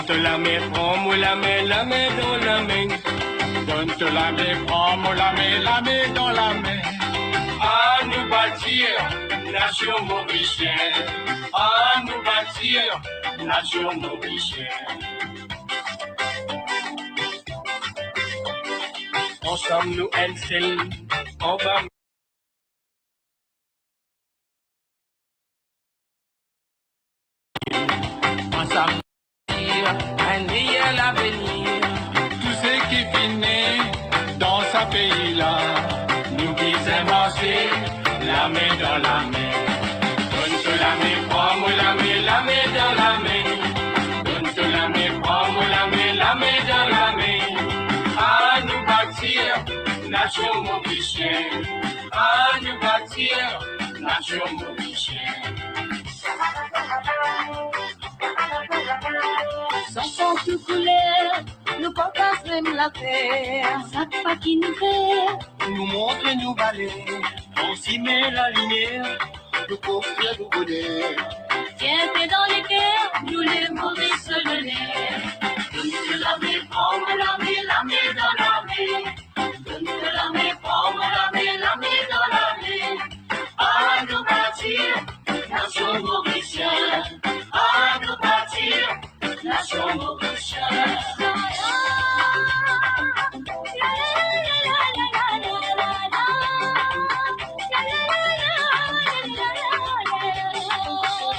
Donne-te la main, prends-moi la main dans la main. Donne-te la main, prends-moi la main dans la main. À nous bâtir, nation mauricienne. À nous bâtir, nation mauricienne. Ensemble nous ensemble, on va. Ensemble, un meilleur l'avenir. Tout ce qui finit dans ce pays-là, nous qui marcher, la main dans la main. Donne-te la main, prends-moi la main dans la main. Donne-te la main, prends-moi la main dans la main. À nous bâtir, nation mauricienne. À nous bâtir, nation mauricienne. Sans tout couleur, nous partagerons la terre. Chaque fois qui nous fait, nous montre, nous balayer. On s'y met la lumière, nous construire nous bonheur. Tiens, t'es dans les cœurs, nous les Maurice le nez. Donne-te la main, prends-moi la main dans la main. Donne-te la main, prends-moi la main dans la main. À nous bâtir, nation mauricienne. À nous bâtir, nation mauricienne.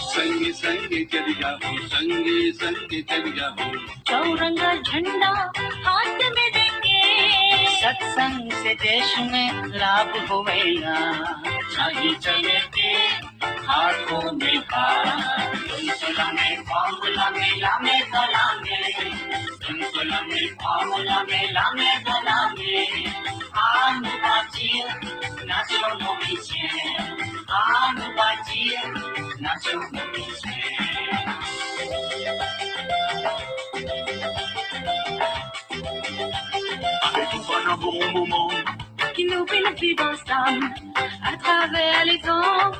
संगे संगे चल जाओ, संगे संगे चल जाओ. चौरंगा झंडा हाथ में देंगे, सत्संग से देश में लाभ होएगा. चाहे चले के हाथों में हाथ. तुलसला में फामुला में लामे दलामे, तुलसला में फामुला में लामे दलामे. आन बाजी नाचो मोमिचे, आन बाजी नाचो मोमिचे. Avec tout un bon moment qui nous bénéficie ensemble, à travers les temps,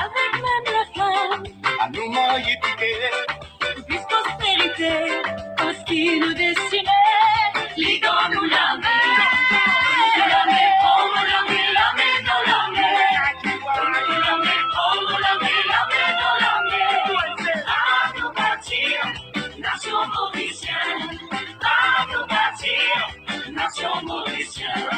avec même la flamme. à nous marier piquer. Plus prospérité, parce qu'il nous destinait, ligons-nous la main. De la main, prends-moi la main dans la main. De la main, prends-moi la main dans la main. À nous bâtir, nation mauricienne. À nous bâtir, nation mauricienne.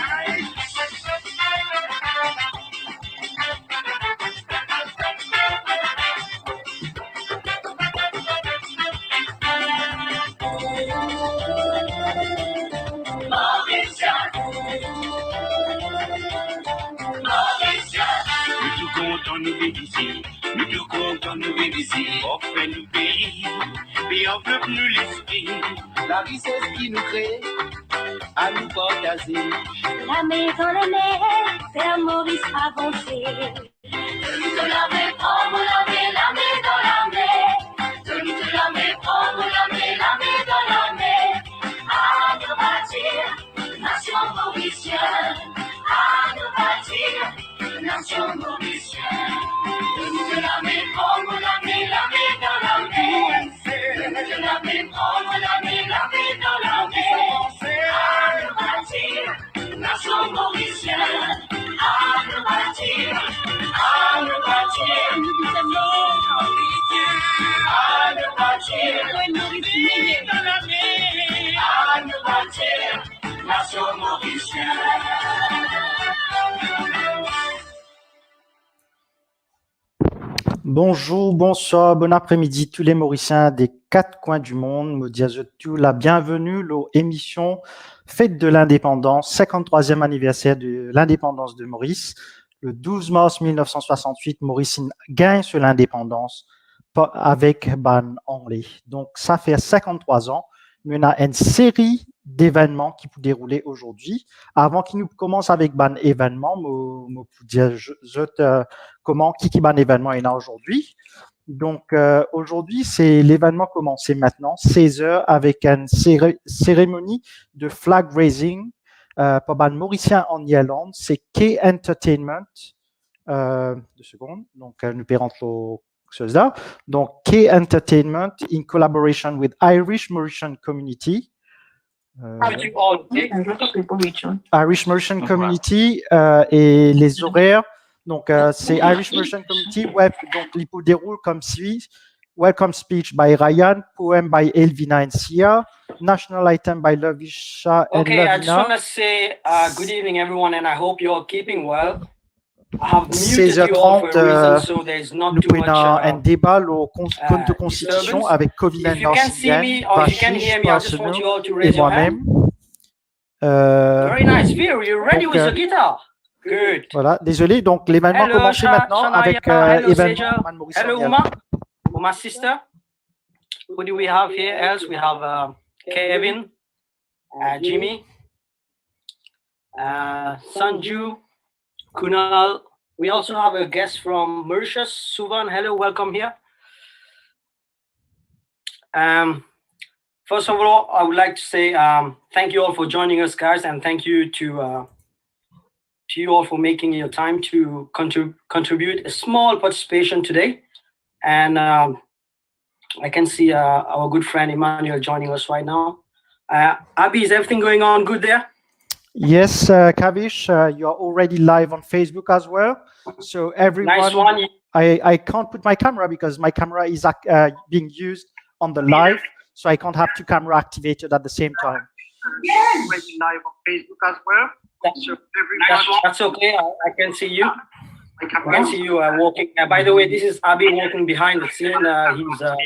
Nous vivons ici, nous tout contents nous vivons ici. Offre nous pays, puis enveloppe nous l'esprit. La richesse qui nous crée, à nous partager. La main dans la main, faire Maurice avancer. Donne-te la main, prends-moi la main dans la main. Donne-te la main, prends-moi la main dans la main. À nous bâtir, nation mauricienne. À nous bâtir, nation mauricienne. Donne-te la main, prends-moi la main dans la main. Donne-te la main, prends-moi la main dans la main. À nous bâtir, nation mauricienne. À nous bâtir, à nous bâtir, à nous bâtir, dans la main. À nous bâtir, nation mauricienne. Bonjour, bonsoir, bon après-midi tous les Mauriciens des quatre coins du monde. Me dis tout la bienvenue à l'émission Fête de l'Indépendance, 53e anniversaire de l'indépendance de Maurice. Le 12 mars 1968, Maurice gagne sur l'indépendance avec Ban Anglais. Donc, ça fait 53 ans. On a une série d'événements qui peut dérouler aujourd'hui. Avant qu'il nous commence avec ban événement, me dire comment qui ban événement est là aujourd'hui. Donc aujourd'hui, c'est l'événement commencé maintenant, 16h, avec une cérémonie de flag raising pour ban Mauricien en Irlande. C'est K Entertainment. 2 secondes. Donc nous pérons chose-là. Donc, K Entertainment, in collaboration with Irish Mauritian Community. Irish Mauritian Community et les horaires. Donc, c'est Irish Mauritian Community. Ouais, donc, l'hypo déroule comme suit. Welcome speech by Ryan, poem by Elvina and Sia, national item by Lovisha and Okay, I just want Lavina. to say good evening, everyone, and I hope you're keeping well. I have muted you all for 16h30, a reason, so there's not nous too pouvons much un débat au compte de constitution disturbance. avec Kovina If you can see me or if you can hear me, I just want you all to et raise your hand. moi-même. Very nice. Veer, you're ready donc, with the guitar? Good. Voilà, désolé. Donc, l'événement Hello, commence maintenant Shania. avec Hello, événement Seja. Man Maurice Hello, Mondial. Uma. Uma sister. Who do we have here else? We have Kevin, Jimmy, Sanju, Kunal. We also have a guest from Mauritius, Suvan. Hello, welcome here. First of all, I would like to say thank you all for joining us, guys, and thank you to you all for making your time to contribute a small participation today. And I can see our good friend Emmanuel joining us right now. Abby, is everything going on good there? Yes, Kavish, you are already live on Facebook as well. So everyone, Nice one. I can't put my camera because my camera is being used on the live, so I can't have two cameras activated at the same time. Yes. Live on Facebook as well. That's okay. I can see you. I can see you walking. By the way, this is Abby walking behind the scene. He's By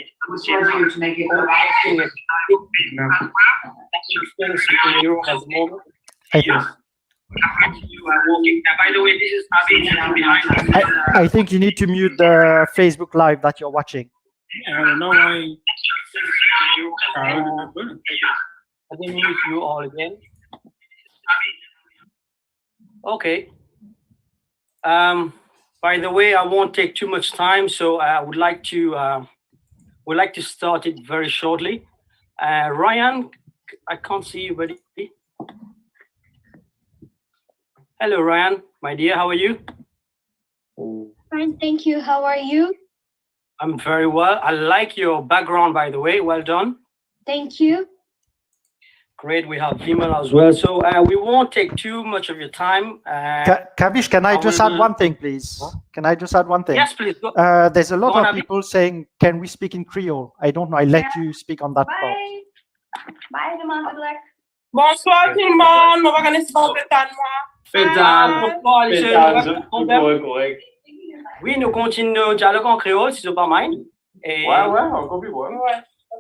the way, this is Abby walking behind. I think you need to mute the Facebook Live that you're watching. I don't know why. I didn't mute you all again. Okay. By the way, I won't take too much time, so I would like to start it very shortly. Ryan, I can't see you, buddy. Hello, Ryan, my dear. How are you? Fine, thank you. How are you? I'm very well. I like your background, by the way. Well done. Thank you. Great. We have Vimal as well. So we won't take too much of your time. Kavish, can I just add one thing, please? Can I just add one thing? Yes, please. There's a lot of people saying, can we speak in Creole? I don't know. I let you speak on that part. Bye, Demande Black. Bonsoir tout le monde, on va organiser un correct. Oui, nous continuons le dialogue en créole, si c'est pas mal. Ouais, encore plus bon.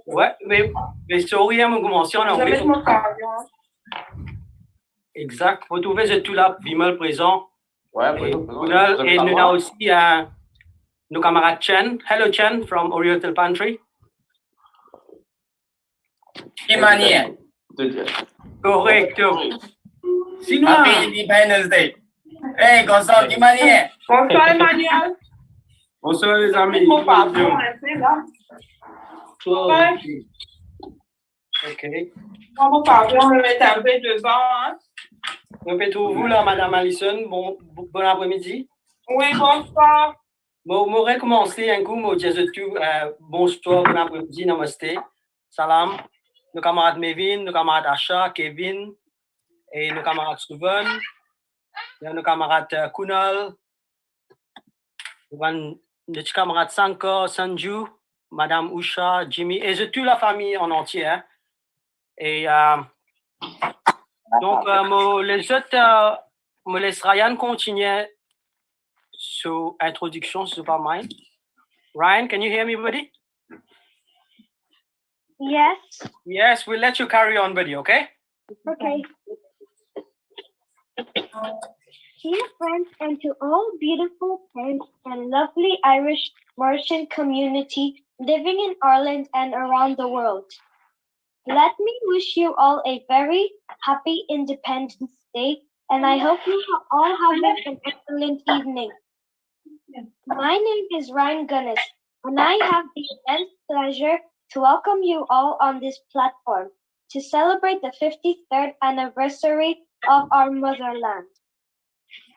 Ouais, mais c'est rien, on commence en anglais. Exact. Vous trouvez, c'est tout là, Vimal présent. Ouais, et nous avons aussi nos camarades Chen. Hello, Chen, from Oriental Pantry. Emmanuel. Correct. Sinon, Happy Independence Day. Hey, bonsoir, Emmanuel. Bonsoir, Emmanuel. Bonsoir, les amis. Ok. On va mettre un peu devant. Répétez-vous là, Madame Allison. Bon après-midi. Oui, bonsoir. Bon, on va commencer un coup, moi, je tout. Bonsoir, bon après-midi, namaste. Salam. Nos camarades Mevin, nos camarades Asha, Kevin, et nos camarades Suvan, nos camarades Kunal, nos camarades Sanko, Sanju, Madame Usha, Jimmy, et je toute la famille en entier. Hein. Et donc, les autres, je laisse Ryan continuer sur l'introduction, si c'est pas mal. Ryan, can you hear me, buddy? Yes. Yes, we'll let you carry on, buddy, okay? Okay. Dear friends, and to all beautiful parents and lovely Irish Mauritian community living in Ireland and around the world, let me wish you all a very happy Independence Day, and I hope you all have an excellent evening. My name is Ryan Gunnis, and I have the immense pleasure to welcome you all on this platform to celebrate the 53rd anniversary of our motherland.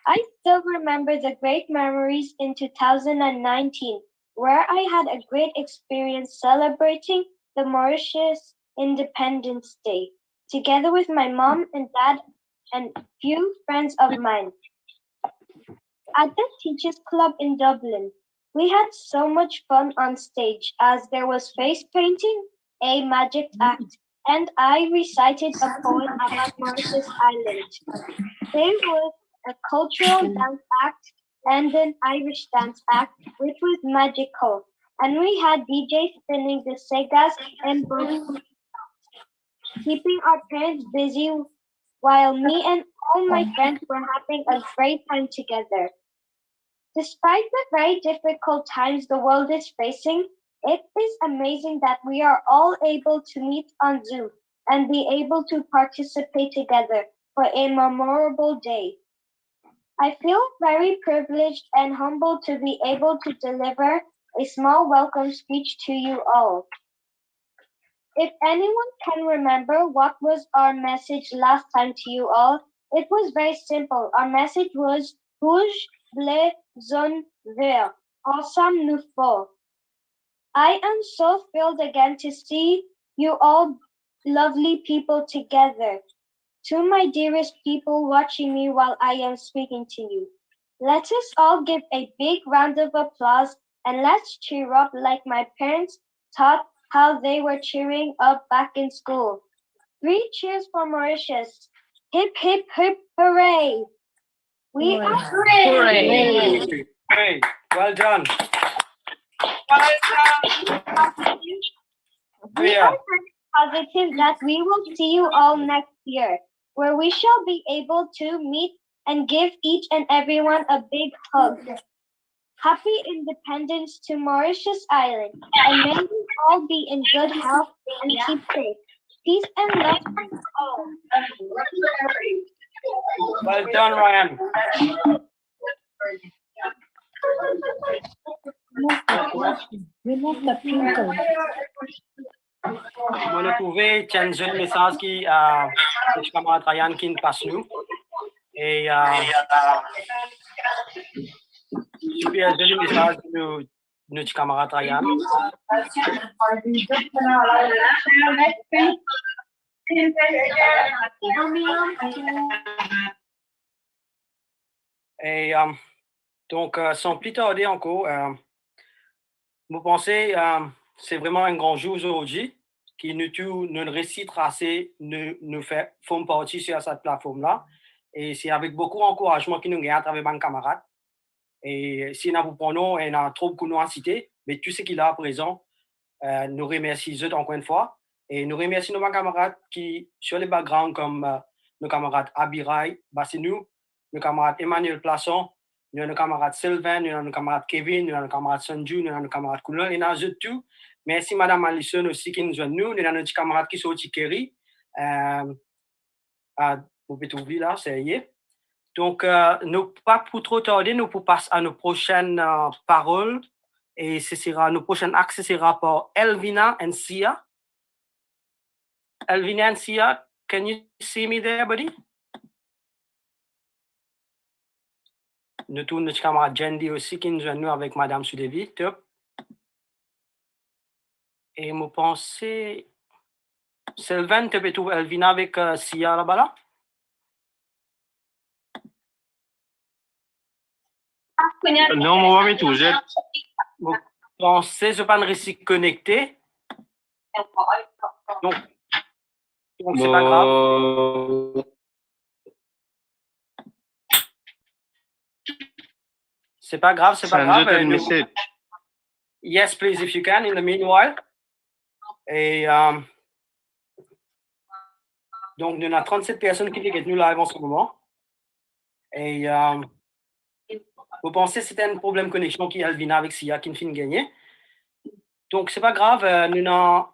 I still remember the great memories in 2019 where I had a great experience celebrating the Mauritius Independence Day, together with my mom and dad and few friends of mine. At the Teachers Club in Dublin, we had so much fun on stage as there was face painting, a magic act, and I recited a poem about Mauritius Island. There was a cultural dance act and an Irish dance act, which was magical. And we had DJ spinning the segas and both, keeping our parents busy while me and all my friends were having a great time together. Despite the very difficult times the world is facing, it is amazing that we are all able to meet on Zoom and be able to participate together for a memorable day. I feel very privileged and humbled to be able to deliver a small welcome speech to you all. If anyone can remember what was our message last time to you all, it was very simple. Our message was Rouge, bleu, jaune, vert. Ensemble nous faut. I am so thrilled again to see you all lovely people together. To my dearest people watching me while I am speaking to you, let us all give a big round of applause and let's cheer up like my parents taught how they were cheering up back in school. 3 cheers for Mauritius. Hip, hip, hip, hooray! We are Hooray. Hey, well done. We are positive that we will see you all next year, where we shall be able to meet and give each and everyone a big hug. Happy Independence to Mauritius Island, and may we all be in good health and keep safe. Peace and love to all. Well done, Ryan. On a trouvé un message qui notre camarade Ryan qui nous passe nous. Et super joli message de notre camarade Ryan. Et donc, sans plus tarder encore, vous pensez c'est vraiment un grand jour aujourd'hui qui nous réussit assez, nous fait font partie sur cette plateforme-là. Et c'est avec beaucoup d'encouragement que nous gagnons à travers mes camarades. Et si nous vous prenons et nous trop beaucoup à citer, mais tout ce qu'il a à présent, nous remercions eux encore une fois. Et nous remercions nos camarades qui, sur les backgrounds comme nos camarades Abirai, Bassinou, nos camarades Emmanuel Plasson, nos camarades Sylvain, nos camarades Kevin, nos camarades Sanju, nos camarades Koulon, et nous tout. Merci Madame Alison aussi qui nous joignent nous, nos camarades qui sont au Tikeri. Vous pouvez trouver là, c'est y. Donc, nous pas pour trop tarder, nous pour passer à nos prochaines paroles. Et ce sera, nos prochains axes sera par Elvina and Sia. Elvina and Sia, can you see me there, buddy? Nous tous notre camarade Jendi aussi qui nous joignent nous avec Madame Sudevi. Top. Et je pense, Sylvain, tu peux trouver Elvina avec Sia là-bas là? Non, moi, mais tout, j'ai. Vous pensez que je ne pas réussi à connecter? Donc c'est pas grave. C'est pas grave, c'est pas grave. Yes, please, if you can, in the meanwhile. Et donc, nous avons 37 personnes qui sont nous live en ce moment. Et vous pensez que c'était un problème de connexion qui est Elvina avec Sia qui ne finit gagner. Donc, c'est pas grave, nous avons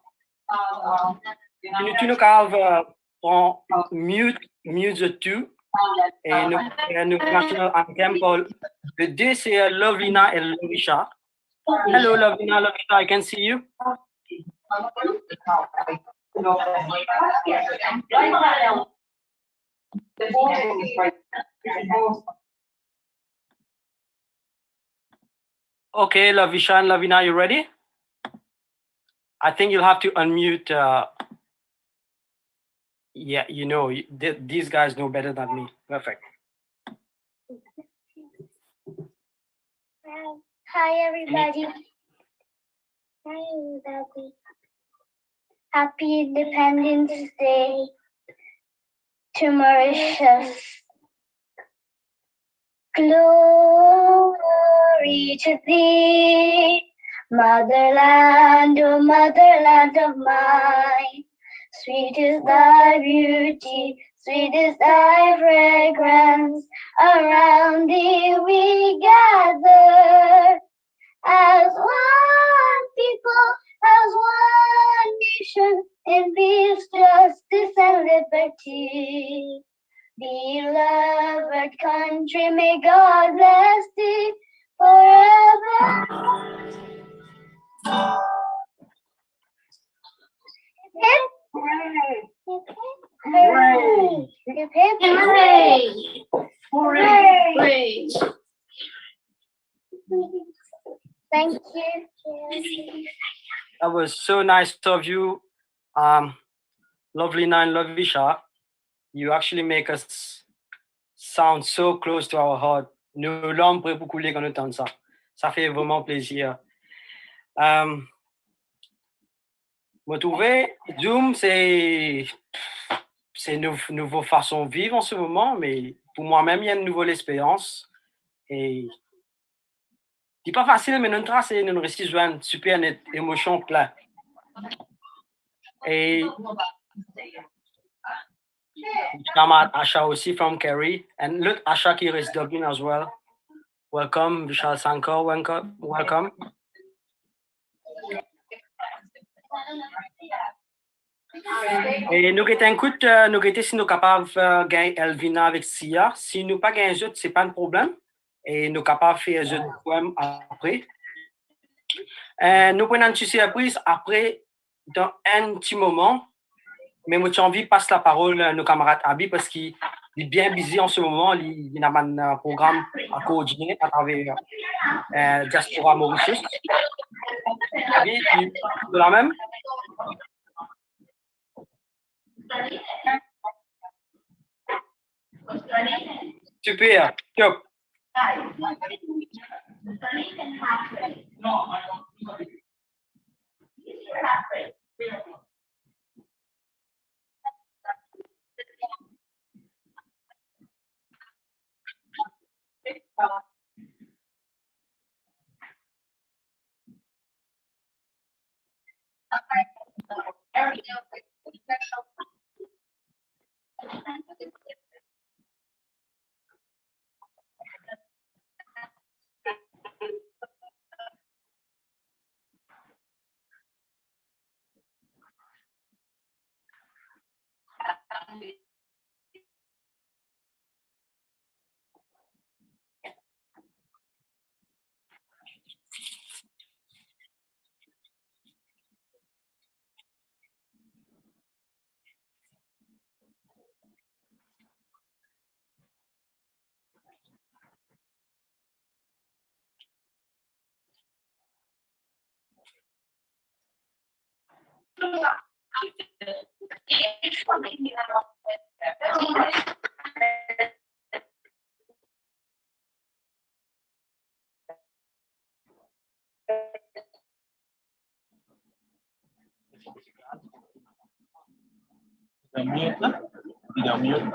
prend mute the two. Et nous national anthem pour le deux, c'est Lovina et Lovisha. Hello, Lovina, Lovisha, I can see you. Okay, Lavisha and Lavina, you ready? I think you'll have to unmute. Yeah, you know, these guys know better than me. Perfect. Hi, everybody. Hi, everybody. Happy Independence Day to Mauritius. Glory to thee, motherland, oh motherland of mine. Sweet is thy beauty, sweet is thy fragrance. Around thee we gather as one people, as one nation, in peace, justice, and liberty. Beloved country, may God bless thee forever. Hip, hip, hooray! Hip, hip, hooray! Hooray! Thank you. That was so nice of you, lovely Nine Lavisha. You actually make us sound so close to our heart. Nos larmes pourraient beaucoup couler quand on entend ça. Ça fait vraiment plaisir. Moi, trouvé, Zoom, c'est une nouvelle façon de vivre en ce moment, mais pour moi-même, il y a une nouvelle expérience. Et c'est pas facile, mais notre c'est une réussite une super émotion plein. Et Shamat Asha aussi from Kerry, and look, Asha here is Dublin as well. Welcome, Vishal Sankar, welcome. Et nous écoute, nous si nous capables de gagner Elvina avec Sia. Si nous pas gagnons autres, c'est pas un problème. Et nous capables de faire les autres poèmes après. Nous prenons une surprise après, dans un petit moment. Mais moi, j'ai envie de passer la parole à nos camarades Abi parce qu'il est bien busy en ce moment. Il a un programme à coordonner à travers Diaspora Mauritius. Abi, tu es la même? Super, top. Tidak mute.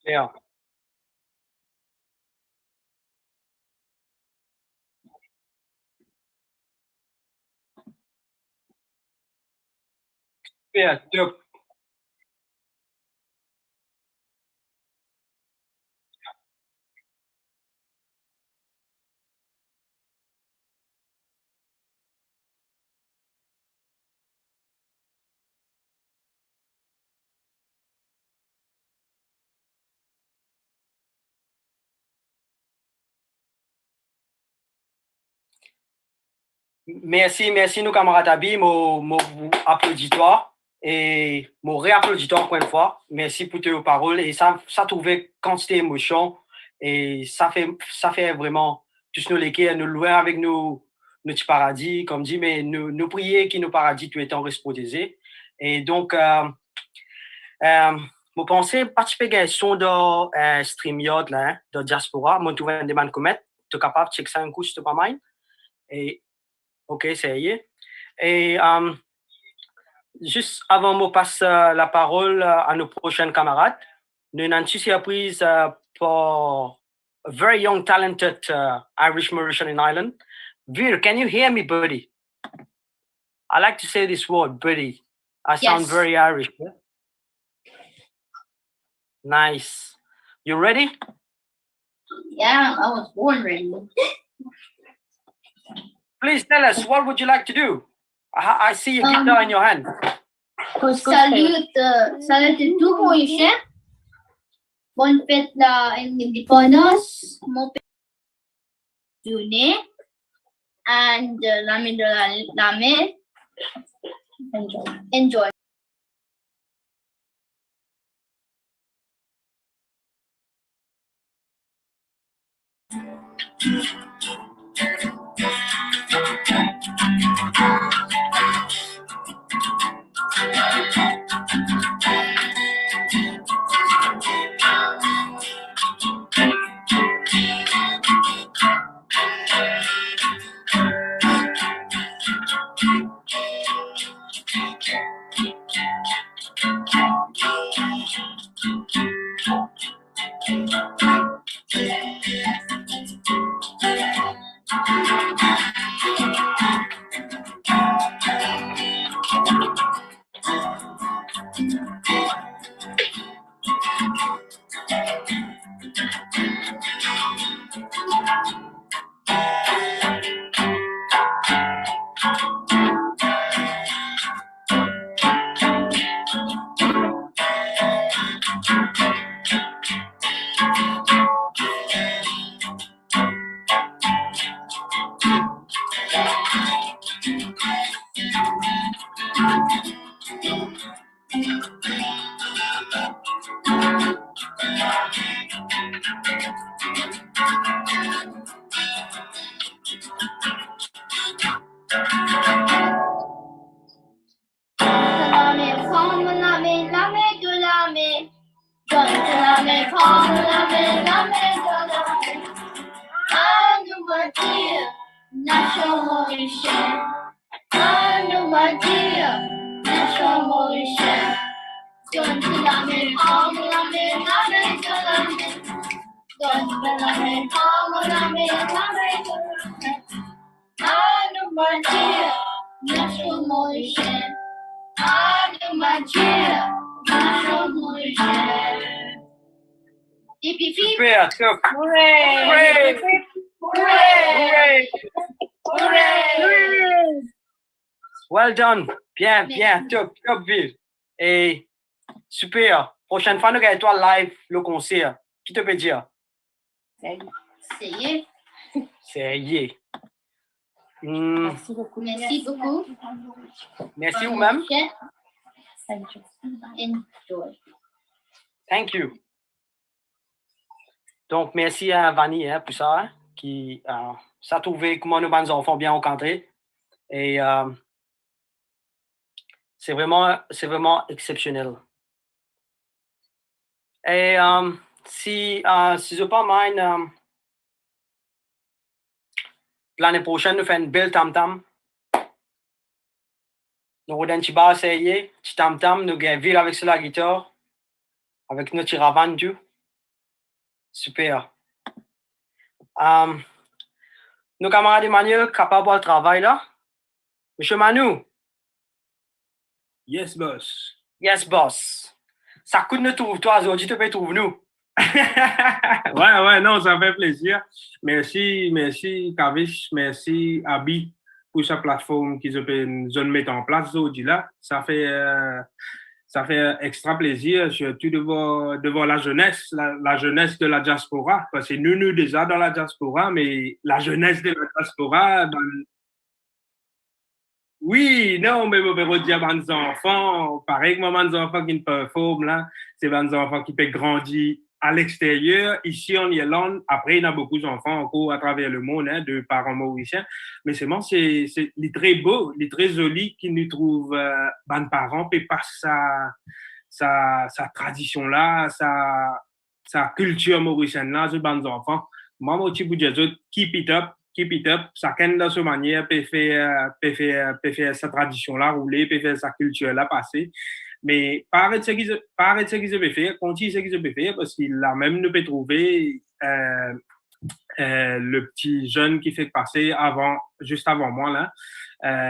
Yeah. Yeah, top. Merci nous camarades Abi, mon applaudissements et mon réapplaudissements encore une fois. Merci pour tes paroles et ça trouvait quantité d'émotion et ça fait vraiment tous nos légués nous louer avec nos petits paradis comme dit mais nous prier qui nos paradis tout étant respectés et donc mon pensée participer à son de StreamYard là hein, de diaspora mon trouver un demande commettre tu capable de checker ça un coup si tu pas mal et OK, c'est y est. Et juste avant de passer la parole à nos prochains camarades, nous avons une surprise pour a very young, talented Irish Mauritian in Ireland. Veer, can you hear me, buddy? I like to say this word, buddy. I sound Yes. very Irish. Yeah? Nice. You ready? Yeah, I was born ready. Please tell us, what would you like to do? I see a guitar in your hand. Salut tout Mauricien. Bonne fête l'indépendance. Mon père journée. And l'ami de la mer. Enjoy. Super, top. Hooray! Hooray! Hooray! Well done. Bien, top, Bill. Et super. Prochaine fois, nous allons toi live le concert. Qui te peut dire? C'est y. Merci beaucoup. Merci vous-même. Enjoy. Thank you. Donc, merci à Vanny pour ça, hein, qui ça a trouvé comment nos bons enfants bien encadrés. Et c'est vraiment exceptionnel. Et si je pas mind, l'année prochaine, nous faisons une belle tam-tam. Nous avons un petit bar essayé, petit tam-tam, nous gagnons ville avec la guitare, avec notre ravandu. Super. Nos camarades Emmanuel, capables de travail là? Monsieur Manu? Yes, boss. Yes, boss. Ça coûte nous trouve toi aujourd'hui, tu peux trouver nous. Ouais, non, ça fait plaisir. Merci, Kavish, merci, Abi, pour cette plateforme qu'ils ont mis en place aujourd'hui là. Ça fait extra plaisir, surtout de voir la jeunesse, la jeunesse de la diaspora, parce que nous déjà dans la diaspora, mais la jeunesse de la diaspora, oui, non, mais on peut dire aux enfants, pareil que les enfants qui ne performent là, c'est les enfants qui peuvent grandir à l'extérieur, ici en Irlande. Après, il y a beaucoup d'enfants encore à travers le monde, hein, de parents mauriciens. Mais seulement, c'est les très beaux, les très jolis qui nous trouvent, les parents, et pas sa tradition là, sa culture mauricienne là, ce bons enfants. Moi, mon petit bout de dire, keep it up. Chacun de sa manière peut faire sa tradition là rouler, peut faire sa culture là passer. Mais pas arrêter ce qu'ils ont fait, continue ce qu'ils ont fait, parce qu'il a même nous peut trouver le petit jeune qui fait passer juste avant moi là,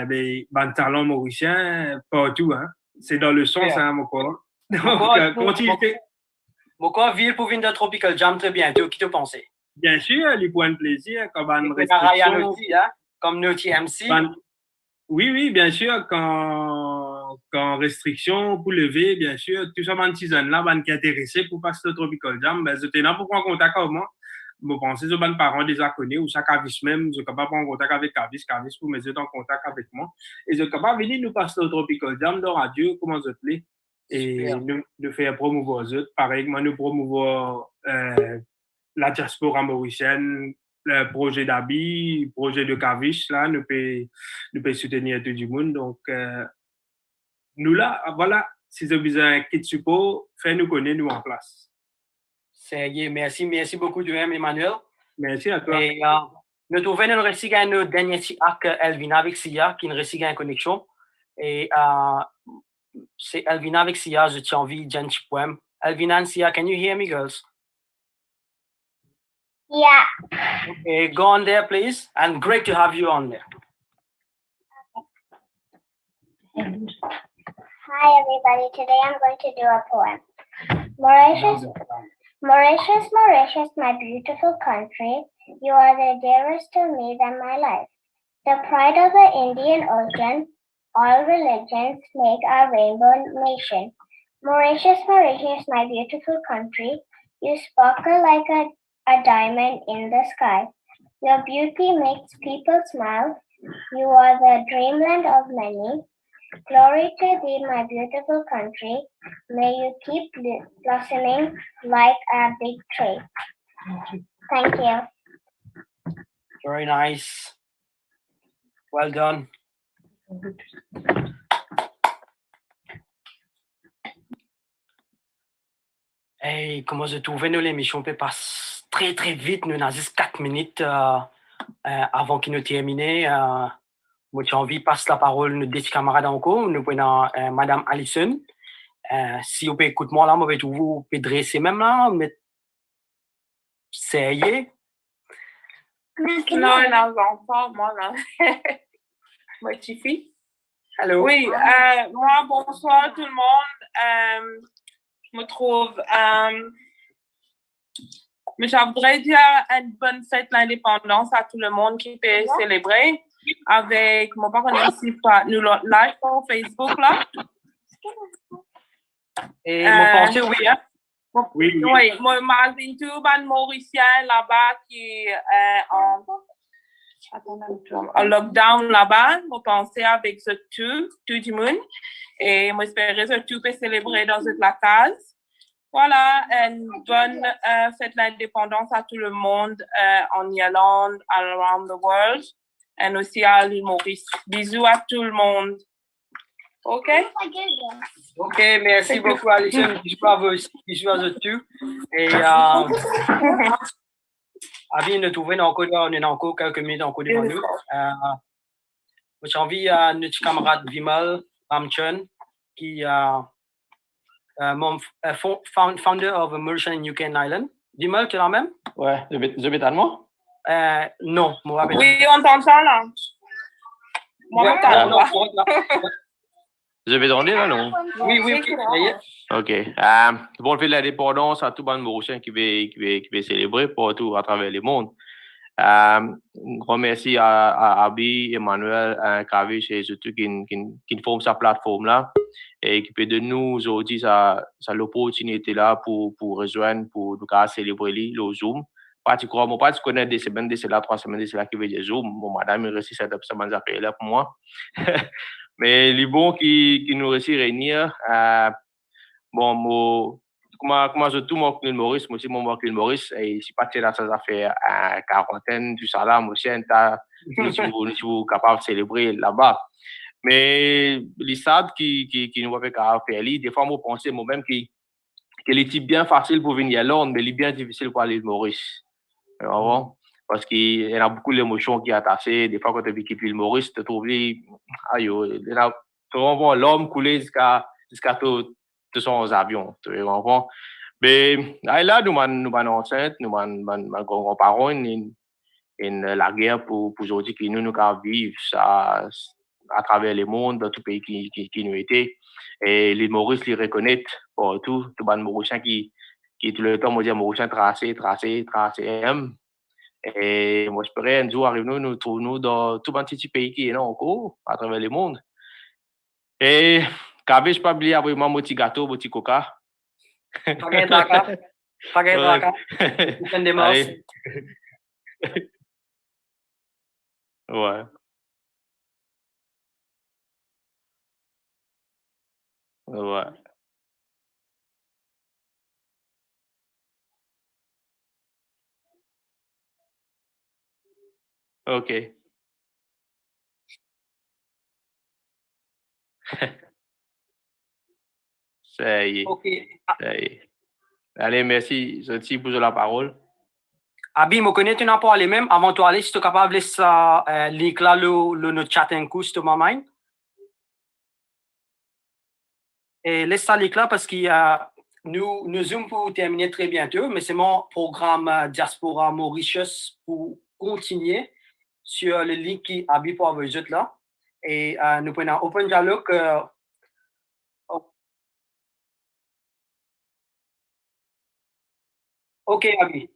mais ben talent mauricien partout, hein. C'est dans le sens, hein, mon corps. Donc, continue. Mon corps ville pour venir de Tropical Jam très bientôt. Qui te pensait? Bien sûr, les points de plaisir, comme une restriction. Aussi, hein? Comme notre MC. Oui, bien sûr, quand restriction pour lever, bien sûr, tout ça, ces jeunes-là, qui est intéressé pour passer au Tropical Jam, ben, j'étais là pour prendre contact avec moi. Je pense que les parents déjà connus, ou chaque Kavis même, je suis capable de prendre contact avec Kavis pour me mettre en contact avec moi. Et je suis capable de venir nous passer au Tropical Jam dans la radio, comment je plaît. Et nous faire promouvoir les autres. Pareil, moi, nous promouvoir la diaspora mauricienne, le projet d'Abi, le projet de Kavish, là, nous peut soutenir tout le monde. Donc, nous là, voilà, si vous avez besoin de support, faites-nous connaître, nous en place. Merci beaucoup, Emmanuel. Merci à toi. Et nous trouvons une récit notre dernier avec Elvina avec Sia, qui est une récit en connexion. Et c'est Elvina avec Sia, je tiens envie d'un petit poème. Elvina and Sia, can you hear me, girls? Yeah. Okay, go on there, please. And great to have you on there. Hi, everybody. Today I'm going to do a poem. Mauritius, my beautiful country, you are the dearest to me than my life. The pride of the Indian Ocean, all religions make our rainbow nation. Mauritius, my beautiful country, you sparkle like a diamond in the sky. Your beauty makes people smile. You are the dreamland of many. Glory to thee, my beautiful country. May you keep blossoming like a big tree. Thank you. Very nice. Well done. Hey, comment je trouvais nous l'émission peut passer très très vite, nous avons juste 4 minutes avant qu'il nous termine. Moi j'ai envie de passer la parole à nos deux camarades encore. Nous prenons Madame Allison. Si vous pouvez écouter moi là, moi vais vous dresser même là, mais sérieux. Non, les enfants, moi là. Moi, Tiffy. Hello. Oui, moi, bonsoir tout le monde. Je me trouve. Mais je voudrais dire une bonne fête l'indépendance à tout le monde qui peut célébrer avec mon parent ici, nous live sur Facebook là. Et mon pensée, oui, hein? Oui. Moi, j'ai tout un Mauricien là-bas qui est en lockdown là-bas. Moi, pensais avec tout le monde. Et moi, j'espérais que tout peut célébrer dans la case. Voilà, une bonne fête l'indépendance à tout le monde en Irlande, around the world, et aussi à l'île Maurice. Bisous à tout le monde. OK? OK, merci beaucoup, Alison. Bisous à vous aussi. Bisous à vous tous. Et Avi, nous trouvons encore quelques minutes encore devant nous. J'ai envie à notre camarade Vimal Ramchand, qui est founder of Mauritian and UK and Ireland. Dis-moi, tu l'as même? Ouais, je vais t'allemand? Non, moi, Oui, on t'entend là. Moi, Ouais, on t'entend non, pas. Je vais demander là, non? Oui, oui, oui. OK. Bon, le fait de l'indépendance à tout le monde mauricien qui va célébrer partout à travers le monde. Un grand merci à Abi, Emmanuel, Kavish et surtout qui forment sa plateforme là et qui peut de nous aujourd'hui ça l'opportunité là pour rejoindre, pour nous célébrer le Zoom. Particulièrement, pas tu connais des semaines, de cela, 3 semaines, de cela qui veut dire Zoom. Bon, madame, il réussit cette semaine après là pour moi. Mais les bons qui nous réussit réunir, bon, moi, comment je tout mon Maurice, moi aussi mon Maurice, et je suis pas là ça fait quarantaine, tout ça là, moi aussi, nous sommes capables de célébrer là-bas. Mais les stades qui nous va faire faire, des fois, moi, pense moi-même que les types bien facile pour venir à Londres, mais les bien difficile pour aller de Maurice. Parce qu'il y a beaucoup d'émotions qui sont attachées. Des fois, quand tu es équipe l'île Maurice, tu trouves, aïe, il y a vraiment l'homme coulé jusqu'à tous son avions. Tu comprends? Mais là, nous sommes enceintes, nous sommes grands-parents, la guerre pour aujourd'hui, qui nous vivre ça à travers le monde, dans tout pays qui nous était. Et les Maurice les reconnaissent partout, tout le Mauricien qui tout le temps, moi, dire Mauricien tracé. Et moi, j'espère un jour arriver nous trouvons dans tout un petit pays qui est là encore, à travers le monde. Et, quand je pas oublier après moi, mon petit gâteau, mon petit coca. Pakai Draka. Pakai Draka. Bukan des morts. Ouais. Ouais. OK. Ça y est. OK. Ça y est. Allez, merci. Je te pose la parole. Abi, moi, connais tu n'as pas les mêmes. Avant de aller, si tu es capable de laisser l'éclat le chat un coup, si tu m'as Et laisse ça l'éclat parce que nous Zoom pour terminer très bientôt, mais c'est mon programme Diaspora Mauritius pour continuer sur le link qui Abi pour avoir juste là. Et nous prenons Open Dialogue. OK, Abi.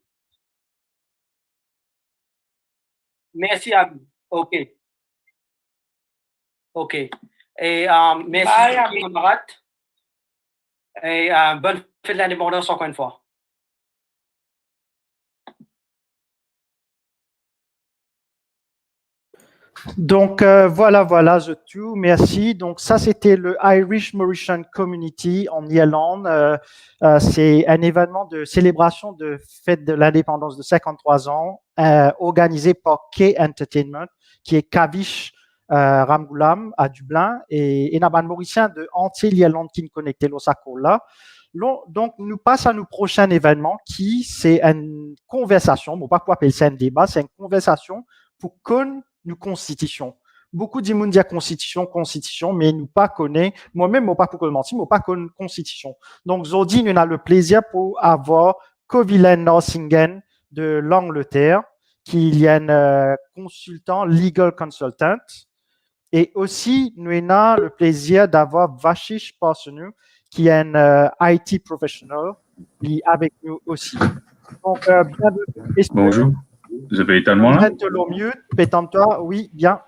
Merci, Abi. OK. OK. Et merci, Bye, Abi. camarades. Et bonne fête de l'indépendance encore une fois. Donc voilà, The Two, merci. Donc ça, c'était le Irish Mauritian Community en Irlande. C'est un événement de célébration de fête de l'indépendance de 53 ans, organisé par K Entertainment, qui est Kavish Ramgoolam à Dublin, et Naban Mauricien de entier l'Irlande qui nous connectait là. Donc, nous passons à nos prochains événements qui, c'est une conversation, bon, pas pour appeler ça un débat, c'est une conversation pour qu'on nous constitution. Beaucoup de monde dit constitution, mais nous pas connaît. Moi-même, moi pas pour le mentir, moi pas connaît constitution. Donc, aujourd'hui, nous avons le plaisir pour avoir Covilen Norsingen de l'Angleterre, qui est un consultant, legal consultant. Et aussi, nous avons le plaisir d'avoir Vashish Parsonu, qui est un IT professional, qui est avec nous aussi. Donc, bienvenue. Bonjour. Vous avez été allemand là? Mieux, pétante-toi. Oui, bien.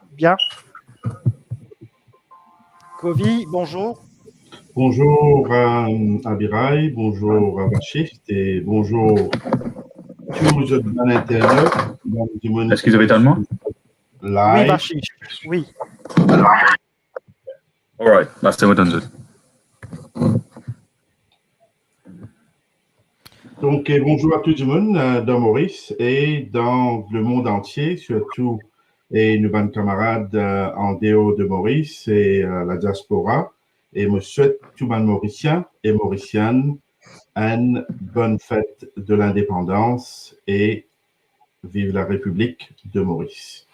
Kovi, bonjour. Bonjour Abirai, bonjour Vachif et bonjour tous à l'intérieur. Est-ce qu'ils avaient allemand? Oui, Vachif, oui. All right, c'est entendu. Donc, bonjour à tout le monde dans Maurice et dans le monde entier, surtout et nos bonnes camarades en dehors de Maurice et la diaspora. Et je souhaite tout le monde mauricien et mauricienne une bonne fête de l'indépendance et vive la République de Maurice.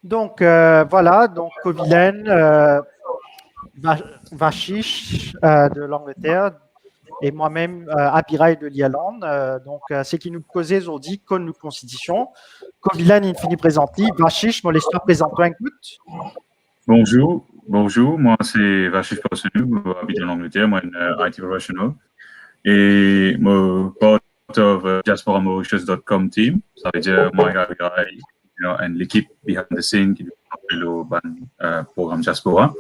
Donc, voilà, donc Covilen, Vashish de l'Angleterre, et moi-même, Abirai de l'Irlande. Donc, c'est qui nous causait aujourd'hui, comme nous constitution. Covilan, il finit présenter. Vachish, moi, l'histoire présente un écoute. Bonjour, moi c'est Vachif Personu, je habite en Angleterre, moi un IT professional. Et moi, part of diasporamauritius.com team, ça veut dire moi et l'équipe behind the scene qui fait le programme Diaspora.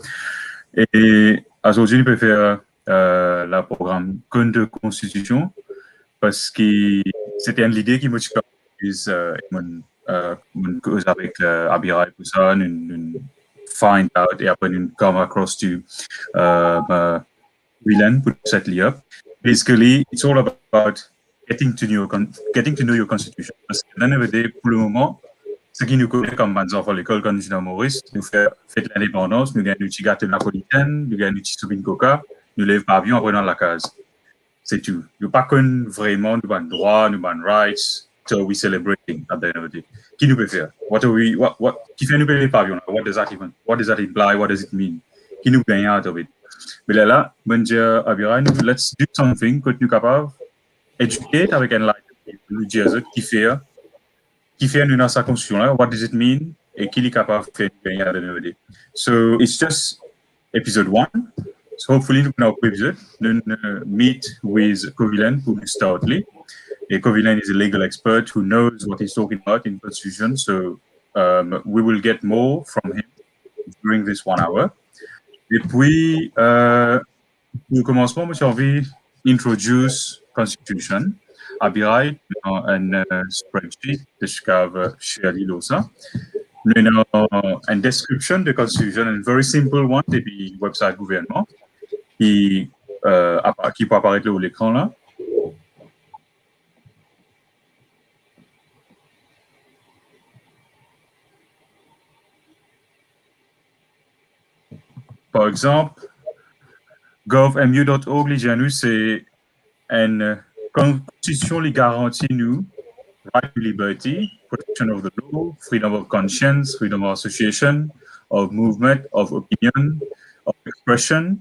Et aujourd'hui, on peut faire le programme de constitution parce que c'était une idée qui m'a avec Abira et tout ça, une find out et après une come across to Whelan pour set up. Basically, it's all about getting to know your constitution. Parce que dans le day, pour le moment, ce qui nous connaît comme enfants à l'école quand nous sommes à Maurice, nous fait l'indépendance, nous gagnons du gâteau gâteau napolitaine, nous gagnons du soupine coca, nous lèvons pavillon après dans la case. C'est tout. Nous pas qu'on vraiment nous avons droit, nous avons rights, so we celebrating at the end of the day. Qui nous peut faire? Qui fait nous payer les pavillons? What does that imply? What does it mean? Qui nous gagne out of it? Mais là, je dis à Abira, let's do something que nous sommes capables d'éduquer avec un light, nous dire qui fait nous dans sa constitution là, what does it mean, et qui est capable de faire gagner à l'année. So, it's just episode 1. So, hopefully, nous allons episode, nous meet with Covilan pour nous startly. And Covilan is a legal expert who knows what he's talking about in constitution. So, we will get more from him during this 1 hour. Et puis, au commencement, j'ai envie d'introduce Constitution. Abirai, un spreadsheet que je vais share ça. Nous avons une description de Constitution, une very simple one, depuis le website gouvernement, qui peut apparaître là l'écran là. Par exemple, govmu.org, c'est une constitution qui garantit nous right to liberty, protection of the law, freedom of conscience, freedom of association, of movement, of opinion, of expression,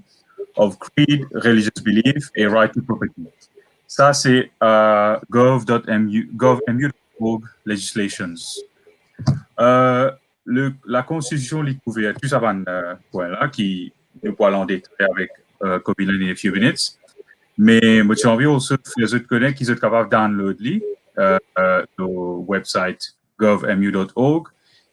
of creed, religious belief, et right to property. Ça, c'est govmu.org legislations. La constitution est couverte tout ça point là qui nous parlons en détail avec Covilan in a few minutes. Mais moi j'ai envie aussi de faire connaître qu'ils sont capables de download le website govmu.org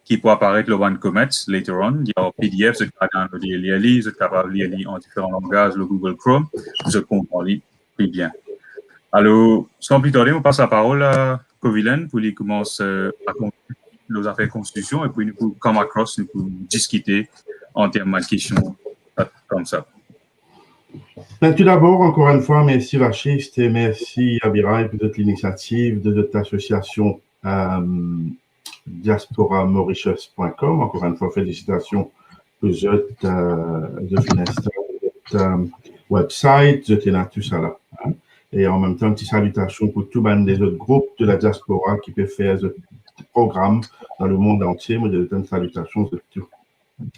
qui peut apparaître le one comment later on. Il y a un PDF, vous êtes capable de downloader, vous êtes capable de lire en différents langages, le Google Chrome, vous êtes comprendre très bien. Alors, sans plus tarder, on passe la parole à Covilan pour lui commencer à nos affaires constitution et puis nous pouvons come across, nous pouvons discuter en termes de questions comme ça. Tout d'abord, encore une fois, merci Vachiste et merci Abirai pour toute l'initiative de notre association diasporamauritius.com. Encore une fois, félicitations pour votre website, de tout ça là. Hein. Et en même temps, une petite salutation pour tous les autres groupes de la diaspora qui peuvent faire ce programme dans le monde entier. Moi, je donne une salutation de tout.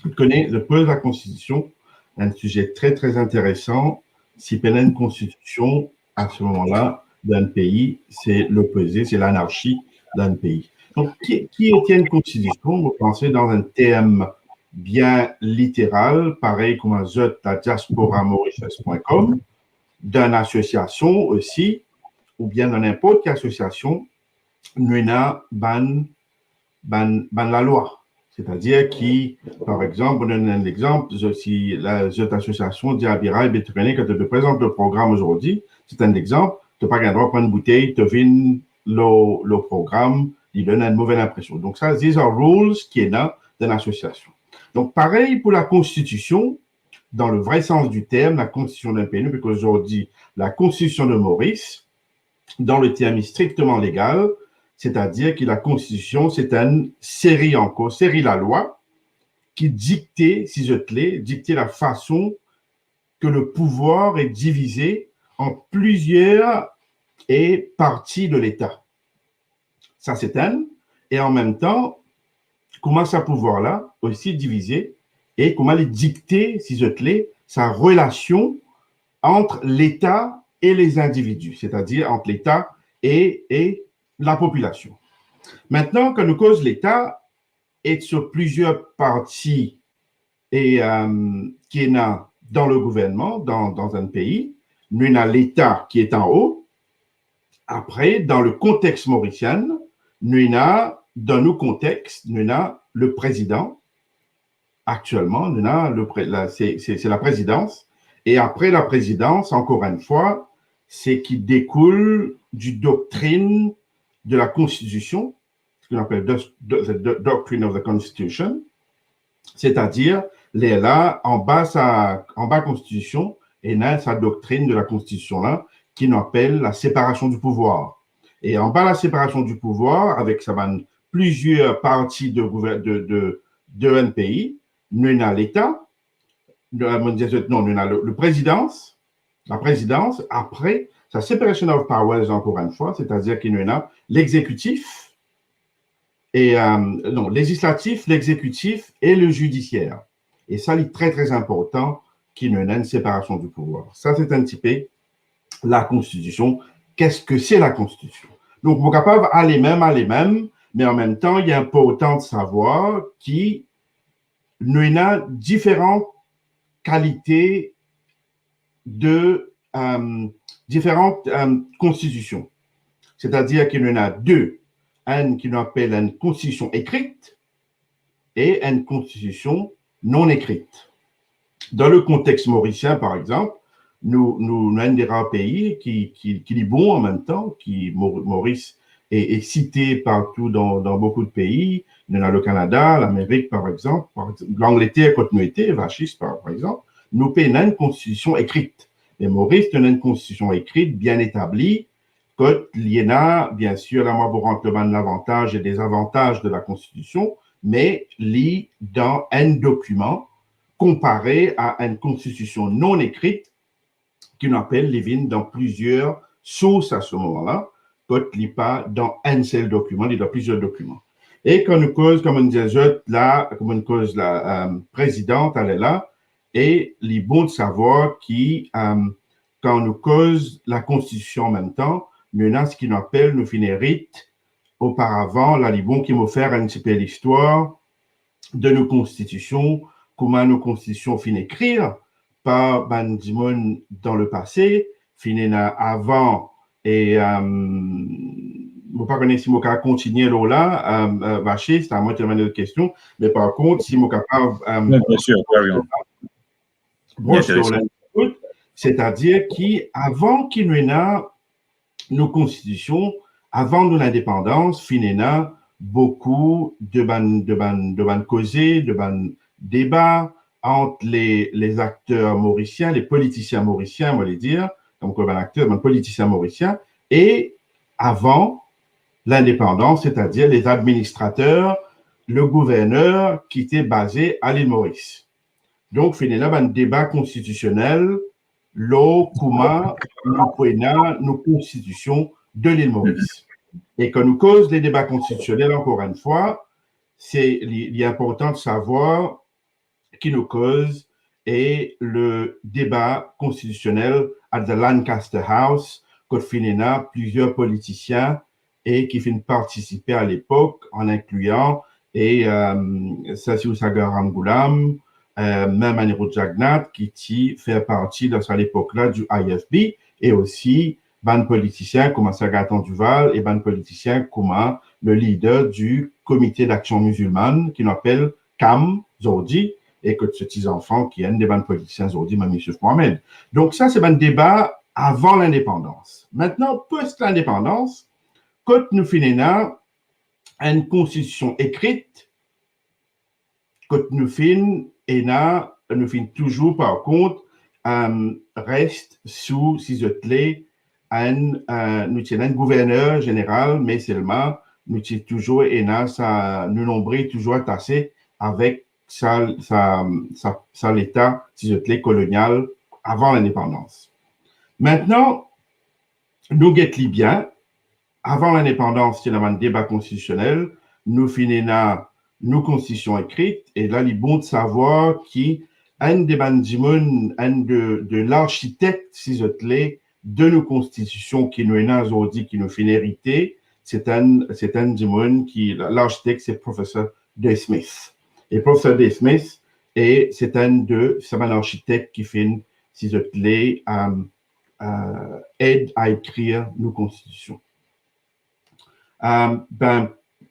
Vous connaissez le peuple de la Constitution, un sujet très, très intéressant. Si il y a une constitution, à ce moment-là, d'un pays, c'est l'opposé, c'est l'anarchie d'un pays. Donc, qui est une constitution? Vous pensez dans un terme bien littéral, pareil comme un jeu à diasporamauritius.com, d'une association aussi, ou bien dans n'importe quelle association, nous avons la loi. C'est-à-dire qui, par exemple, on donne un exemple, si cette association dit à Abira, quand tu te présentes le programme aujourd'hui, c'est un exemple, tu n'as pas le droit de prendre une bouteille, tu viens le programme, il donne une mauvaise impression. Donc ça, these are rules qui est là dans l'association. Donc pareil pour la constitution, dans le vrai sens du terme, la constitution d'un pays, parce qu'aujourd'hui, la constitution de Maurice, dans le terme strictement légal, c'est-à-dire que la Constitution, c'est une série la loi, qui dictait, si je te l'ai, dictait la façon que le pouvoir est divisé en plusieurs parties de l'État. Ça, c'est un. Et en même temps, comment ce pouvoir-là aussi divisé et comment il dicter, si je te l'ai, sa relation entre l'État et les individus, c'est-à-dire entre l'État et la population. Maintenant, quand nous cause l'État est sur plusieurs parties et qui est dans le gouvernement, dans un pays, nous avons l'État qui est en haut. Après, dans le contexte mauricien, nous avons, dans nos contextes, nous avons le président. Actuellement, nous avons c'est la présidence. Et après la présidence, encore une fois, c'est qui découle du doctrine de la Constitution, ce qu'on appelle the doctrine of the Constitution, c'est-à-dire là, en bas Constitution, et là, sa doctrine de la Constitution là, qui nous appelle la séparation du pouvoir. Et en bas la séparation du pouvoir, avec plusieurs parties d'un pays, nous avons l'État, nous avons la présidence, après, sa separation of powers, encore une fois, c'est-à-dire qu'il y a l'exécutif, et législatif, l'exécutif et le judiciaire. Et ça, c'est très, très important qu'il y ait une séparation du pouvoir. Ça, c'est un petit peu la Constitution. Qu'est-ce que c'est la Constitution? Donc, on est capable d'aller même, mais en même temps, il est important de savoir qu'il y a différentes qualités de différentes constitutions. C'est-à-dire qu'il y en a deux. Une qui nous appelle une constitution écrite et une constitution non écrite. Dans le contexte mauricien, par exemple, nous avons un des rares pays qui est bon en même temps, Maurice est cité partout dans beaucoup de pays. Nous avons le Canada, l'Amérique, par exemple, l'Angleterre, continuité, Vachis, par exemple. Nous payons une constitution écrite. Mais Maurice a une constitution écrite bien établie. Quand il y en a, bien sûr, là, moi, vous rentrez dans l'avantage et des avantages de la Constitution, mais lit dans un document comparé à une Constitution non écrite qu'on appelle Lévin dans plusieurs sources à ce moment-là. Quand il lit pas dans un seul document, il lit dans plusieurs documents. Et quand nous cause, comme on disait là, comme on cause la présidente, elle est là, et il est bon de savoir quand nous cause la Constitution en même temps, nous avons ce qu'on appelle, nous finérite auparavant, là, les bons qui m'ont fait un petit peu l'histoire de nos constitutions, comment nos constitutions finissent écrire par Bandimon dans le passé, finissent avant, et vous pas connaître si je peux continuer là, Vaché, c'est à moi de demander une question, mais par contre, si je suis capable. Bien sûr, c'est-à-dire qu'avant qu'il y ait nos constitutions, avant de l'indépendance, finena beaucoup de causées, de débats entre les acteurs mauriciens, les politiciens mauriciens, on va les dire, donc un acteur, un politicien mauricien, et avant l'indépendance, c'est-à-dire les administrateurs, le gouverneur qui était basé à l'île Maurice. Donc, finena un débat constitutionnel l'eau, comment nous prenons nos constitutions de l'île Maurice. Et quand nous cause les débats constitutionnels, encore une fois, il est important de savoir qui nous cause et le débat constitutionnel à the Lancaster House, quand finina plusieurs politiciens et qui finissent participer à l'époque, en incluant et Sassiou Sagaram Goulam, même Anirudh Jagannath qui fait partie dans cette époque-là du IFB et aussi ban politicien comme Sagaton Duval et ban politicien comme le leader du comité d'action musulmane qui l'appelle CAM Zordi et que ce petit enfant qui est un des ban politiciens Zordi, M. Youssef Mohamed. Donc ça, c'est un débat avant l'indépendance. Maintenant, post-l'indépendance, quand nous finissons une constitution écrite, quand nous finissons et là, nous finissons toujours, par contre, reste sous, si je te l'ai, nous tenons un gouverneur général, mais seulement, nous tenons toujours, et là, nous nombrons toujours attaché avec l'État, si je te l'ai, colonial, avant l'indépendance. Maintenant, nous guettons bien, avant l'indépendance, c'est un débat constitutionnel, nous finissons nos constitutions écrites, et là, il est bon de savoir qui, un des bandimons, un de l'architecte, si je te l'ai, de nos constitutions qui nous est aujourd'hui, qui nous fait hériter, c'est un Dimon qui, l'architecte, c'est professeur D. Smith. Et professeur D. Smith, c'est un architecte qui fait si je l'ai, aide à écrire nos constitutions.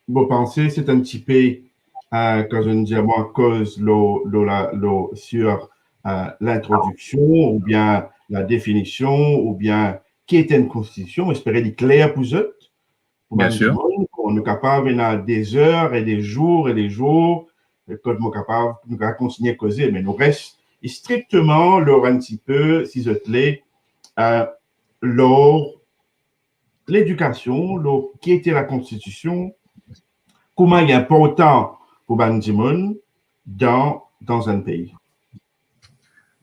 Vous pensez, c'est un petit peu, quand je dis à moi, cause sur l'introduction, ou bien la définition, ou bien qui est une constitution, espérez dire clair pour eux. Bien sûr. On est capable, des heures et des jours, quand on est capable, nous allons continuer à causer, mais nous reste strictement, leur un petit peu, si je l'ai, l'éducation, qui était la Constitution, comment il est important pour Bandimoun dans un pays.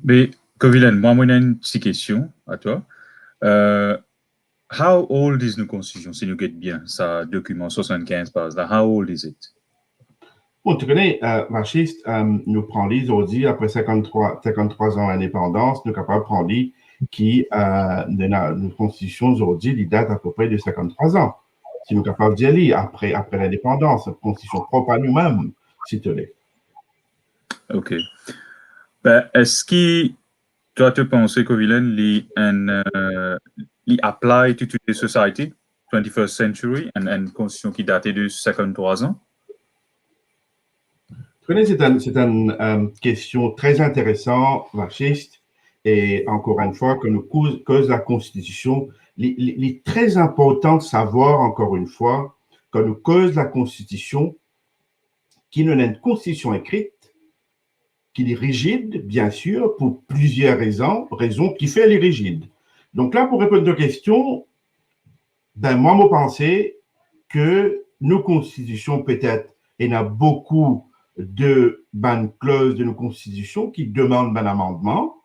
Mais, Kovilen, moi, j'ai une petite question à toi. How old is the Constitution, si nous guettons bien, ça document 75 pages, là, how old is it? Bon, tu connais, Machiste, nous prenons aujourd'hui, après 53 ans d'indépendance, nous sommes capables de prendre qui, notre constitution aujourd'hui, il date à peu près de 53 ans. Si nous sommes capables d'y aller après l'indépendance, une constitution propre à nous-mêmes, s'il te plaît. OK. Est-ce que toi, tu penses, Kovilen, il apply to today's society, 21st century, une constitution qui datait de 53 ans? C'est une question très intéressante, Machiste. Et encore une fois, que nous cause la Constitution, il est très important de savoir, encore une fois, que nous cause la Constitution, qui n'est une Constitution écrite, qui est rigide, bien sûr, pour plusieurs raisons qui fait elle est rigide. Donc là, pour répondre aux questions, moi, je pense que nos constitutions, peut-être, il y a beaucoup de clauses de nos constitutions qui demandent un amendement.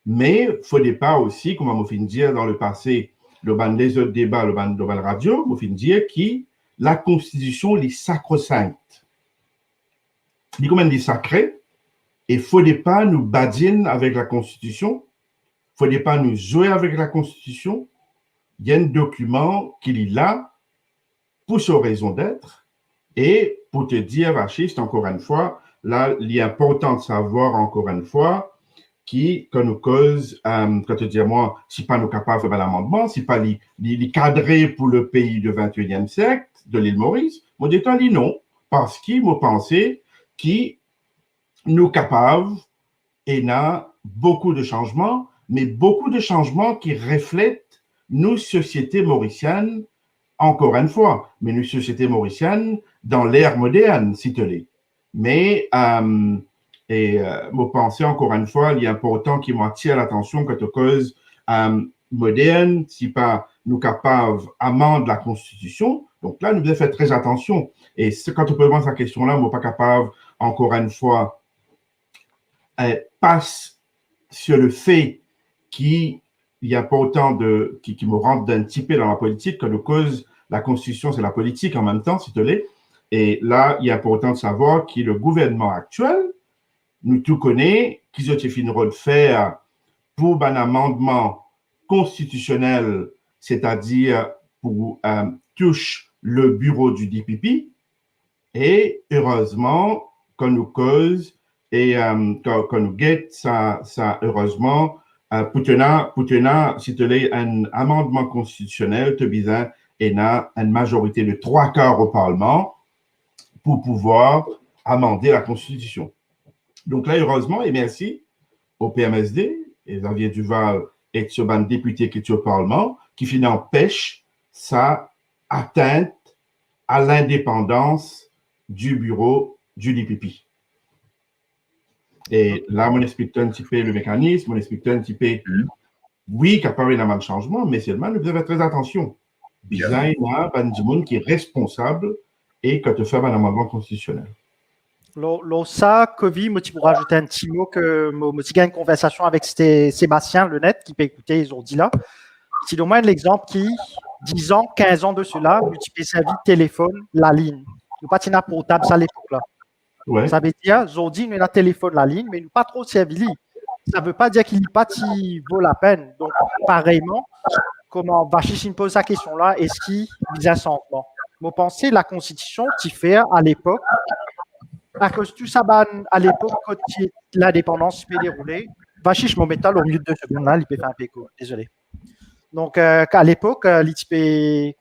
Mais il ne faudrait pas aussi, comme on finit de dire dans le passé, les autres débats, le radio, on finit de dire que la Constitution est sacro-sainte. Il est comme elle est sacrée, et il ne faudrait pas nous badiner avec la Constitution, il ne faudrait pas nous jouer avec la Constitution. Il y a un document qui est là pour sa raison d'être, et pour te dire, Vachiste, encore une fois, là, il est important de savoir, encore une fois, quand nous cause, quand tu dis à moi, si pas nous capables de faire l'amendement, si pas les cadrer pour le pays du 21e siècle, de l'île Maurice, moi, je dis non, parce qu'il m'a pensé que nous capables, et n'a beaucoup de changements, mais beaucoup de changements qui reflètent nos sociétés mauriciennes, encore une fois, mais nos sociétés mauriciennes dans l'ère moderne, si tu l'es. Mais, me penser encore une fois, il est important qu'il m'attire l'attention que tu causes moderne, si pas nous capables amende la Constitution. Donc là, nous devons faire très attention. Et quand tu peux poser cette question-là, nous ne sommes pas capables, encore une fois, passe sur le fait qu'il y a pas autant qui me rentre d'un petit peu dans la politique que nous cause la Constitution, c'est la politique en même temps, s'il te plaît. Et là, il est important de savoir que le gouvernement actuel, nous tout connaissons, qu'ils ont fini de faire pour un amendement constitutionnel, c'est-à-dire pour touche le bureau du DPP, et heureusement, qu'on nous cause et qu'on nous guette ça heureusement, pour tenir, s'il te plaît, un amendement constitutionnel, te disant, et a une majorité de 3/4 au Parlement pour pouvoir amender la Constitution. Donc là, heureusement, et merci au PMSD, et Xavier Duval et ce ban député qui est au Parlement, qui finalement empêche sa atteinte à l'indépendance du bureau du DPP. Et là, on explique un petit peu le mécanisme, on explique un petit peu, oui, qu'il y a un changement, mais seulement, nous devons faire très attention. Bizarre, il y a un monde qui est responsable et que tu fais un amendement constitutionnel. Ça, Kovi, moi, tu pourrais rajouter un petit mot que moi, tu une conversation avec Sébastien Le Net qui peut écouter, ils ont dit là. C'est au moins l'exemple qui, 10 ans, 15 ans de cela, tu peux servir téléphone, la ligne. Nous pas de portable à l'époque là. Ouais. Ça veut dire, ils ont dit, nous avons téléphone, la ligne, mais nous pas trop servi. ça ne veut pas dire qu'il n'est pas si vaut la peine. Donc, pareillement, comment Vachichin pose sa question-là, est-ce qu'il vise un changement? Moi, pensez la constitution qui fait à l'époque, à cause de tout ça, à l'époque, quand l'indépendance peut dérouler, Vachich mon métal au milieu de 2 secondes, là, il peut faire un péco. Désolé. Donc, à l'époque, il était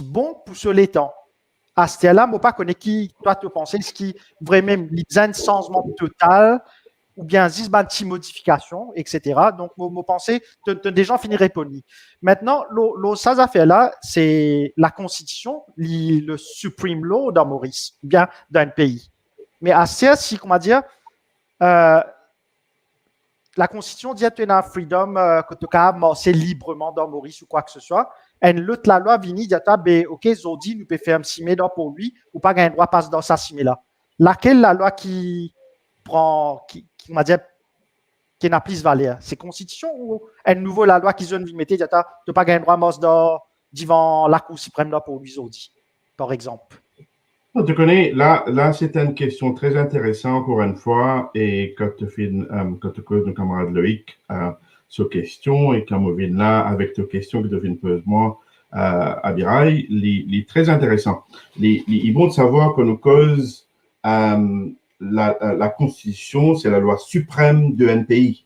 bon pour ce l'étang. À ce là, je ne sais pas qui, toi, tu penses, ce qui vraiment, il y a un changement total ou bien 10 petites modifications, etc. Donc, je pense que des gens finiraient poli. Maintenant, ça affaire là, c'est la constitution, le supreme law dans Maurice, bien d'un pays. Mais à ce si, comment dire, la constitution dit que tu as freedom, que tu as marcher librement dans Maurice ou quoi que ce soit. Et l'autre, la loi vient dire, OK, Zodi, nous peut faire un simé pour lui, ou pas un droit passe dans sa simé là. Laquelle la loi qui prend, qui m'a dit, qui n'a plus valeur? C'est constitution ou une nouvelle la loi qui zone vient mettre, tu n'as pas un droit devant la Cour suprême là pour lui, Zodi, par exemple? Tu connais, là c'est une question très intéressante encore une fois, et quand tu causes nos camarades Loïc sur question, et quand on vient là avec tes questions que tu viens de poser moi à Birail, c'est très intéressant. Il bon de savoir que nous cause la Constitution, c'est la loi suprême d'un pays.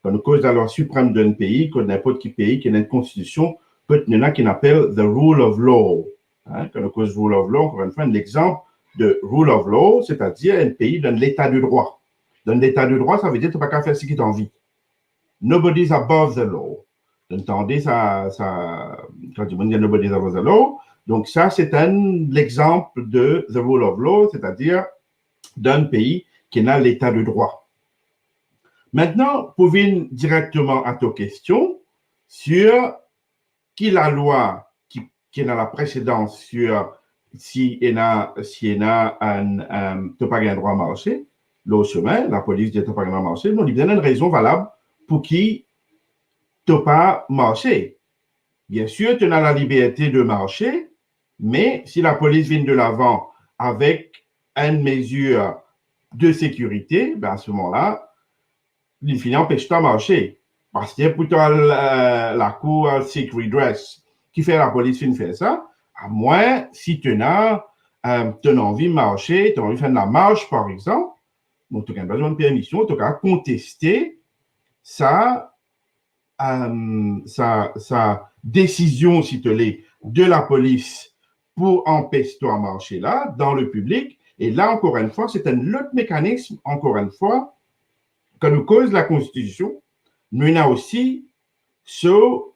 Quand nous cause la loi suprême d'un pays, que n'importe quel pays qui a une Constitution, peut y en a qui appelle the rule of law. Hein, quand on cause rule of law, encore une fois, un exemple de rule of law, c'est-à-dire un pays donne l'état de droit. Dans l'état de droit, ça veut dire que tu n'as pas qu'à faire ce qui t'en vit. Nobody's above the law. Vous entendez ça, quand tu dis nobody's above the law, donc ça, c'est l'exemple de the rule of law, c'est-à-dire d'un pays qui a l'état de droit. Maintenant, pour venir directement à ta question sur qui la loi qui est dans la précédence sur si il y a un pas un droit à marcher, le chemin, la police dit pas un droit à marcher, non, il y a une raison valable pour qui tu pas marché. Bien sûr, tu as la liberté de marcher, mais si la police vient de l'avant avec une mesure de sécurité, ben à ce moment-là, il finit empêche de marcher. Parce que pour toi, la cour seek redress qui fait la police fin faire ça, à moins si tu as envie de marcher, tu as envie de faire de la marche, par exemple, donc tu as besoin de permission, tu as contesté sa décision, si tu l'es, de la police pour empêcher toi de marcher là, dans le public. Et là, encore une fois, c'est un autre mécanisme, encore une fois, que nous cause la Constitution, nous avons aussi sur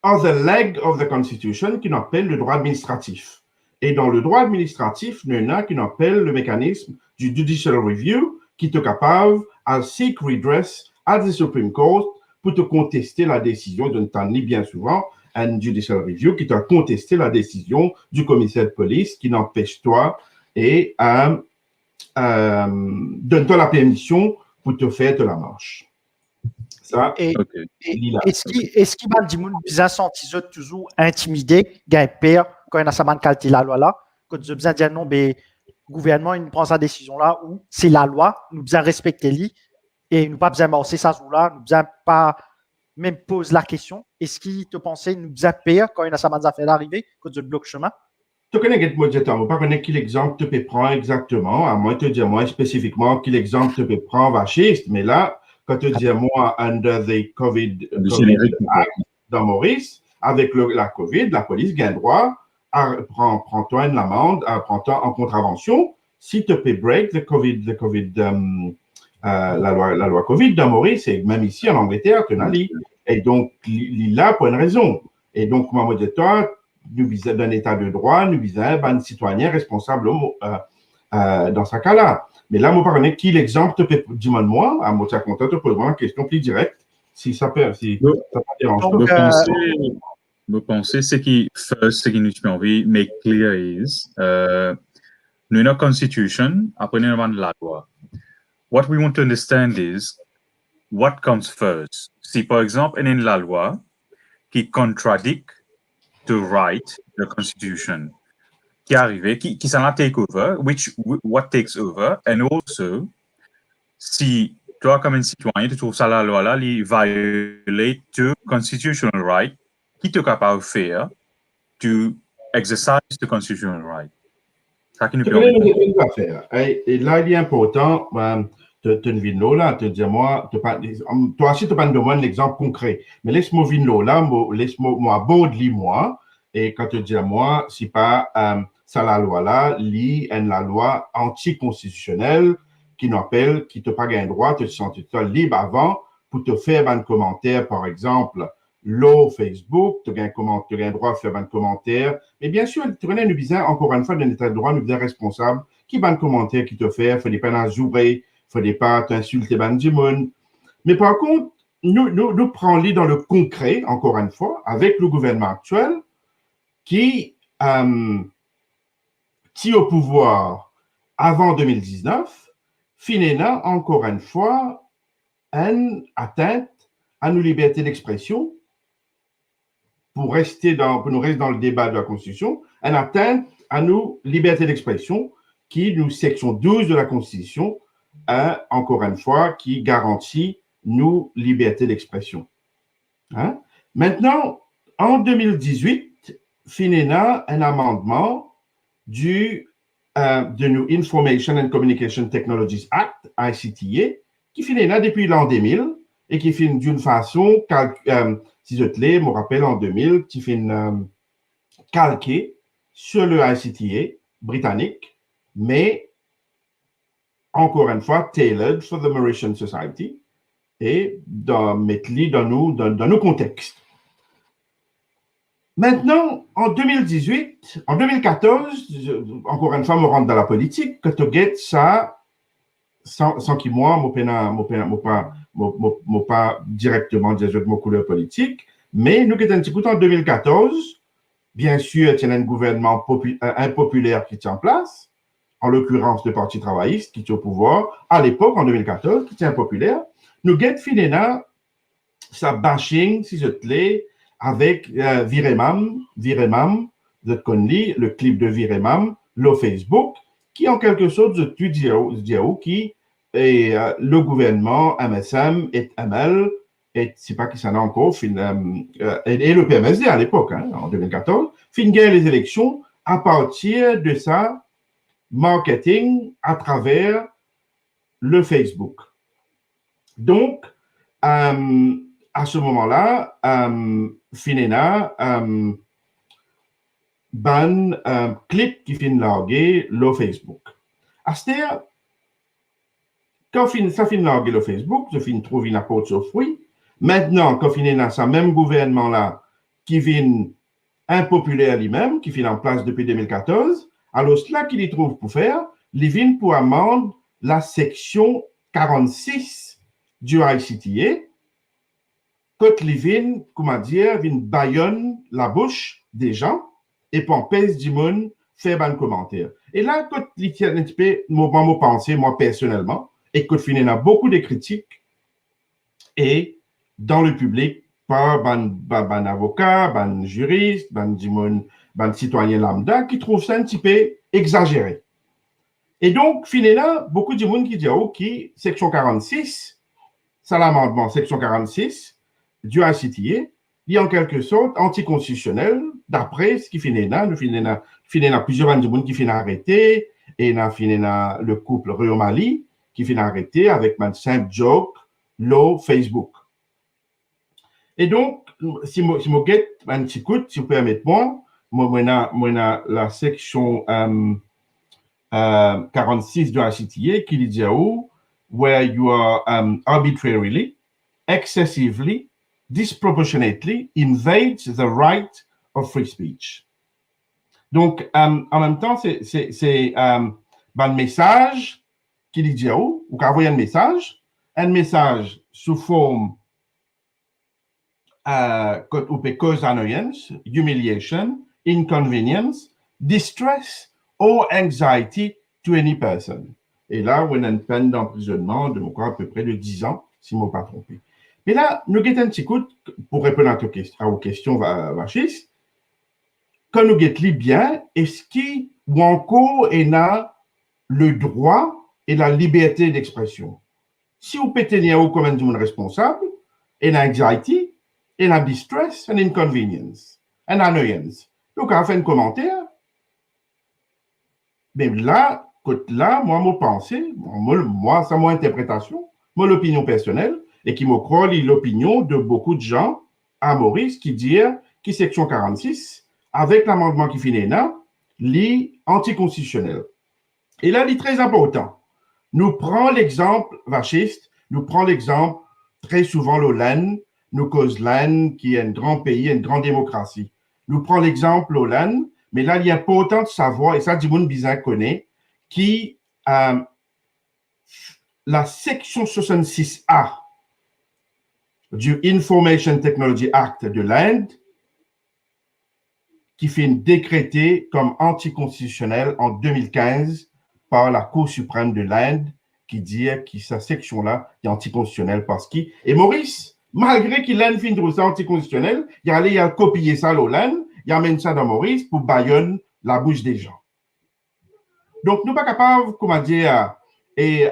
other leg of the Constitution qui appelle le droit administratif. Et dans le droit administratif, nous avons qui appelle le mécanisme du judicial review qui est capable de seek redress at the Supreme Court pour te contester la décision d'un temps bien souvent un judicial review qui t'a contesté la décision du commissaire de police qui n'empêche toi et donne-toi la permission pour te faire de la marche. Ça, est-ce qu'il va dire que senti toujours intimidé, gain peur quand il a sa qualité la loi là, quand tu besoin dire non, le gouvernement il prend sa décision là où c'est la loi, nous besoin respecter lui et nous pas besoin morcer ça jour là, nous besoin pas même pose la question, est-ce qu'il te pensait nous besoin peur quand il a sa affaire d'arriver, quand tu bloques chemin? Tu connais quel mot de temps, on ne pas connaître quel exemple tu peux prendre exactement, à moins de te dire moi spécifiquement quel exemple tu peux prendre vachiste, mais là, quand tu dis moi under the COVID Act dans Maurice, avec la COVID, la police gagne droit à prends-toi une amende, prends-toi en contravention, si tu peux break la loi COVID dans Maurice, et même ici en Angleterre, tu n'as li. Et donc, il est là pour une raison. Et donc, moi, je dis toi, nous visons d'un état de droit, nous visons un citoyen responsable dans ce cas-là. Mais là, moi, par qui l'exemple te peut dire moi, à moi, tu as content, te pose une question plus directe, si ça peut, si ça pas dérange. Je pense ce qui nous fait envie, make clear is, nous avons une constitution, après nous avons la loi. What we want to understand is, what comes first? Si, par exemple, il y a la loi qui contradict to write the constitution, qui arrive, qui s'en a take over, what takes over, and also si toi, comme un citoyen, tu trouves ça la loi là, il violate the constitutional right, qui te capable de faire to exercise the constitutional right. Ça qui nous Tu connais permet. une affaire. Et là, il est important, tu ne vis là, te dire, moi, toi aussi, tu pas me demander un exemple concret. Mais laisse-moi vivre là, laisse-moi aborde moi. Et quand tu dis à moi, si pas ça la loi là, la loi anticonstitutionnelle qui nous appelle, qui te pas un droit, te sentir libre avant pour te faire un commentaire, par exemple, l'eau Facebook, tu as un droit de faire un commentaire. Mais bien sûr, tu connais nous bizarre, encore une fois, dans l'état de droit, nous bizarre responsable, qui va un commentaire qui te fait, il ne faut pas n'ajouter, il ne faut pas t'insulter ban du monde. Mais par contre, nous prenons dans le concret, encore une fois, avec le gouvernement actuel, qui au pouvoir avant 2019, finena encore une fois une atteinte à nos libertés d'expression pour nous rester dans le débat de la Constitution, une atteinte à nos libertés d'expression qui, nous, section 12 de la Constitution, encore une fois, qui garantit nos libertés d'expression. Hein? Maintenant, en 2018, finena un amendement de nous Information and Communication Technologies Act, ICTA, qui finena depuis l'an 2000 et qui finit d'une façon, si je te l'ai, me rappelle en 2000, qui finit calqué sur le ICTA britannique, mais encore une fois, tailored for the Mauritian Society et mettre-les dans nos contextes. Maintenant, en 2018, en 2014, encore une fois, me rendre dans la politique, que tu get ça, sans qu'il moi, pas directement dire de mon couleur politique, mais nous avons un petit coup en 2014, bien sûr, il y a un gouvernement impopulaire qui tient en place, en l'occurrence le Parti travailliste qui est au pouvoir, à l'époque, en 2014, qui tient impopulaire. Nous avons fini sa bashing, si je te l'ai, avec Viremam, vous connaissez le clip de Viremam, le Facebook, qui en quelque sorte, qui est le gouvernement MSM et ML, et c'est pas qui s'en a encore, et le PMSD à l'époque, hein, en 2014, finit les élections à partir de sa marketing à travers le Facebook. Donc, à ce moment-là, finena clip qui finit larguer le Facebook. C'est-à-dire, quand ça finit larguer le Facebook, ça finit trouver une apporte sur fruit. Maintenant, quand finit dans ce même gouvernement-là, qui vient impopulaire lui-même, qui finit en place depuis 2014, alors cela qu'il y trouve pour faire, il vient pour amende la section 46 du ICTA, quand il vient, comment dire, vient baillonne la bouche des gens et pour empêcher du monde faire un commentaire. Et là, quand il tient un petit peu, moi penser, moi personnellement, et quand il y a beaucoup de critiques, et dans le public, par un avocat, un juriste, un citoyen lambda, qui trouve ça un petit peu exagéré. Et donc, finalement, beaucoup de monde qui dit, OK, section 46, c'est l'amendement, section 46 du ICTA, il est en quelque sorte anticonstitutionnel, d'après ce qui finit là, plusieurs gens qui finissent arrêter, et il y a le couple Rio Mali qui finit arrêter avec un simple joke, le Facebook. Et donc, si je get un petit coup, si vous permettez-moi, moi, la section 46 du ICTA qui dit où, where you are arbitrarily, excessively, disproportionately invades the right of free speech. Donc, en même temps, c'est un message qui dit où, ou qu'envoyer un message sous forme ou peut cause annoyance, humiliation, inconvenience, distress or anxiety to any person. Et là, on a une peine d'emprisonnement de à peu près de 10 ans, si je ne me pas trompé. Mais là, nous avons un petit coup pour répondre à vos questions, Vachis. Quand nous avons bien, est-ce qu'il ou encore est là le droit et la liberté d'expression? si vous pétez ou comme un responsable, and anxiety, and a distress, and inconvenience, and annoyance. Donc, on fait un commentaire. Mais là, moi, mon pensée, moi, c'est mon interprétation, mon opinion personnelle, et qui me croit l'opinion de beaucoup de gens à Maurice qui disent que section 46, avec l'amendement qui finit là, l'est anticonstitutionnel. Et là, il est très important. Nous prenons l'exemple vachiste, nous prenons l'exemple très souvent l'Hollande, nous cause l'Inde qui est un grand pays, une grande démocratie. Nous prenons l'exemple l'Hollande, mais là, il est important de savoir, et ça, du monde bizarre connaît, qui la section 66A du Information Technology Act de l'Inde, qui fait décréter comme anticonstitutionnel en 2015 par la Cour suprême de l'Inde, qui dit que cette section-là est anticonstitutionnelle parce qu'il... Et Maurice, malgré qu'il a une fin de ça anticonstitutionnel, il a copié ça à l'Hollande, il amène ça dans Maurice pour baïonner la bouche des gens. Donc, nous ne sommes pas capables, comment dire, et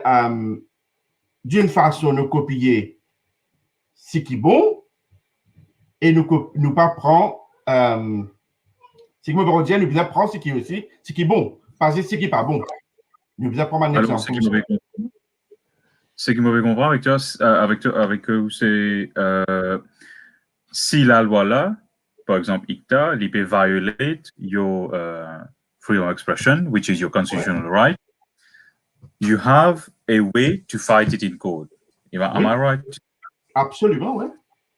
d'une façon, nous copier ce qui est bon et nous pas prendre, ce qui me dire, nous devons prendre ce qui est bon, pas ce qui n'est pas bon. Nous devons prendre un exemple. Ce qui me fait comprendre avec eux, c'est si la loi là, par exemple, ICTA, il peut violate your freedom of expression, which is your constitutional right. You have a way to fight it in court. Am I right? Absolument, oui.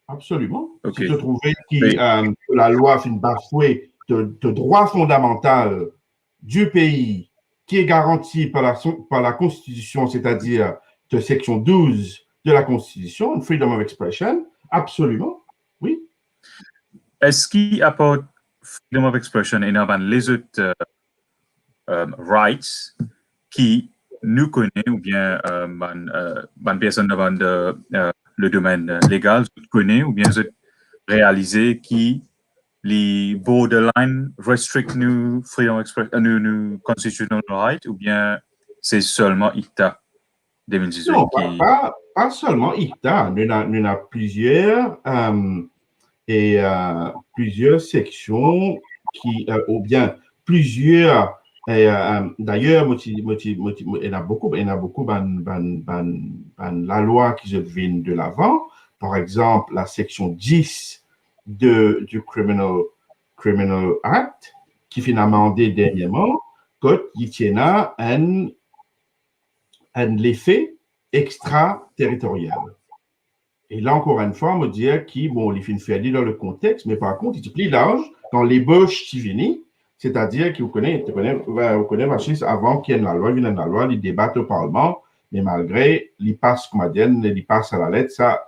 Absolument. Okay. Si tu trouvais que la loi fait une bafouée de droit fondamental du pays qui est garanti par la Constitution, c'est-à-dire de section 12 de la Constitution, freedom of expression, absolument, oui. Est-ce qu'il apporte freedom of expression et les autres rights qui nous connaissent ou bien personne devant le domaine légal connaît ou bien réaliser qui les borderline restrict nous freedom of expression, nous constitutional right ou bien c'est seulement ICTA 2018 non, pas seulement ICTA, nous avons plusieurs plusieurs sections qui ou bien plusieurs d'ailleurs il y en a beaucoup la loi qui se vient de l'avant, par exemple la section 10 du Criminal Act qui finit amendé dernièrement quand il y a l'effet extraterritorial. Et là, encore une fois, on me dit qu'il les films fait dans le contexte, mais par contre, il est plus large dans l'ébauche qui finit, c'est-à-dire que vous connaissez Vachis avant qu'il y ait la loi, il y a la loi, il débattent au Parlement, mais malgré, il passe comme il passe à la lettre, ça,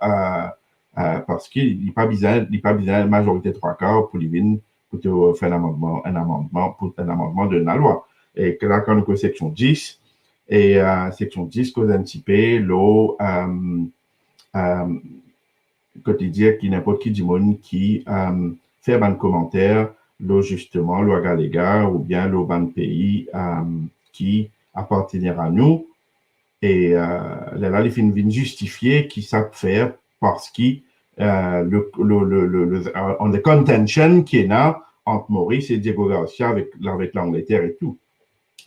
parce qu'il n'est pas besoin de majorité 3/4 pour faire un amendement de la loi. Et que là, quand nous avons section 10, et section 10, qu'on a anticipé, l'eau, quotidien qui n'importe qui du monde qui fait un commentaire, l'eau justement, l'eau galéga ou bien l'eau ban pays qui appartenir à nous. Et là, les films viennent justifier qui savent faire parce que on the contention qui est là entre Maurice et Diego Garcia avec l'Angleterre et tout.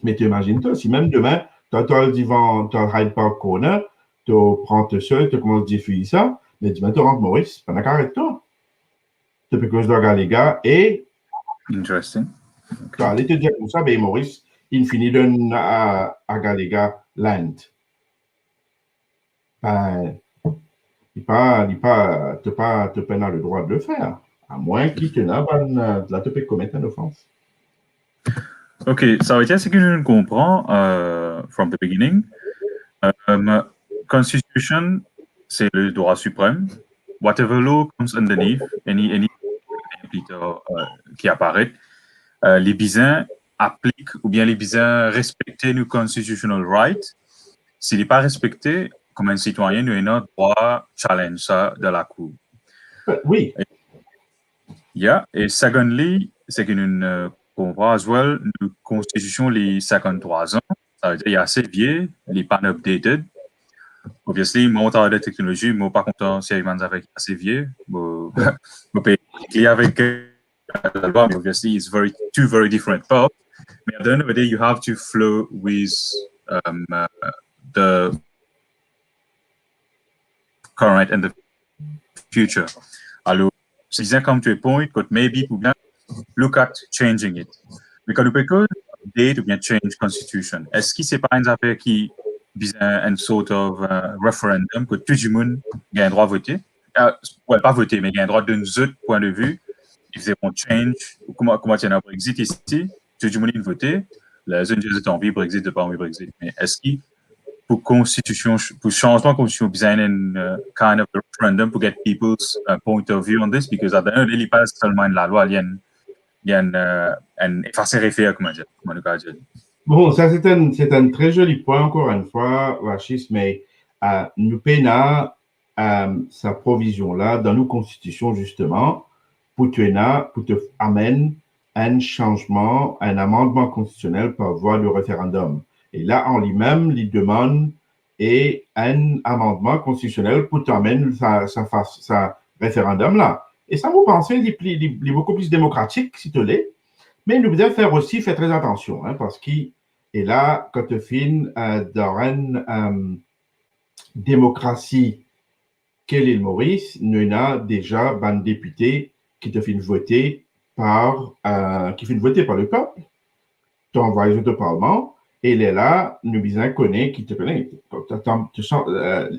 Mais tu imagines-toi, si même demain, tu as le divan, tu as le Hyde Park Corner, tu prends tout seul, tu commences à diffuser ça, mais demain, tu rentres Maurice, pendant qu'arrête-toi. Tu peux cause de les gars et. Interesting. Okay. Tu allais te dire comme ça, ben Maurice, il finit de à Galega Land. Ben, tu n'as pas le droit de le faire, à moins qu'il te n'a là, tu peux commettre une offense. Ok, ça veut dire ce que nous comprenons from the beginning. Constitution, c'est le droit suprême. Whatever law comes underneath, any qui apparaît, les bisins appliquent ou bien les bisins respectent nos constitutional rights. S'il n'est pas respecté, comme un citoyen, nous avons le droit de challenge ça de la Cour. Oui. Yeah. Et secondly, c'est que nous comprenons as well, nos constitutions les 53 ans, ça veut dire il y a assez vieux, les pas updated. obviously, mon temps de technologie, moi, par contre, c'est un avec assez vieux. Moi, je avec la loi, mais obviously, it's two very different parts. But at the end of the day, you have to flow with the current and the future. Alors, c'est bien comme tu es point, que maybe pour bien look at changing it. Mais quand nous peut update ou bien change constitution, est-ce que c'est pas une affaire qui vient une sort of referendum que tout le monde a un droit de voter? Ouais, pas voter, mais il a un droit d'un autre point de vue. Ils font change, comment il y a un Brexit ici, tout le monde a voté, les gens ont envie Brexit, de pas envie Brexit. Mais est-ce que pour constitution, pour changement de constitution, besoin d'un kind of referendum pour get people's point of view on this? Because at the end, il passe seulement la loi, il y a un effacé référé, comment dire. Bon, ça c'est un très joli point encore une fois, Rachis, mais nous payons sa provision-là dans nos constitutions justement pour te amener un changement, un amendement constitutionnel par voie de référendum. Et là, en lui-même, il demande et un amendement constitutionnel pour t'amener sa référendum-là. Et ça, vous pensez, il est beaucoup plus démocratique, si tu l'es. Mais nous devons faire très attention, hein, parce qu'il est là, quand tu finis dans une démocratie qu'est l'île Maurice, nous avons déjà un député qui te fait voter par le peuple. Tu envoies au Parlement, et il est là, nous disons qui te connaît.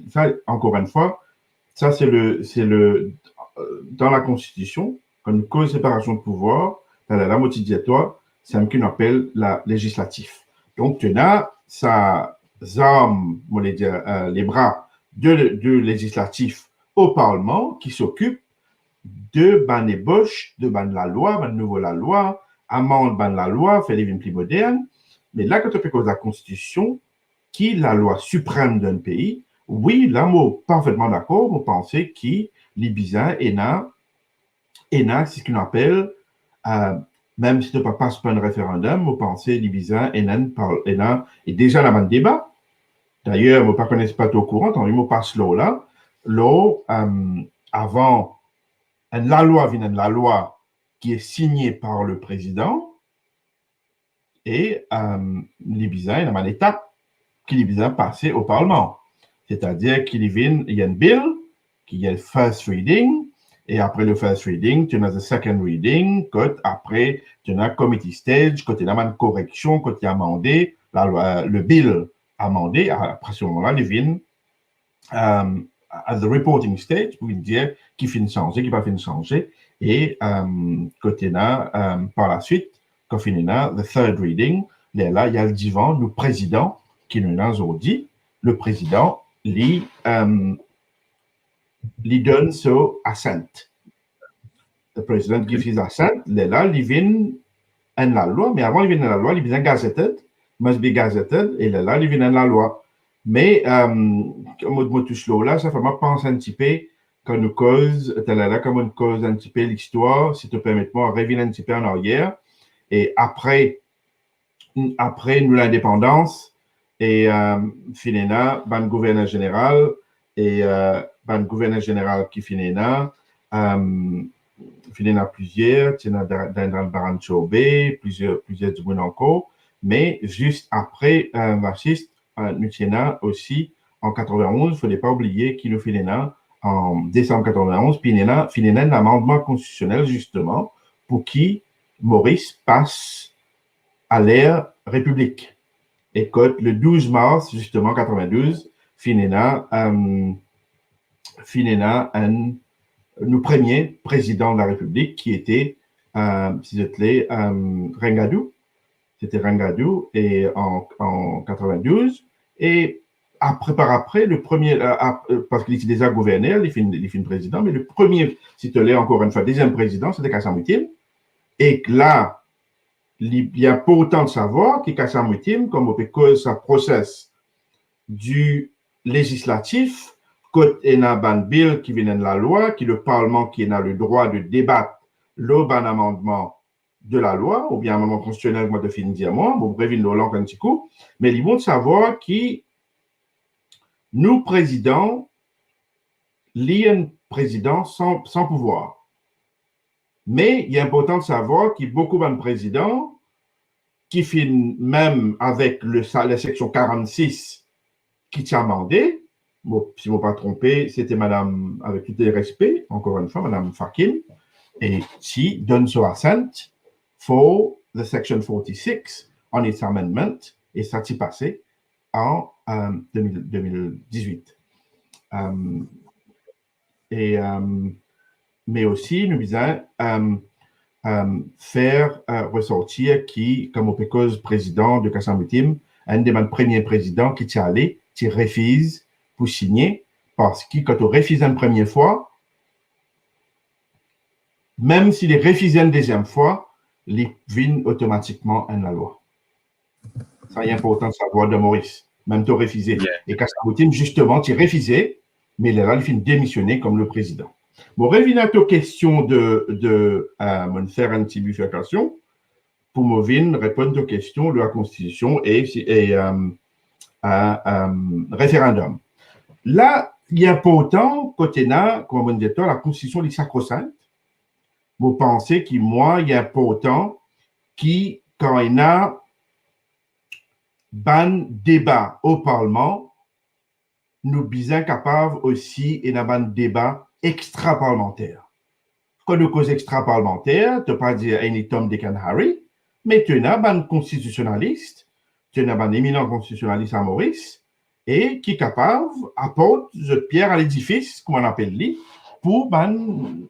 Ça, encore une fois, ça c'est dans la Constitution, quand nous cause séparation de pouvoir, dans la loi motivatoire, c'est ce qu'on appelle la législatif. Donc, tu as sa arme, les bras de législatif au Parlement qui s'occupe de ban ébauche, de ban la loi, ban nouveau la loi, amende ban la loi, fait des vignes plus modernes. Mais là, quand tu fais cause de la Constitution, qui est la loi suprême d'un pays, oui, là, moi, parfaitement d'accord, vous pensez qu'il l'Ibiza est c'est ce qu'on appelle, même si tu ne passes pas un référendum, vous pensez l'Ibiza est déjà la même débat. D'ailleurs, vous ne connaissez pas au courant, tant vous passe là, avant, la loi vient de la loi qui est signée par le président, et l'Ibiza est une étape qui l'Ibiza passé au Parlement. C'est-à-dire qu'il y a une bill, qu'il y a le first reading, et après le first reading, tu as le second reading, après, tu as committee stage, quand tu as une correction, quand tu as amendé, le bill amendé, après ce moment-là, il vient à the reporting stage pour dire qui finit changer, qui pas finit changer, et quand tu as par la suite, quand finit le third reading, là, il y a le divan, le président, qui nous a aujourd'hui, le président, lui donne son assent. Le président gives his assent, là, il vient à la loi, mais avant il vient à la loi, il vient gazetted, must be gazetted, et là, il vient à la loi. Mais, comme touche là, ça fait moi penser un petit peu, quand nous cause, là, comme on cause un petit peu l'histoire, si tu permets-moi, revenir un petit peu en arrière, et après nous l'indépendance, et Finena, ban gouverneur général, et ban gouverneur général qui Finena plusieurs, tu as dans le Baran Chobé, plusieurs du monde encore, mais juste après, fasciste, nous avons aussi en 91, il ne fallait pas oublier qu'il nous Finena en décembre 91, Finena un amendement constitutionnel justement pour qui Maurice passe à l'ère république. Et le 12 mars, justement, 92, Finena, le premier président de la République qui était, c'était Rangadou. C'était Rangadou et en 92. Et après, le premier, parce qu'il était déjà gouverneur, il finit président, mais le premier, c'était encore une fois, deuxième président, c'était Kassam Wittem. Et là, il y a pas autant de savoir que Kassam Wittem, comme on peut cause sa process du législatif, quand il y a un bill qui vient de la loi, qui le Parlement qui a le droit de débattre le bon amendement de la loi, ou bien un amendement constitutionnel, moi, de finir dire moi, bon, bref, il l'ont un petit coup, mais ils vont savoir qui nous, présidents, un président sans pouvoir. Mais il est important de savoir qu'il y a beaucoup de présidents qui finissent même avec la section 46 qui t'a amendé. Bon, si je ne me pas trompé, c'était madame, avec tout le respect, encore une fois, madame Fakim, et qui donne son assent for the section 46 on its amendment, et ça s'est passé en 2018. Mais aussi, nous disons faire ressortir qui, comme au cause président de Kassamoutim, un des premiers présidents qui t'est allé, qui refuse pour signer, parce que quand on refuse une première fois, même s'il est refusé une deuxième fois, il vient automatiquement en la loi. Ça est important de savoir de Maurice, même tu refusé. Yeah. Et Kassamoutim, justement, tu refusé, mais là, il finit démissionner comme le président. Bon, revenons à ta question de faire une petite bifurcation pour me répondre aux questions de la Constitution et référendum. Là, il est important, côté là, comme on dit, la Constitution est sacro-sainte. Vous pensez que moi, il est important qui, quand il y a un débat au Parlement, nous sommes capables aussi d'avoir un débat extra-parlementaire. Quand nous cause extra-parlementaire, tu ne peux pas dire any Tom, Dick and Harry, mais tu as un constitutionnaliste, tu as un éminent constitutionnaliste à Maurice, et qui est capable d'apporter cette pierre à l'édifice, comme on appelle lui, pour une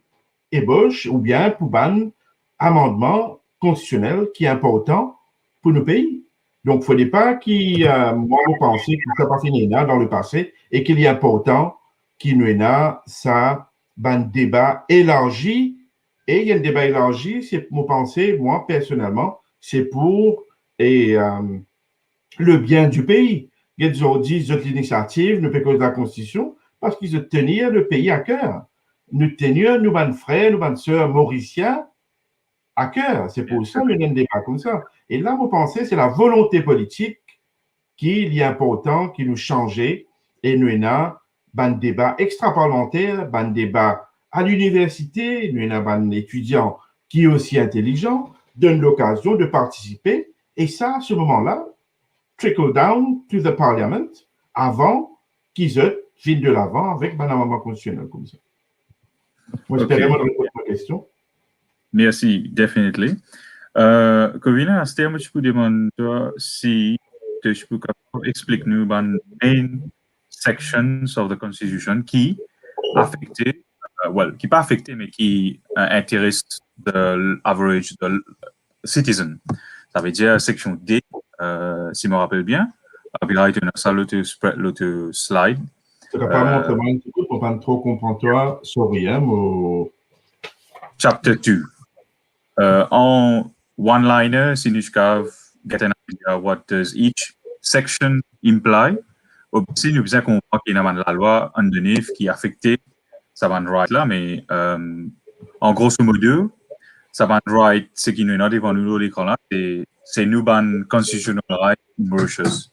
ébauche ou bien pour un amendement constitutionnel qui est important pour nos pays. Donc, il ne faudrait pas moi, je pense que ça n'a pas fini là dans le passé et qu'il est important qu'il y ait ça, un débat élargi. Et il y a un débat élargi, c'est pour penser, moi, personnellement, c'est pour le bien du pays. Ils ont dit, l'initiative, nous faisons la Constitution, parce qu'ils ont tenu le pays à cœur. Nous tenions, nous, nos frères, nos sœurs mauriciens, à cœur. C'est pour ça qu'il y a un débat comme ça. Et là, vous pensez, c'est la volonté politique qu'il est important, qui nous changeait, et nous avons un débat extra-parlementaire, un débat à l'université, nous avons un étudiant qui est aussi intelligent, donne l'occasion de participer, et ça, à ce moment-là, trickle down to the parliament avant qu'ils viennent de l'avant avec un amendement constitutionnel comme ça. Moi, j'espère vraiment répondre à ma question. Merci, definitely. Corina, est-ce que tu peux demander si tu peux expliquer nous les main sections of the Constitution qui affectent, qui pas affecté, mais qui intéressent l'average citizen. Ça veut dire section D, si je me rappelle bien. Puis là, il y a ça, l'autre slide. Tu n'as pas montré un petit peu pour pas trop comprendre toi, sorry, hein, Chapter 2. En one-liner, si nous get an idea what does each section imply, aussi nous besoin comprendre qu'il y a la loi underneath qui affecte ça va right là, mais en grosso modo, ça va right, ce qui nous est devant nous l'écran là, c'est nous ban constitutional right Mauritius.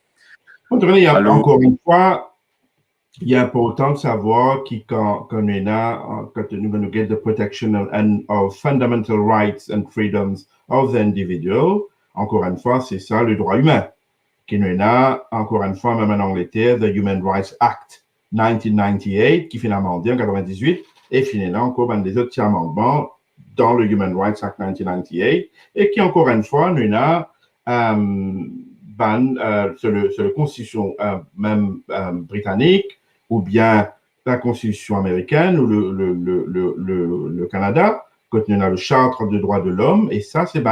Encore une fois, il est important de savoir quand nous allons get the protection of fundamental rights and freedoms of the individual, encore une fois, c'est ça le droit humain. Qui nous a, encore une fois, même en Angleterre, the Human Rights Act 1998, qui finit amendé en 98, et finalement encore des autres amendements dans le Human Rights Act 1998, et qui, encore une fois, nous a sur la Constitution même britannique, ou bien la Constitution américaine, ou le Canada, quand on a le Charte des droits de l'homme, et ça, c'est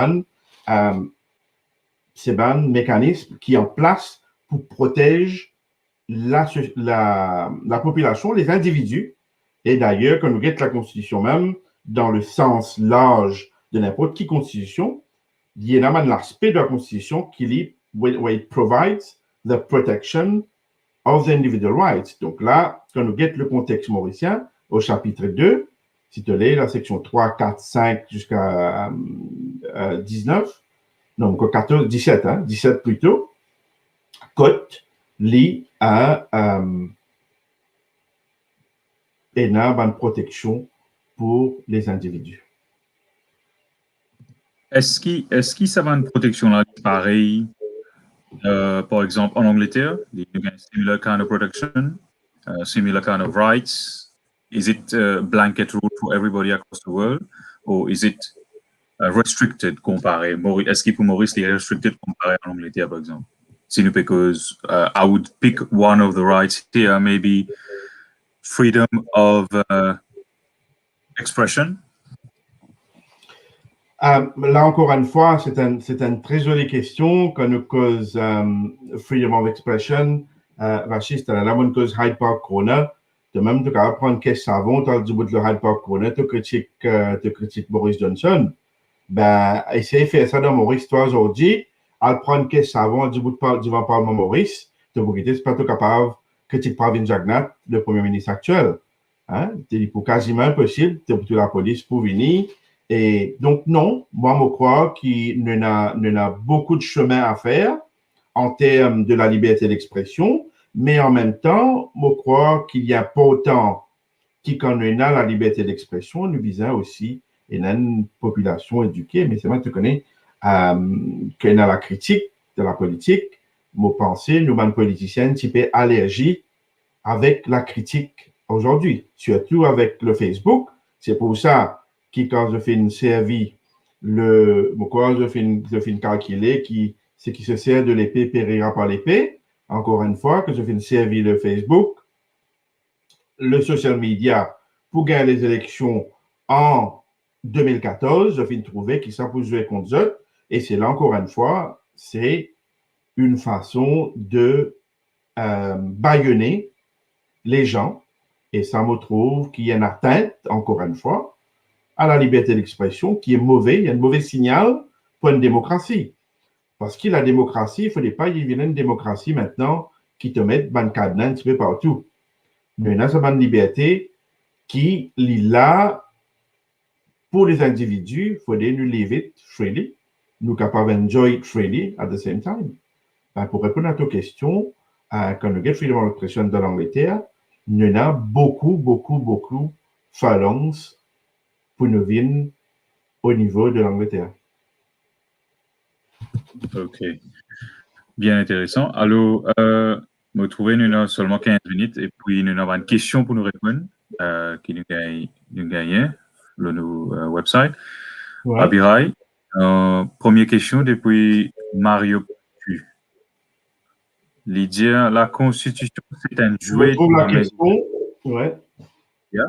un mécanisme qui est en place pour protéger la population, les individus. Et d'ailleurs, quand nous regardons la Constitution même, dans le sens large de n'importe quelle Constitution, il y a un aspect de la Constitution qui dit where it provides the protection of the individual rights. Donc là, quand nous regardons le contexte mauricien, au chapitre 2, si tu lis la section 3, 4, 5 jusqu'à 19, donc 14, 17, 17 plutôt, cote lit et n'a pas de protection pour les individus. Est-ce qu'il ça va une protection là pareil, par exemple en Angleterre, il y a une similar kind of protection, similar kind of rights? Is it a blanket rule for everybody across the world, or is it restricted comparé? Est-ce qu'il pour Maurice il est restricted comparé en Angleterre par exemple? Because I would pick one of the rights here, maybe freedom of expression. Là encore une fois, c'est une très jolie question qu'on nous cause freedom of expression. Rachiste, la bonne cause Hyde Park Corner. De même, tu vas prendre qu'est-ce savon, tu as du bout de Hyde Park Corner, tu critiques Boris Johnson. Ben, essaye de faire ça dans Maurice, toi aujourd'hui, à prendre qu'est-ce savon du bout devant Parlement Maurice, tu c'est pas tout capable critique Pravin Jagnat, le Premier ministre actuel. Hein? C'est pour quasiment impossible, pour la police pour venir. Et donc, non, moi, je crois qu'il y a beaucoup de chemin à faire en termes de la liberté d'expression, mais en même temps, je crois qu'il y a pas autant qui, quand on a la liberté d'expression, nous visons aussi une population éduquée, mais c'est vrai que tu connais qu'il y a la critique de la politique, je pense, nous, les politiciens, qui sont allergiques avec la critique aujourd'hui, surtout avec le Facebook. C'est pour ça quand je fais une série, je fais une calculée c'est qui se sert de l'épée périra par l'épée. Encore une fois, que je fais une série de Facebook, le social media pour gagner les élections en 2014, je viens de trouver qu'ils sont pour jouer contre eux. Et c'est là, encore une fois, c'est une façon de bâillonner les gens. Et ça me trouve qu'il y a une atteinte, encore une fois, à la liberté d'expression qui est mauvais. Il y a un mauvais signal pour une démocratie. Parce que la démocratie, il ne faudrait pas y avoir une démocratie maintenant qui te mette ban cadenas un petit peu partout. Mais il y a une liberté qui est là pour les individus. Il faudrait nous live it freely, nous capables d'enjoy it freely at the same time. Ben, pour répondre à ta question, quand nous avons freedom of expression dans l'Angleterre, il y en a beaucoup phalanges pour nous venir au niveau de l'Angleterre. Ok. Bien intéressant. Alors, nous trouvons nous avons seulement 15 minutes et puis nous avons une question pour nous répondre qui nous gagne le website. Ouais. Abirai, première question depuis Mario Pu. Lydia, la Constitution, c'est un jouet. Je trouve la question. Ouais. Yeah.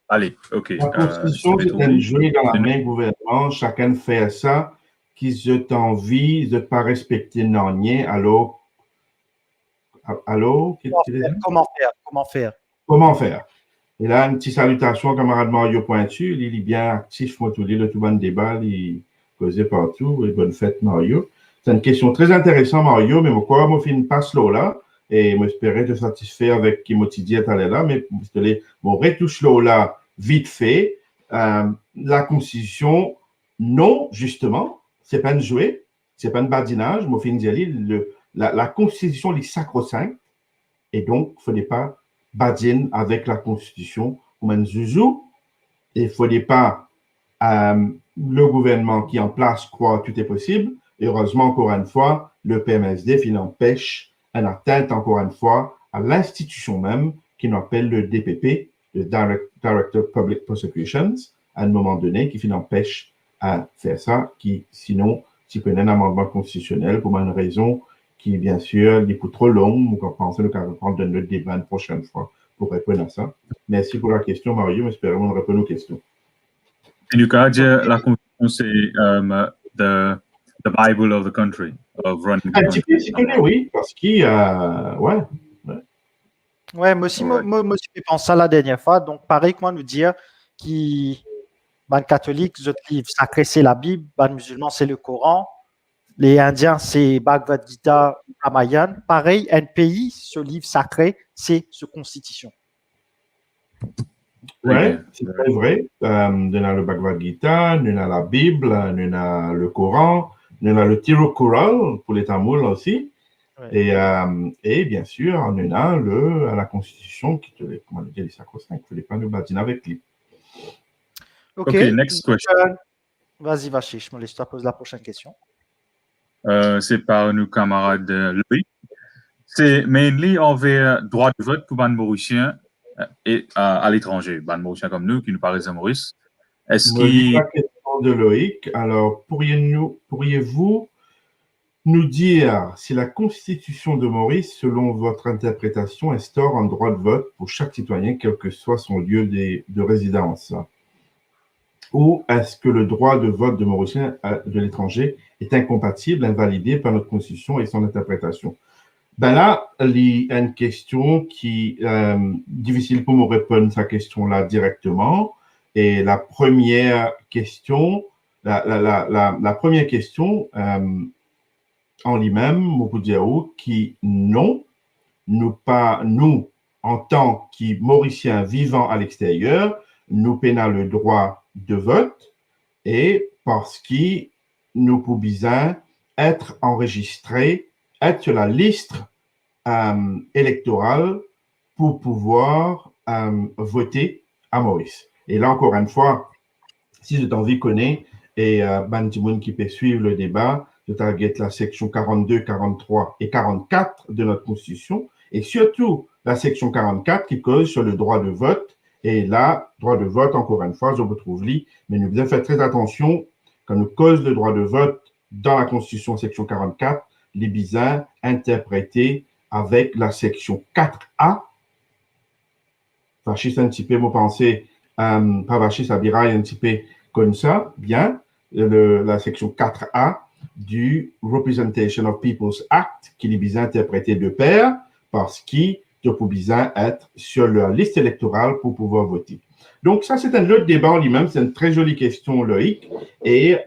Allez, ok. La Constitution, c'est un jouet dans la main du gouvernement. Chacun fait ça. Qui se envie de ne pas respecter rien, alors Comment faire? Et là, une petite salutation, camarade Mario Pointu, il est bien actif, moi, tout le tout bon débat, il causait partout, et bonne fête, Mario. C'est une question très intéressante, Mario, mais moi, je fais une passe là, et j'espérais te satisfaire avec ce qui m'a dit tout à l'heure, mais mon retouche là, vite fait, la Constitution, non, justement, c'est pas un jouet, c'est pas un badinage. Moi, la Constitution est sacro-sainte et donc, il ne faudrait pas badiner avec la Constitution comme un zouzou. Il ne faudrait pas le gouvernement qui est en place croit que tout est possible. Et heureusement, encore une fois, le PMSD il empêche une atteinte, encore une fois, à l'institution même qui nous appelle le DPP, le Director of Public Prosecutions, à un moment donné, qui empêche à faire ça, qui, sinon, si on a un amendement constitutionnel pour une raison qui, bien sûr, est beaucoup trop longue, on pense que nous allons reprendre notre débat une prochaine fois pour répondre à ça. Merci pour la question, Mario, mais espérons qu'on répond aux questions. La Constitution, c'est the Bible of the country, of running the country. Un petit peu, si connais, oui, parce qu'il ouais. Ouais, moi aussi, je pense ça la dernière fois, donc pareil que moi nous dire qui les catholiques, le livre sacré, c'est la Bible. Les musulmans, c'est le Coran. Les Indiens, c'est Bhagavad Gita, Ramayana. Pareil, un pays, ce livre sacré, c'est sa constitution. Oui, c'est très vrai. Nous avons le Bhagavad Gita, nous avons la Bible, nous avons le Coran, nous avons le Tirukural pour les Tamouls aussi. Et bien sûr, on a à la Constitution qui te les, comment dire, les sacro-saints, il ne fallait pas nous badiner avec lui. OK, next question. Vas-y, Vachi, je me laisse te poser la prochaine question. C'est par nos camarades Loïc. C'est mainly envers droit de vote pour les Mauriciens et à l'étranger, les Mauriciens comme nous qui nous paraissent à Maurice. Est-ce qu'il... La question de Loïc. Alors, pourriez-vous nous dire si la Constitution de Maurice, selon votre interprétation, instaure un droit de vote pour chaque citoyen, quel que soit son lieu de résidence? Ou est-ce que le droit de vote de Mauriciens de l'étranger est incompatible, invalidé par notre Constitution et son interprétation? Ben là, il y a une question qui est difficile pour me répondre à cette question-là directement. Et la première question, la première question en lui-même, Mokudiaou, qui non, nous, en tant que Mauriciens vivant à l'extérieur, nous pénons le droit de vote et parce que nous pouvons être enregistrés, être sur la liste électorale pour pouvoir voter à Maurice. Et là, encore une fois, si vous avez envie de connaître, et Bandimoun qui peut suivre le débat, je target la section 42, 43 et 44 de notre Constitution, et surtout la section 44 qui cause sur le droit de vote. Et là, droit de vote, encore une fois, je vous trouve là, mais nous devons faire très attention quand nous cause le droit de vote dans la Constitution section 44, les bizarres interprétés avec la section 4A. Fasciste un petit peu, vous pensez, pas fasciste, Abirail un petit peu comme ça, bien, la section 4A du Representation of People's Act, qui est bien interprété de pair, parce qu'il doit bien être sur la liste électorale pour pouvoir voter. Donc, ça, c'est un autre débat en lui-même, c'est une très jolie question, Loïc. Et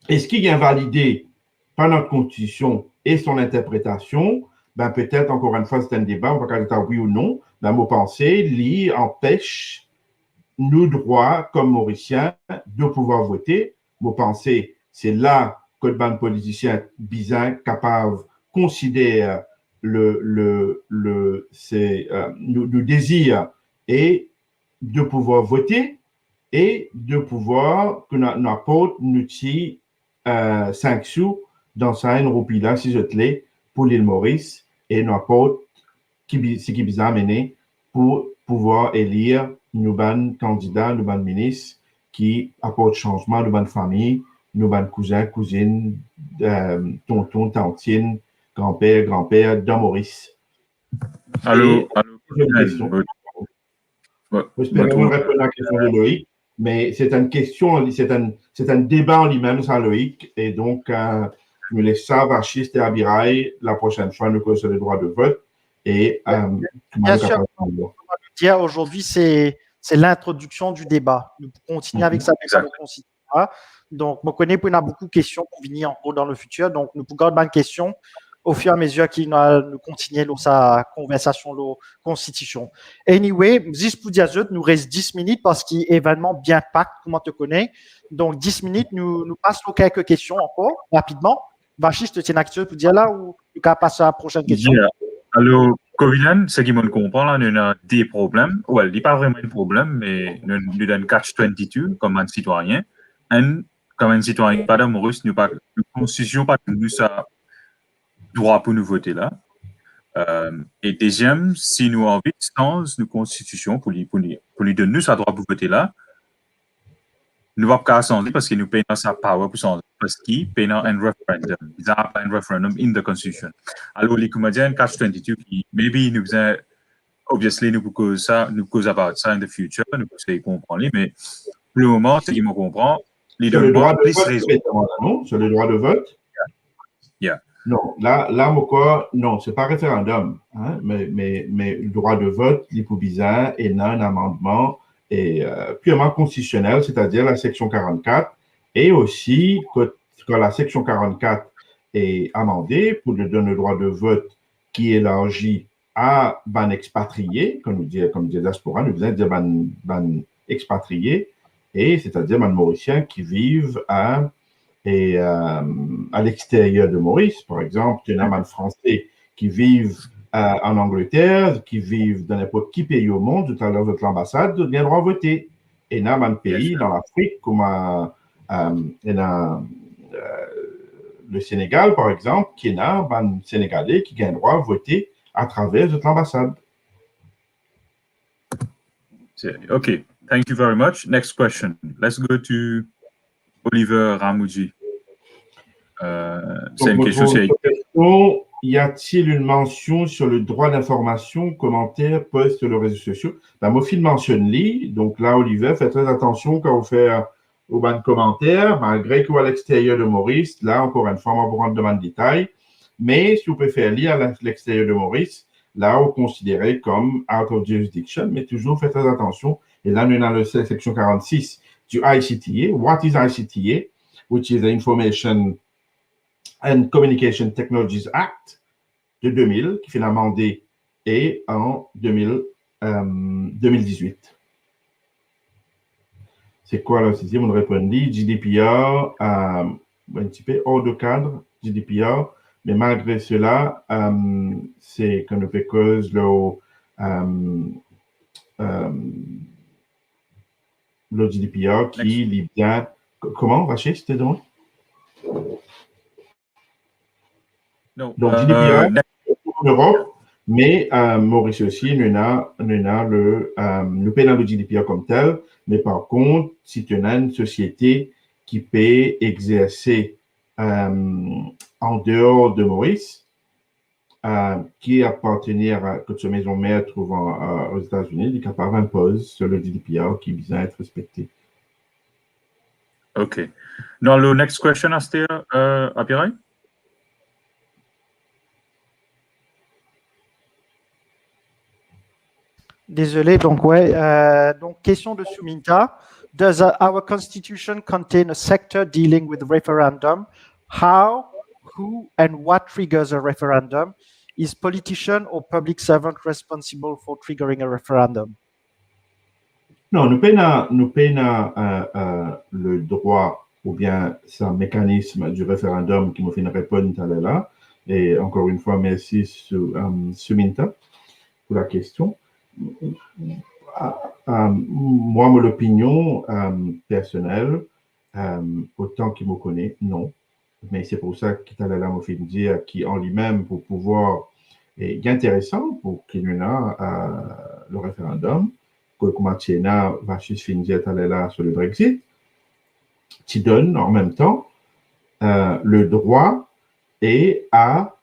est-ce qu'il est invalidé par notre Constitution et son interprétation? Ben, peut-être, encore une fois, c'est un débat, on va pas dire oui ou non. Ben, mon pensée, lui, empêche nous droits, comme Mauriciens, de pouvoir voter. Mon pensée, c'est là que le ban politicien bizarre capable considère nous désir et de pouvoir voter et de pouvoir que notre apporte nous tire 5 sous dans sa roupie là, si je te l'ai, pour l'île Maurice et nous apporte ce qui bizarre amené pour pouvoir élire nos ban candidats, nos ban ministres qui apportent changement, nos ban famille, nos ban cousins, cousines, tonton, tantine, grand-père dans Maurice. Allô. J'espère que vous répondez à la question de Loïc, mais c'est une question, c'est un débat en lui-même, ça, Loïc, et donc, je me laisse ça, Vachiste et Abirail, la prochaine fois, nous connaissons le droit de vote, et bien sûr, aujourd'hui, c'est l'introduction du débat. Nous continuons avec ça, donc, je connais qu'on a beaucoup de questions pour venir en cours dans le futur, donc nous pouvons garder une question au fur et à mesure qu'il nous continuons sa conversation, la constitution. Anyway, juste pour dire, nous reste 10 minutes parce qu'il est événement bien pack, comment tu connais. Donc, 10 minutes, nous passons quelques questions encore, rapidement. Vachi, je te tiens actuel pour dire là ou tu peux passer à la prochaine question. Yeah. Alors, Covilan, ce qui me comprend là, nous avons des problèmes. Well, il n'y a pas vraiment de problème, mais nous avons catch-22 comme un citoyen. Et comme un citoyen, pas d'amorus, nous pas de constitution, pas de nous ça droit pour nous voter là. Et deuxième, si nous avons sans nos constitutions pour lui donner nous sa droit pour voter là, nous ne pouvons pas changer parce que nous payons sa power pour changer. Parce qu'il paye un référendum. Ils ont un référendum in the constitution. Alors, les Canadiens, catch-22, qui, maybe nous faisons, obviously, nous pouvons ça, nous pouvons about ça in the future, nous pouvons comprendre, mais pour le moment, ce qui me comprend, les deux mots, sur le droit de vote? Yeah. Non, là, non, c'est pas référendum, hein, mais le droit de vote, l'hypobisa est un amendement et purement constitutionnel, c'est-à-dire la section 44, et aussi quand la section 44 est amendée pour lui donner le droit de vote qui élargit à ban expatrié, comme dit diaspora, nous faisons dire ban expatrié, et c'est-à-dire ban mauriciens qui vivent à et à l'extérieur de Maurice, par exemple, il y a des Français qui vivent en Angleterre, qui vivent dans n'importe quel pays au monde, tout à l'heure, votre ambassade, ils ont le droit de voter. Et il y a un pays dans l'Afrique, comme le Sénégal, par exemple, qui est un Sénégalais qui a le droit de voter à travers votre ambassade. Okay, thank you very much. Next question. Let's go to Oliver Ramouji. C'est une question. Y a-t-il une mention sur le droit d'information, commentaires, posts sur les réseaux sociaux? Moi, je mentionne lui. Donc là, Oliver, faites très attention quand vous faites aux bandes de commentaires, malgré que à l'extérieur de Maurice, là, encore une fois, on va vous rendre demande de détails. Mais si vous préférez lire à l'extérieur de Maurice, là, on considéré comme out of jurisdiction, mais toujours faites très attention. Et là, nous, dans la section 46 du ICTA, What is ICTA? Which is the Information and Communication Technologies Act de 2000, qui fait l'amendé, et en 2018. C'est quoi là? C'est on répondit GDPR, un petit peu hors de cadre, GDPR, mais malgré cela, c'est qu'on peut cause le GDPR qui lit bien. Comment, Rachid, c'était donc? No, Donc, GDPR en Europe, mais Maurice aussi, nous avons le pénal de GDPR comme tel, mais par contre, si tu as une société qui peut exercer en dehors de Maurice, qui appartenir à que sa maison mère trouve aux États-Unis, il est capable d'imposer sur le GDPR qui vise à être respecté. OK. Now, the next question, Astea, Apirai? Désolé, donc donc question de Suminta. Does our constitution contain a sector dealing with referendum? How, who, and what triggers a referendum? Is politician or public servant responsible for triggering a referendum? Non, nous payons le droit ou bien c'est un mécanisme du référendum qui me fait une réponse à là. Et encore une fois, merci Suminta pour la question. Moi, mon opinion personnelle, autant qu'il me connaît, non. Mais c'est pour ça qu'il là me fait dire qu'en lui-même, pour pouvoir, est intéressant pour qu'il y ait le référendum, que comment Tiena va juste finir là sur le Brexit, qui donne en même temps le droit et à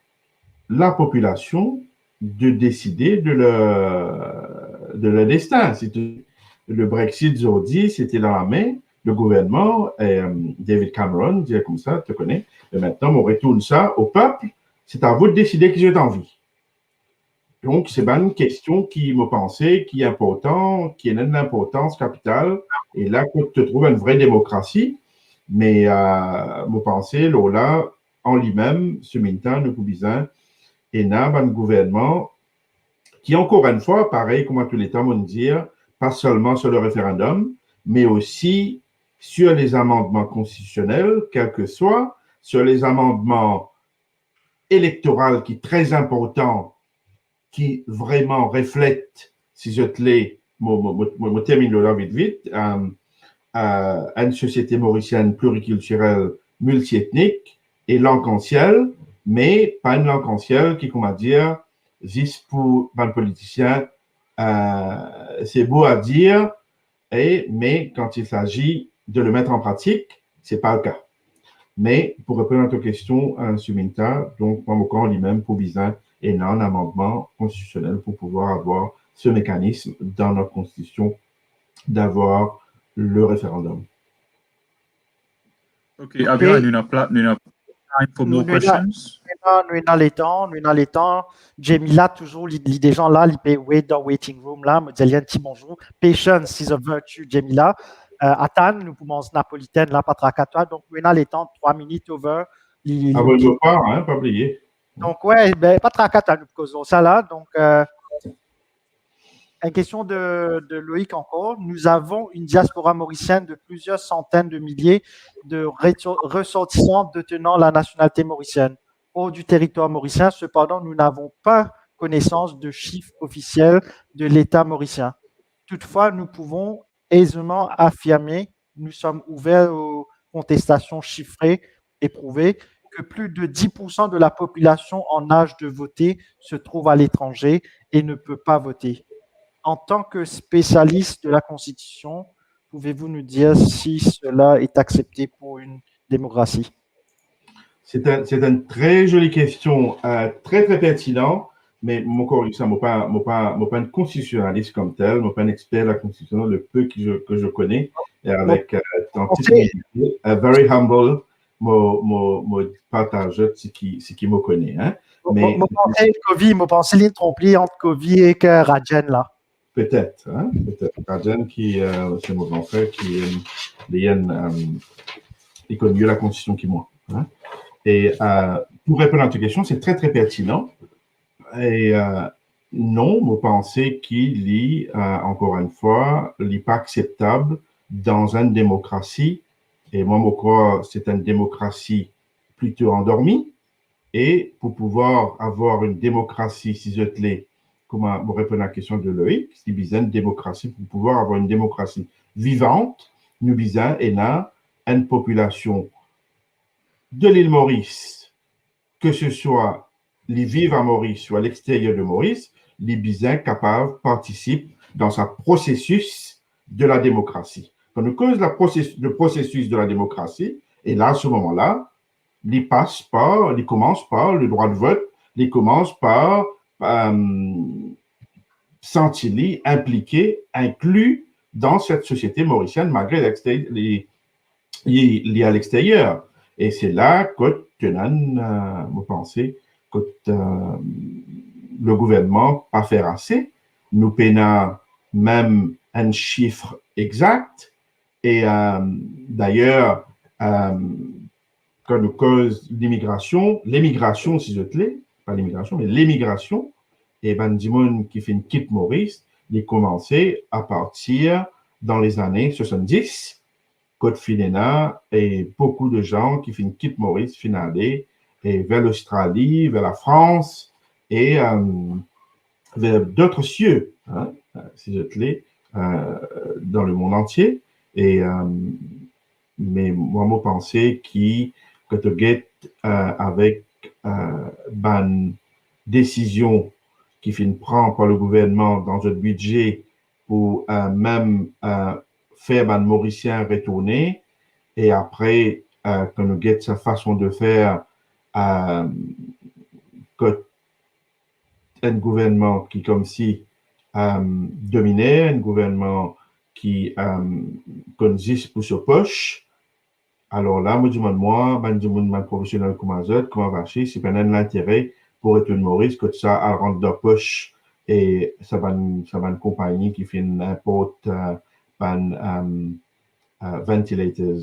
la population de décider de leur destin. Le Brexit, aujourd'hui, c'était dans la main du gouvernement, David Cameron disait comme ça, tu connais, et maintenant, on retourne ça au peuple, c'est à vous de décider qui j'ai envie. Donc, c'est une question qui me pensait, qui est importante, qui est d'une importance capitale, et là, quand tu trouves une vraie démocratie, mais me pensais, là, en lui-même, ce matin, nous pouvons et un gouvernement qui, encore une fois, pareil comme à tous les temps, on dire, pas seulement sur le référendum, mais aussi sur les amendements constitutionnels, quel que soit, sur les amendements électoraux qui sont très importants, qui vraiment reflètent, si je te l'ai, je termine là vite, une société mauricienne pluriculturelle, multiethnique et langue-ancienne, mais pas une langue-ancienne qui, comment dire, juste pour un politicien, c'est beau à dire, mais quand il s'agit de le mettre en pratique, ce n'est pas le cas. Mais pour répondre à ta question, Suminta, donc, moi, mon corps lui-même, pour viser un amendement constitutionnel pour pouvoir avoir ce mécanisme dans notre constitution d'avoir le référendum. OK, Abia, nous avons time for more questions. Nous avons les temps. Jamila, toujours, des gens là, ils peuvent wait dans waiting room là, me disent un petit bonjour. Patience is a virtue, Jamila. Atan, nous pouvons napolitaine là, pas tracatois. Donc, nous avons les temps, 3 minutes over. Votre part, hein, pas oublier. Donc, ouais, ben, pas tracatois, nous causons ça là. Donc, Une question de Loïc encore. Nous avons une diaspora mauricienne de plusieurs centaines de milliers de ressortissants détenant la nationalité mauricienne hors du territoire mauricien. Cependant, nous n'avons pas connaissance de chiffres officiels de l'État mauricien. Toutefois, nous pouvons aisément affirmer, nous sommes ouverts aux contestations chiffrées et prouvées, que plus de 10% de la population en âge de voter se trouve à l'étranger et ne peut pas voter. En tant que spécialiste de la Constitution, pouvez-vous nous dire si cela est accepté pour une démocratie? C'est une très jolie question, très, très pertinent, mais encore une fois, je ne suis pas un constitutionnaliste comme tel, je ne suis pas un expert de la Constitution, le peu que je connais, et avec en toute humilité, very humble, je partage ce qui me connaît. Hein. Mais je pense qu'il trompe entre Covid et Rajen là. Peut-être, hein? Peut-être. Rajen, c'est mon grand frère, il connaît mieux la Constitution que moi. Hein? Et pour répondre à ta question, c'est très, très pertinent. Et non, je pense qu'il est, encore une fois, il n'est pas acceptable dans une démocratie. Et moi, je crois que c'est une démocratie plutôt endormie. Et pour pouvoir avoir une démocratie, si je te l'ai, comment vous répondre à la question de Loïc, c'est besoin de démocratie. Pour pouvoir avoir une démocratie vivante, nous besoin une population de l'île Maurice, que ce soit les vivants à Maurice ou à l'extérieur de Maurice, les besoins capables participent dans ce processus de la démocratie. Quand on cause le processus de la démocratie, et là, à ce moment-là, ils commencent par le droit de vote, ils commencent par sentir impliqués, inclus dans cette société mauricienne, malgré liés à l'extérieur. Et c'est là que vous pensez que le gouvernement pas faire assez. Nous peinons même un chiffre exact. Et d'ailleurs, quand nous cause l'émigration, si je te l'ai, pas l'immigration, mais l'émigration, et ben, du monde qui fait une quitte Maurice, il a commencé à partir dans les années 70, Côte Filéna, et beaucoup de gens qui font une quitte Maurice, finalé, et vers l'Australie, vers la France, et vers d'autres cieux, hein, si je te l'ai, dans le monde entier. Et, mais moi, je pensais que tu get avec une décision qui finit prendre par le gouvernement dans un budget pour même faire un Mauricien retourner, et après, que nous get sa façon de faire, que un gouvernement qui comme si dominait, un gouvernement qui consiste pour sa poche. Alors là, moi, je demande un professionnel comme Azot, comment vacher, c'est pas l'intérêt pour être une Maurice que ça à rendre de poche, et ça va une compagnie qui fait n'importe ventilators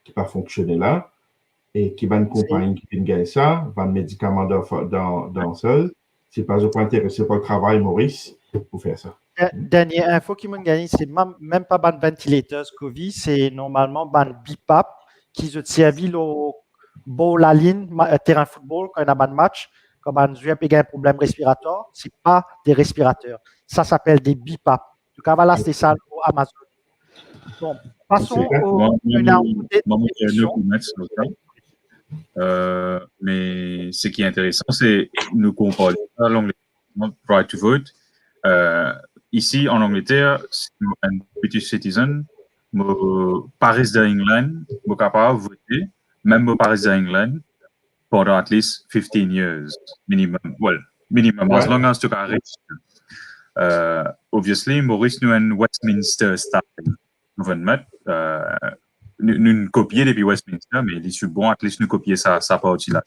qui pas fonctionner là, et qui va une compagnie qui fait gagner ça, va un médicament dans seul. C'est pas intéressé par le travail Maurice pour faire ça. Dernière info qui m'a gagné, c'est même pas ban ventilateur Covid, c'est normalement ban BIPAP qui se servi au beau la ligne terrain football quand on a ban match, quand on a un problème respiratoire, c'est pas des respirateurs, ça s'appelle des BIPAP. Donc voilà, c'était ça au Amazon. Bon, passons au mais ce qui est intéressant, c'est nous comparons l'anglais right to vote. Ici, en Angleterre, un British citizen, Paris d'England, je capable de voter, même Paris d'England, pendant at least 15 years, minimum. Well, minimum, as long as you can register. Obviously, Maurice, nous un Westminster style gouvernement. Nous copions depuis Westminster, mais il est bon, at least nous copier ça partie là,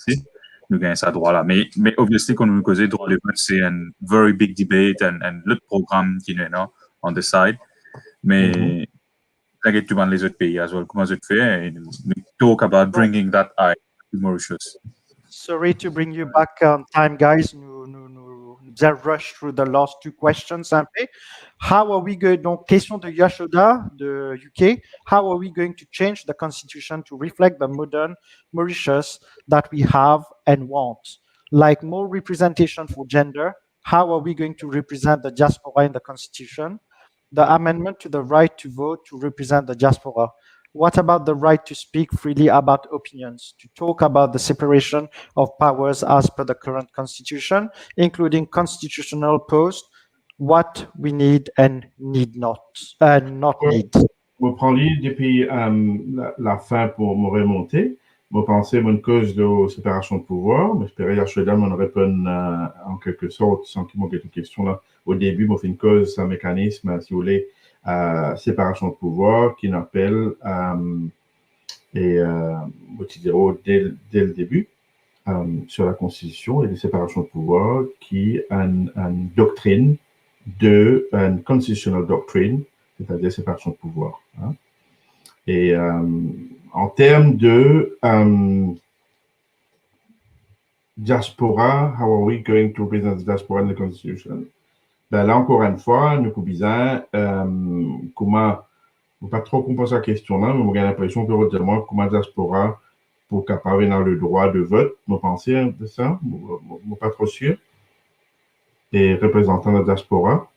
nous gagnons ça droit là. Mais obviously, quand nous causons droit de vote, c'est un very big debate and l'autre programme qui est là, on the side. Mais, regarde tout les autres pays as well, comment je fais, nous talk about bringing that eye to Mauritius. Sorry to bring you back on time, guys. Nous rush through the last two questions un peu. How are we going, donc question de Yashoda de UK, how are we going to change the constitution to reflect the modern Mauritius that we have and want? Like more representation for gender, how are we going to represent the diaspora in the constitution? The amendment to the right to vote to represent the diaspora. What about the right to speak freely about opinions, to talk about the separation of powers as per the current constitution, including constitutional posts, what we need and need not need? Je prends l'idée depuis la fin pour me remonter. Je pensais à une cause de séparation de pouvoir. J'espérais que je m'en réponde en quelque sorte sans qu'il m'ait une question là. Au début, je fais une cause, un mécanisme, si vous voulez, séparation de pouvoir qui n'appelle et dès le début sur la Constitution et les séparations de pouvoir qui une doctrine une constitutional doctrine, c'est-à-dire séparation de pouvoir. Hein. Et en termes de diaspora, how are we going to represent the diaspora in the Constitution? Ben là, encore une fois, nous pouvons comment, je ne pas trop comprendre cette question-là, mais j'ai l'impression que dire comment diaspora pour capable dans le droit de vote, vous pensez de ça? Je ne suis pas trop sûr. Et représentant de la diaspora.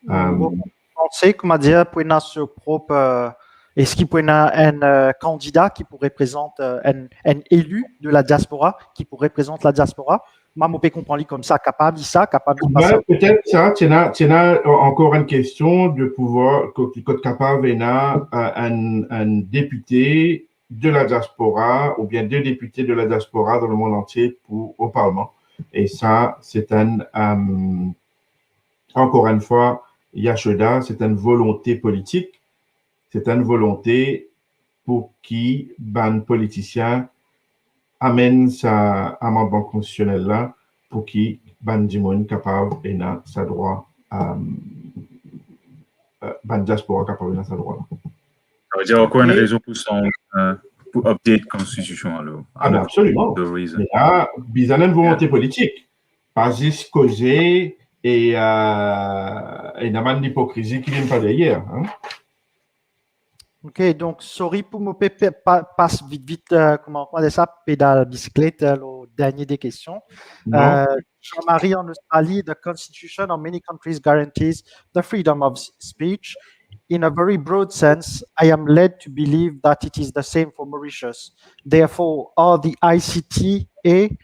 Vous pensez, comment dire, pour notre propre, est-ce qu'il peut y avoir un candidat qui pourrait représenter, un élu de la diaspora qui pourrait représenter la diaspora? Moi, je peux comprendre comme ça, capable de ça, capable de passer. Peut-être ça, tu as encore une question de pouvoir, quand capable un député de la diaspora ou bien deux députés de la diaspora dans le monde entier au Parlement. Et ça, c'est encore une fois, Yashoda, c'est une volonté politique, c'est une volonté pour qui un politicien amène sa amendement constitutionnel là, pour qui ban dimon capable et n'a sa droit, ban diaspora capable et n'a sa droit. Ça veut dire encore une raison pour update la constitution alors. Absolument. Il y a une volonté politique, pas juste causer et n'a pas d'hypocrisie qui vient pas derrière. Hein? Ok, donc, sorry pour me passe vite, comment on dit ça, pédale bicyclette, le dernier des questions. Jean-Marie, en Australie, the constitution of many countries guarantees the freedom of speech. In a very broad sense, I am led to believe that it is the same for Mauritius. Therefore, are the ICTA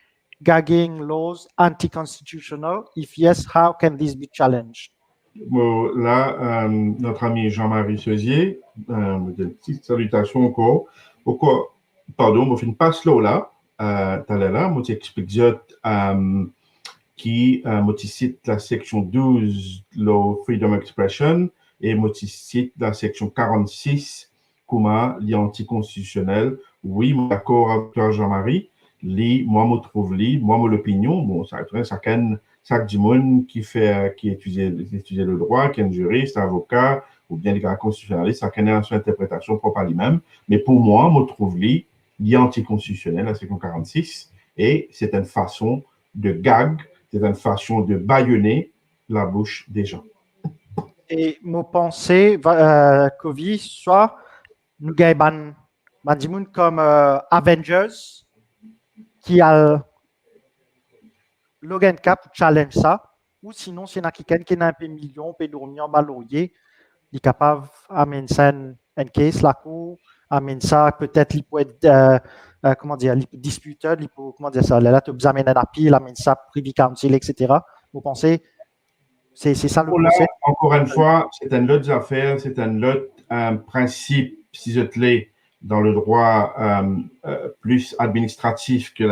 gagging laws anti-constitutional? If yes, how can this be challenged? Là, notre ami Jean-Marie Seusier, une petite salutation encore. Pourquoi, pardon, je fais une passe là, là, je t'explique qui, je cite la section 12, la Freedom Expression, et je cite la section 46, comment l'anticonstitutionnel. Oui, je suis d'accord avec toi, Jean-Marie. Moi, je trouve moi, mon opinion, bon, ça chaque monde qui étudie le droit, qui est un juriste, avocat, ou bien des constitutionnalistes, ça a son interprétation propre à lui-même. Mais pour moi, je trouve anticonstitutionnel, la section 46, et c'est une façon de gag, c'est une façon de bâillonner la bouche des gens. Et mon pensée, Kovi, soit nous gagnons comme Avengers, qui a Logan Cap challenge ça, ou sinon, c'est quelqu'un qui a un peu million, peut dormir en baloyer, il est capable d'amener ça en case, la cour, amener ça, peut-être, il peut être, comment dire, il peut disputer, il peut, comment dire ça, là, tu peux amener un appel, il amène ça, privy council, etc. Vous pensez, c'est ça le concept? Encore une fois, c'est une autre affaire, c'est un autre principe, si je te l'ai, dans le droit plus administratif qui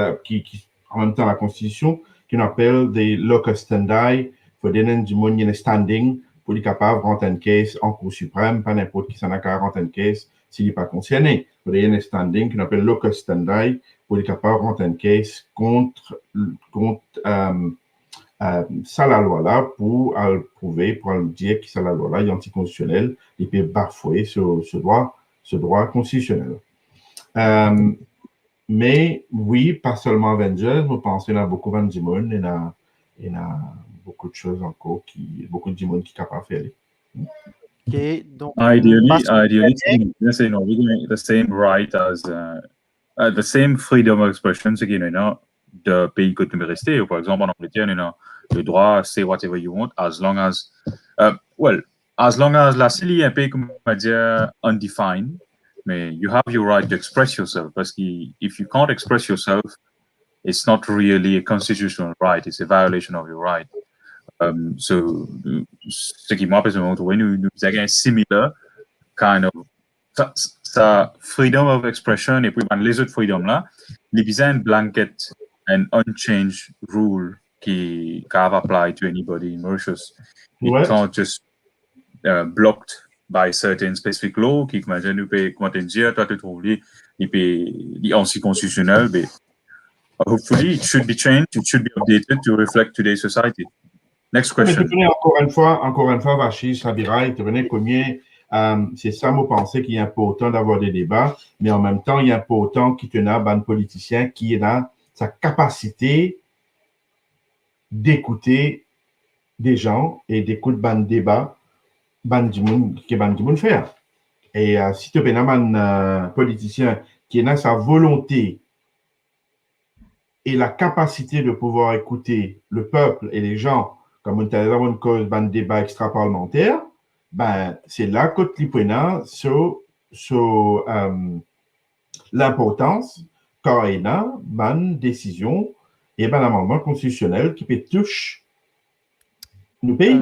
en même temps la Constitution, qu'on appelle des locus standi, pour donner du monde standing, pour être capable de rentrer une caisse en Cour suprême, pas n'importe qui s'en a qu'à rentrer une caisse s'il n'est pas concerné. Pour donner un standing qu'on appelle locus standi, pour être capable de rentrer une caisse contre ça la loi là, pour prouver, pour dire que ça la loi là est anticonstitutionnelle, il peut bafouer ce droit constitutionnel. Mais oui, pas seulement Avengers, je pense qu'il y a beaucoup de monde, il y a beaucoup de choses encore, beaucoup de monde qui sont capables de faire. Ok, donc, Ideally, you know, we're doing the same right as the same freedom of expression, ce qui est de pays que tu veux rester. Par exemple, en Angleterre, le droit à say whatever you want, as long as la CELI est un pays, comme on va dire, undefined, mais you have your right to express yourself, parce que if you can't express yourself, it's not really a constitutional right, it's a violation of your right. So, ce qui m'a personnellement trouvé, nous avons un similar kind of ça freedom of expression et puis les autres freedoms là, les besoin une blanket and unchanged rule qui can apply to anybody in Mauritius. It can't just blocked by certain specific law qui imagine nous peut comment dire toi tu trouves il anti-constitutionnel, mais hopefully it should be changed, it should be updated to reflect today's society. Next question. Mais encore une fois, Vachi, Sabira, il te venait combien, c'est ça, moi, penser qu'il est important d'avoir des débats, mais en même temps, il est important qu'il y ait un politicien qui a sa capacité d'écouter des gens et d'écouter un débat, qui est un faire. Et si tu as un politicien qui a sa volonté et la capacité de pouvoir écouter le peuple et les gens, comme on a une cause d'un débat extra-parlementaire, ben, c'est là que tu prends sur l'importance quand il y a une décision et un amendement constitutionnel qui peut toucher nos pays.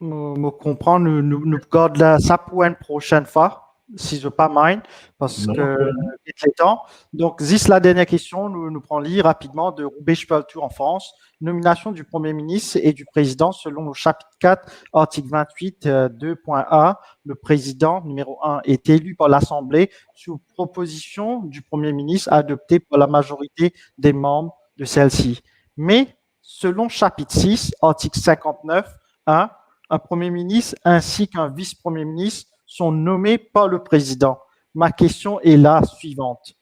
Je comprends, nous gardons ça pour une prochaine fois, si je ne veux pas mind, parce que c'est le temps. Donc, Zis, la dernière question, nous prenons rapidement de Roubaix-Spaltou en France. Nomination du Premier ministre et du Président selon le chapitre 4, article 28, 2.a. Le Président, numéro 1, est élu par l'Assemblée sous proposition du Premier ministre adoptée par la majorité des membres de celle-ci. Mais, selon chapitre 6, article 59, 1, un Premier ministre ainsi qu'un vice-premier ministre sont nommés par le président. Ma question est la suivante.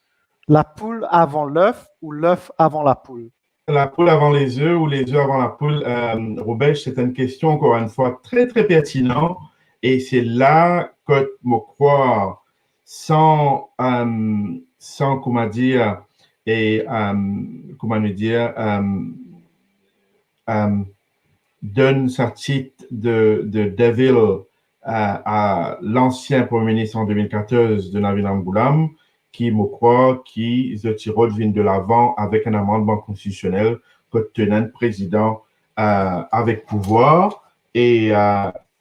La poule avant l'œuf ou l'œuf avant la poule? La poule avant les œufs ou les œufs avant la poule? Robert, c'est une question, encore une fois, très, très pertinente. Et c'est là que, je crois, sans comment dire, et comment dire, donne sa titre de Devil à l'ancien Premier ministre en 2014 de Navin Amboulam, qui me croit qui se tire de l'avant avec un amendement constitutionnel que tenant le président avec pouvoir et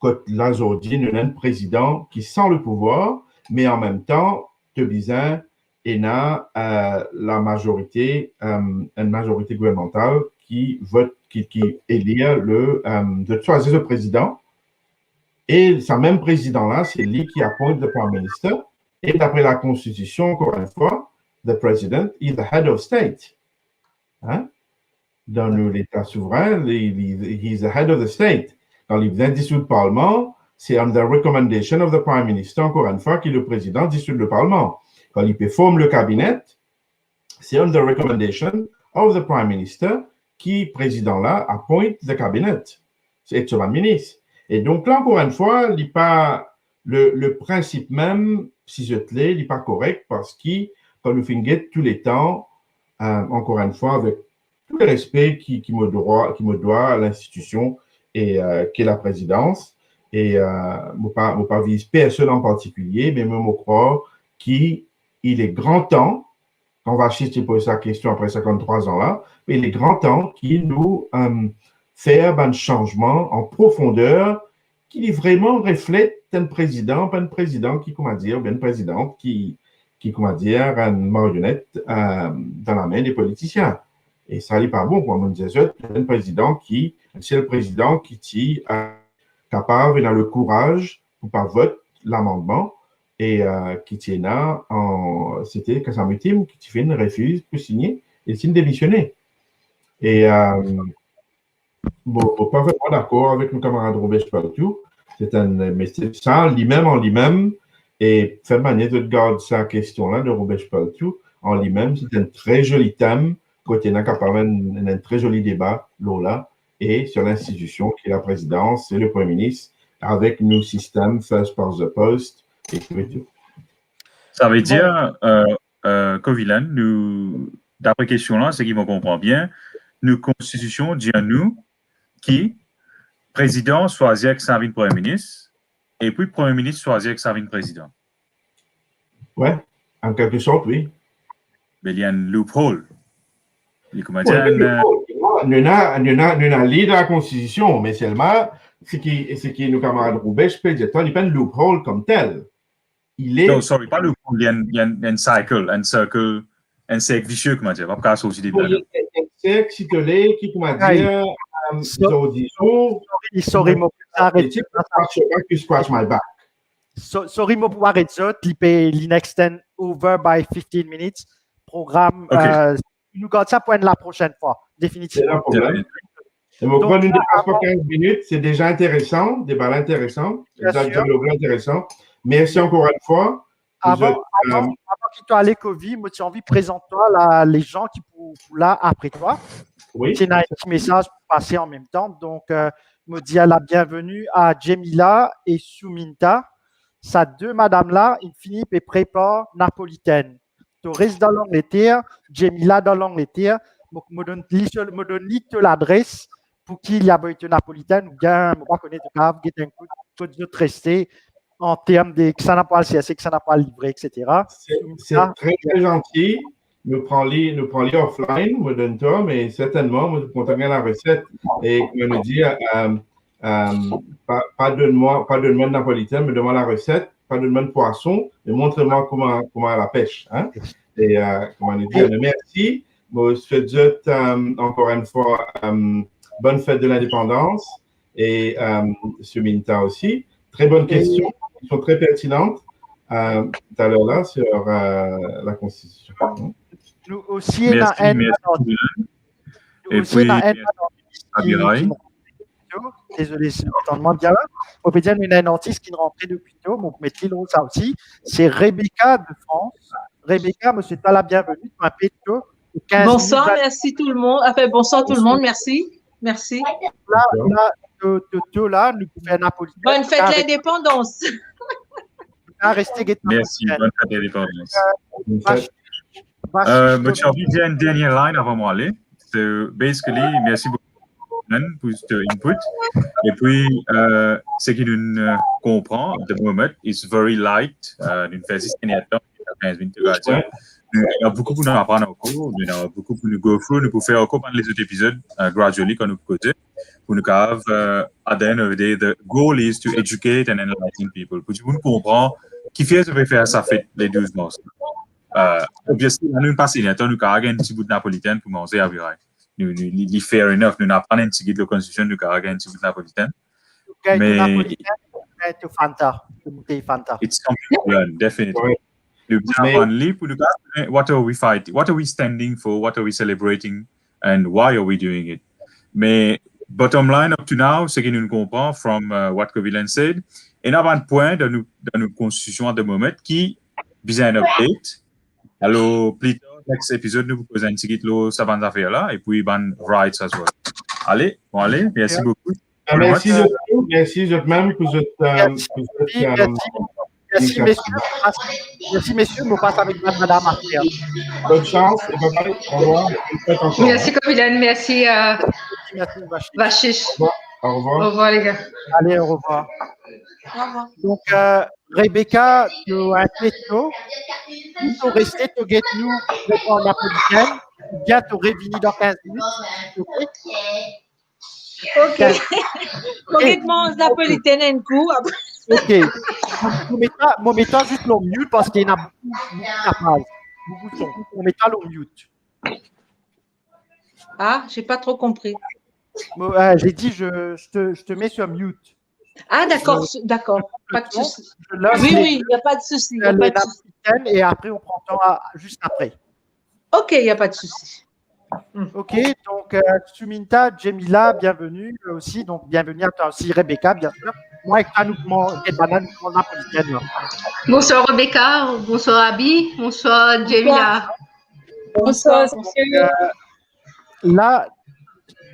que l'aujourd'hui nous avons un président qui sent le pouvoir, mais en même temps, te disant, il y a la majorité, une majorité gouvernementale qui vote, qui élit de choisir le président. Et ce même président-là, c'est lui qui appointe le Prime Minister. Et d'après la Constitution, encore une fois, the President is the head of state. Hein? Dans l'État souverain, he's the head of the state. Dans les indiscussions du Parlement, c'est on the recommendation of the Prime Minister, encore une fois, qui est le président dissout le Parlement. Quand il forme le cabinet, c'est on the recommendation of the Prime Minister qui, président-là, appointe le cabinet. C'est le ministre. Et donc là, encore une fois, le principe même, si je te l'ai, il n'est pas correct parce que quand nous faisons tous les temps, encore une fois, avec tout le respect qui me doit à l'institution et qui est la présidence, et je ne pas vise personne en particulier, mais je me crois qu'il est grand temps, on va assister pour sa question après 53 ans là, mais il est grand temps qu'il nous faire un changement en profondeur qui vraiment reflète un président, pas un président qui, comment dire, une présidente qui comment dire, une marionnette dans la main des politiciens. Et ça n'est pas bon, pour moi, c'est un président c'est le président qui est capable, il a le courage pour pas voter l'amendement et qui tient là, c'était Kassamutim qui fait une refuse pour signer et signe démissionner. Et bon, pas vraiment d'accord avec nos camarades Robert Spaltou. Mais ça, lui-même en lui-même, et faire manière de garder sa question-là de Robert Spaltou, en lui-même, c'est un très joli thème, côté n'a capable un très joli débat, là, et sur l'institution qui est la présidence et le Premier ministre avec nos systèmes First Past the Post et tout. Ça veut dire, Covilan, nous, d'après question là, c'est qu'ils me comprennent bien, nous constitution dit à nous qui président choisit que ça vienne Premier ministre et puis Premier ministre choisit que ça vienne président. Ouais, en quelque sorte, oui. Mais il y a un loophole. Nous avons lu la Constitution, mais seulement, ce qui est nos camarades Roubaix, je peux dire, il n'y a pas de loophole comme tel. Il est... Non, sorry, pas loophole, il y a un cercle vicieux, comment dire, pas casser aussi des blagues. Un cercle, si tu l'es, qui, comment dire, sorry, mon arrêter. Scratch my back. Sorry, mon pouvoir être ça, clipper l'extend over by 15 minutes. Programme, nous gardons ça pour la prochaine fois, définitivement. C'est le problème. Donc, quand nous dépassons pas 15 minutes, c'est déjà intéressant, débat intéressant, dialogue intéressant. Merci encore une fois. Avant qu'il soit allé Covid, moi, j'ai envie de présenter toi les gens qui sont là après toi. Oui. C'est un petit message pour passer en même temps. Donc, me dis la bienvenue à Jemila et Suminta. Ces deux madames-là, ils finissent et préparent napolitaine. Tu restes dans l'Angleterre, Jemila dans l'Angleterre. Donc, me donne l'adresse pour qu'il y ait une napolitaine ou bien, je ne connais pas, vous avez un coup de rester en termes de que ça n'a pas le CSC, que ça n'a pas le livret, etc. C'est très, très gentil. Nous prenons offline, me donne toi, mais certainement, nous contactons la recette et me dit, pas donne-moi de napolitaine, me demande la recette, pas donne-moi de poisson, mais montre-moi comment la pêche. Hein? Et comment on dit, merci. Je souhaite encore une fois bonne fête de l'indépendance et Suminta aussi. Très bonne question, qui sont très pertinentes tout à l'heure là sur la Constitution. Nous aussi, désolé, c'est le bien là. On peut dire qu'il y a une artiste qui est rentrée depuis tôt, mais on peut mettre l'autre ça aussi. C'est Rebecca de France. Rebecca, monsieur, tu as la bienvenue. Bonsoir, merci tout le monde. Enfin, bonsoir tout le monde, merci. Merci. Là, nous pouvons faire Napolitaine. Bonne fête de l'indépendance. Merci, bonne fête de l'indépendance. J'ai envie de dire une dernière line avant moi aller. Basically, merci beaucoup pour ce input. Et puis, ce qui nous comprend, at the moment, is very light. Nous faisons 15 minutes de radio. Il y a beaucoup pour nous apprendre encore. Il y a beaucoup pour nous go through. Nous pouvons faire encore les autres épisodes gradually quand nous côté. Pour nous have, at the end of the day, the goal is to educate and enlighten people. Pour nous comprendre qui fait ce que faire ça fait les 12 mois. Obviously, nous passons le temps, nous avons un petit bout de napolitaine pour manger à Virail. Nous fair enough. Nous apprenons un petit guide de la Constitution, nous avons un petit bout de napolitaine. Mais it's something to learn, definitely. What are we fighting? What are we standing for? What are we celebrating? And why are we doing it? Mais bottom line up to now, ce que nous comprenons from what Covilan said, et avant un point dans nos constitutions de moment qui besoin un update. Alors, plus tard, next épisode, nous vous posons un petit guide ça van affaire là, et puis ban rights as well. Allez, merci beaucoup. Merci de même pour Merci, messieurs. On passe avec madame après. Bonne chance et bye-bye. Au revoir. Merci, Covilan. Merci, Vachiche. Au revoir. Au revoir, les gars. Allez, au revoir. Au revoir. Donc, Rebecca, tu as un texto. Tu peux rester, tu get nous pour la napolitaine. Bien, tu aurais fini dans 15 minutes. OK. Complètement napolitaine un coup. OK. Je mets juste le mute parce qu'il y en a beaucoup de sons. On met le mute. Ah, j'ai pas trop compris. J'ai dit, je te mets sur mute. Ah, d'accord, pas de souci. Oui, il n'y a pas de souci. Et après, on prend le temps juste après. OK, il n'y a pas de souci. OK, donc Suminta, Jemila, bienvenue aussi. Donc, bienvenue à toi aussi, Rebecca, bien sûr. Moi, avec toi, nous prenons napolitaine. Bonsoir, Rebecca. Bonsoir, Abby. Bonsoir, Jemila. Bonsoir, là,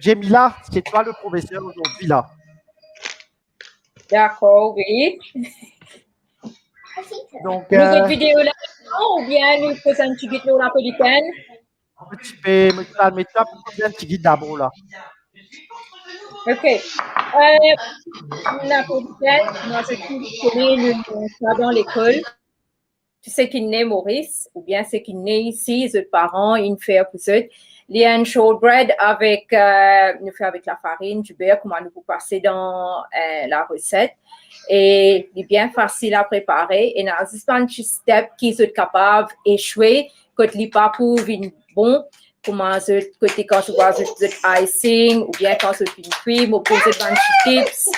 Jemila, c'est toi le professeur aujourd'hui là. D'accord, oui. Donc, nous autres vidéos là ou bien nous faisons un petit guide napolitaine? Un petit peu, mais tu as un petit guide d'abord là. Ok. Napolitaine, moi je connais ça dans l'école. Tu sais qu'il naît Maurice, ou bien c'est qu'il naît ici, les parents, ils font pour ça. Il y a un shortbread avec, nous fait avec la farine, du beurre, comment nous pouvons passer dans la recette. Et il est bien facile à préparer. Et dans un petit step qui sont capables d'échouer, quand il n'est pas pour une bon, comment côté quand tu vois le icing, ou bien quand tu fais une cream, ou poser des petits tips.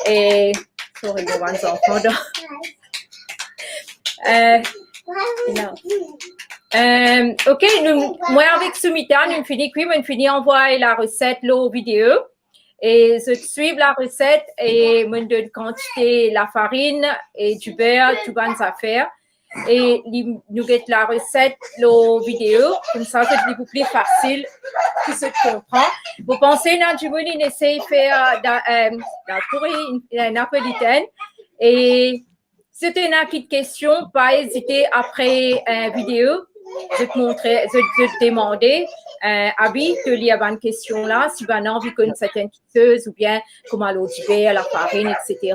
Et, sorry, nous avons des enfants. Ok, moi avec Sumita, nous finissons envoyer la recette aux vidéos et je suis la recette et me donne quantité la farine et du beurre, tout bonnes affaires et nous get la recette aux vidéos comme ça c'est beaucoup plus facile que se comprend. Vous pensez dans du monde il essaie de faire la courrier napolitaine et c'était une petite question, pas hésiter après une vidéo, je te montrer, je te demander, Abby, il y a une question là, si tu as envie d'une certaine quitteuse ou bien comment l'audiver, la farine, etc.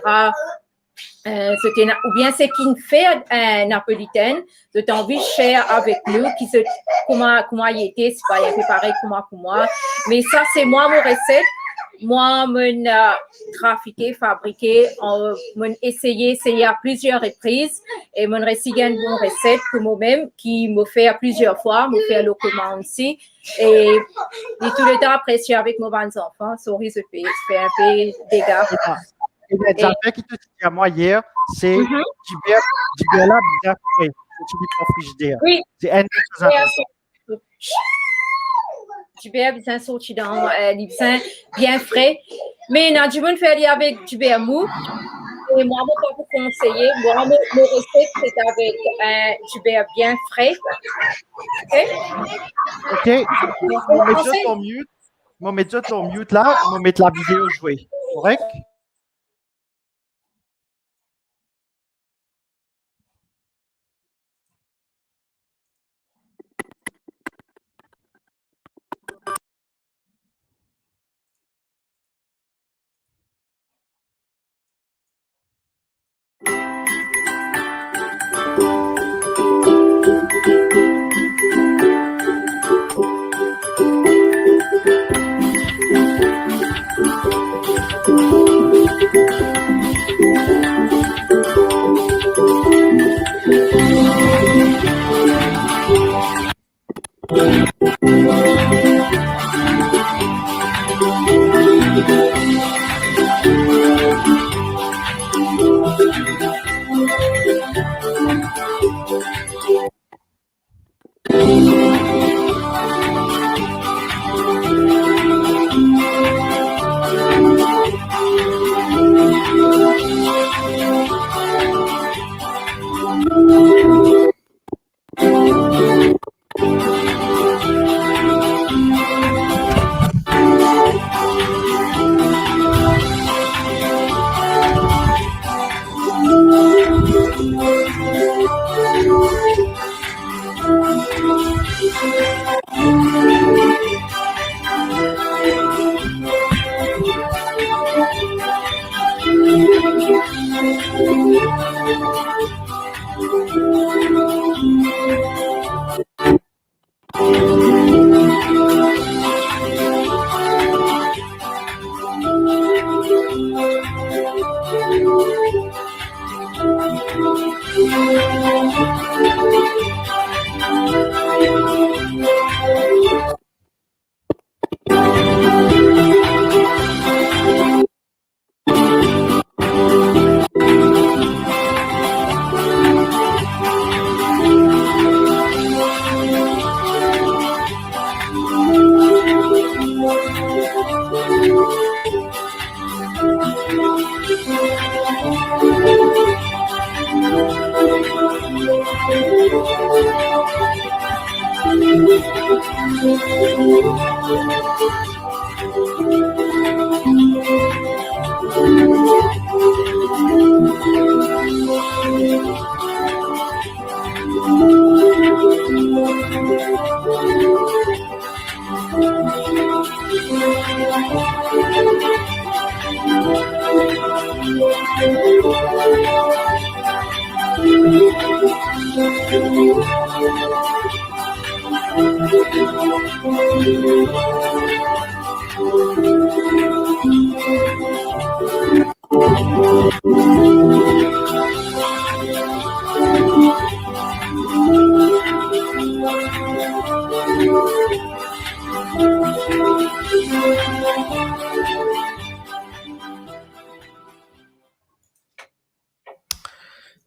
Ou bien c'est qui fait napolitaine, je t'ai envie de share avec nous, comment il était, c'est pas un peu pareil pour moi, mais ça c'est moi, mon recette. Moi, mon trafiqué, fabriqué, mon essayé à plusieurs reprises et mon récité une bonne recette pour moi-même qui me fait à plusieurs fois, me fait localement aussi et tout le temps apprécié avec mes enfants. Sorry, je fais un peu dégâts. Et l'exemple qui te dit à moi hier, c'est du beurre là bien frais, tu dis pas frigidaire. Oui. C'est un chose important. Du beurre bien sorti dans bien frais. Mais dans du monde fait avec du beurre mou. Et moi, je peux vous conseiller. Moi, mon recette, c'est avec du beurre bien frais. OK. On met juste ton mute. On met juste ton mute là. On va mettre la vidéo jouer. Correct?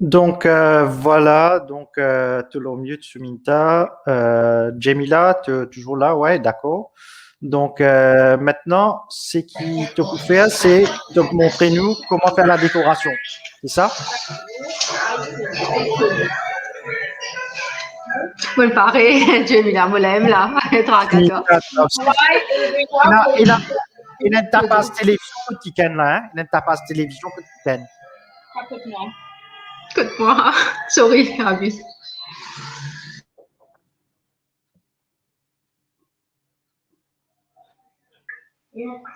Donc voilà, donc tout le mieux de Suminta. Jamila, tu es toujours là, ouais, d'accord. Donc maintenant, ce qui te faut faire, c'est de montrer nous comment faire la décoration. C'est ça? Vous le parlez, Jamila, vous l'aimez là, tranquille-toi. Il n'a pas de télévision que tu kennes là, hein? Il n'a pas de télévision que tu kennes. Écoute-moi, sorry, Abby.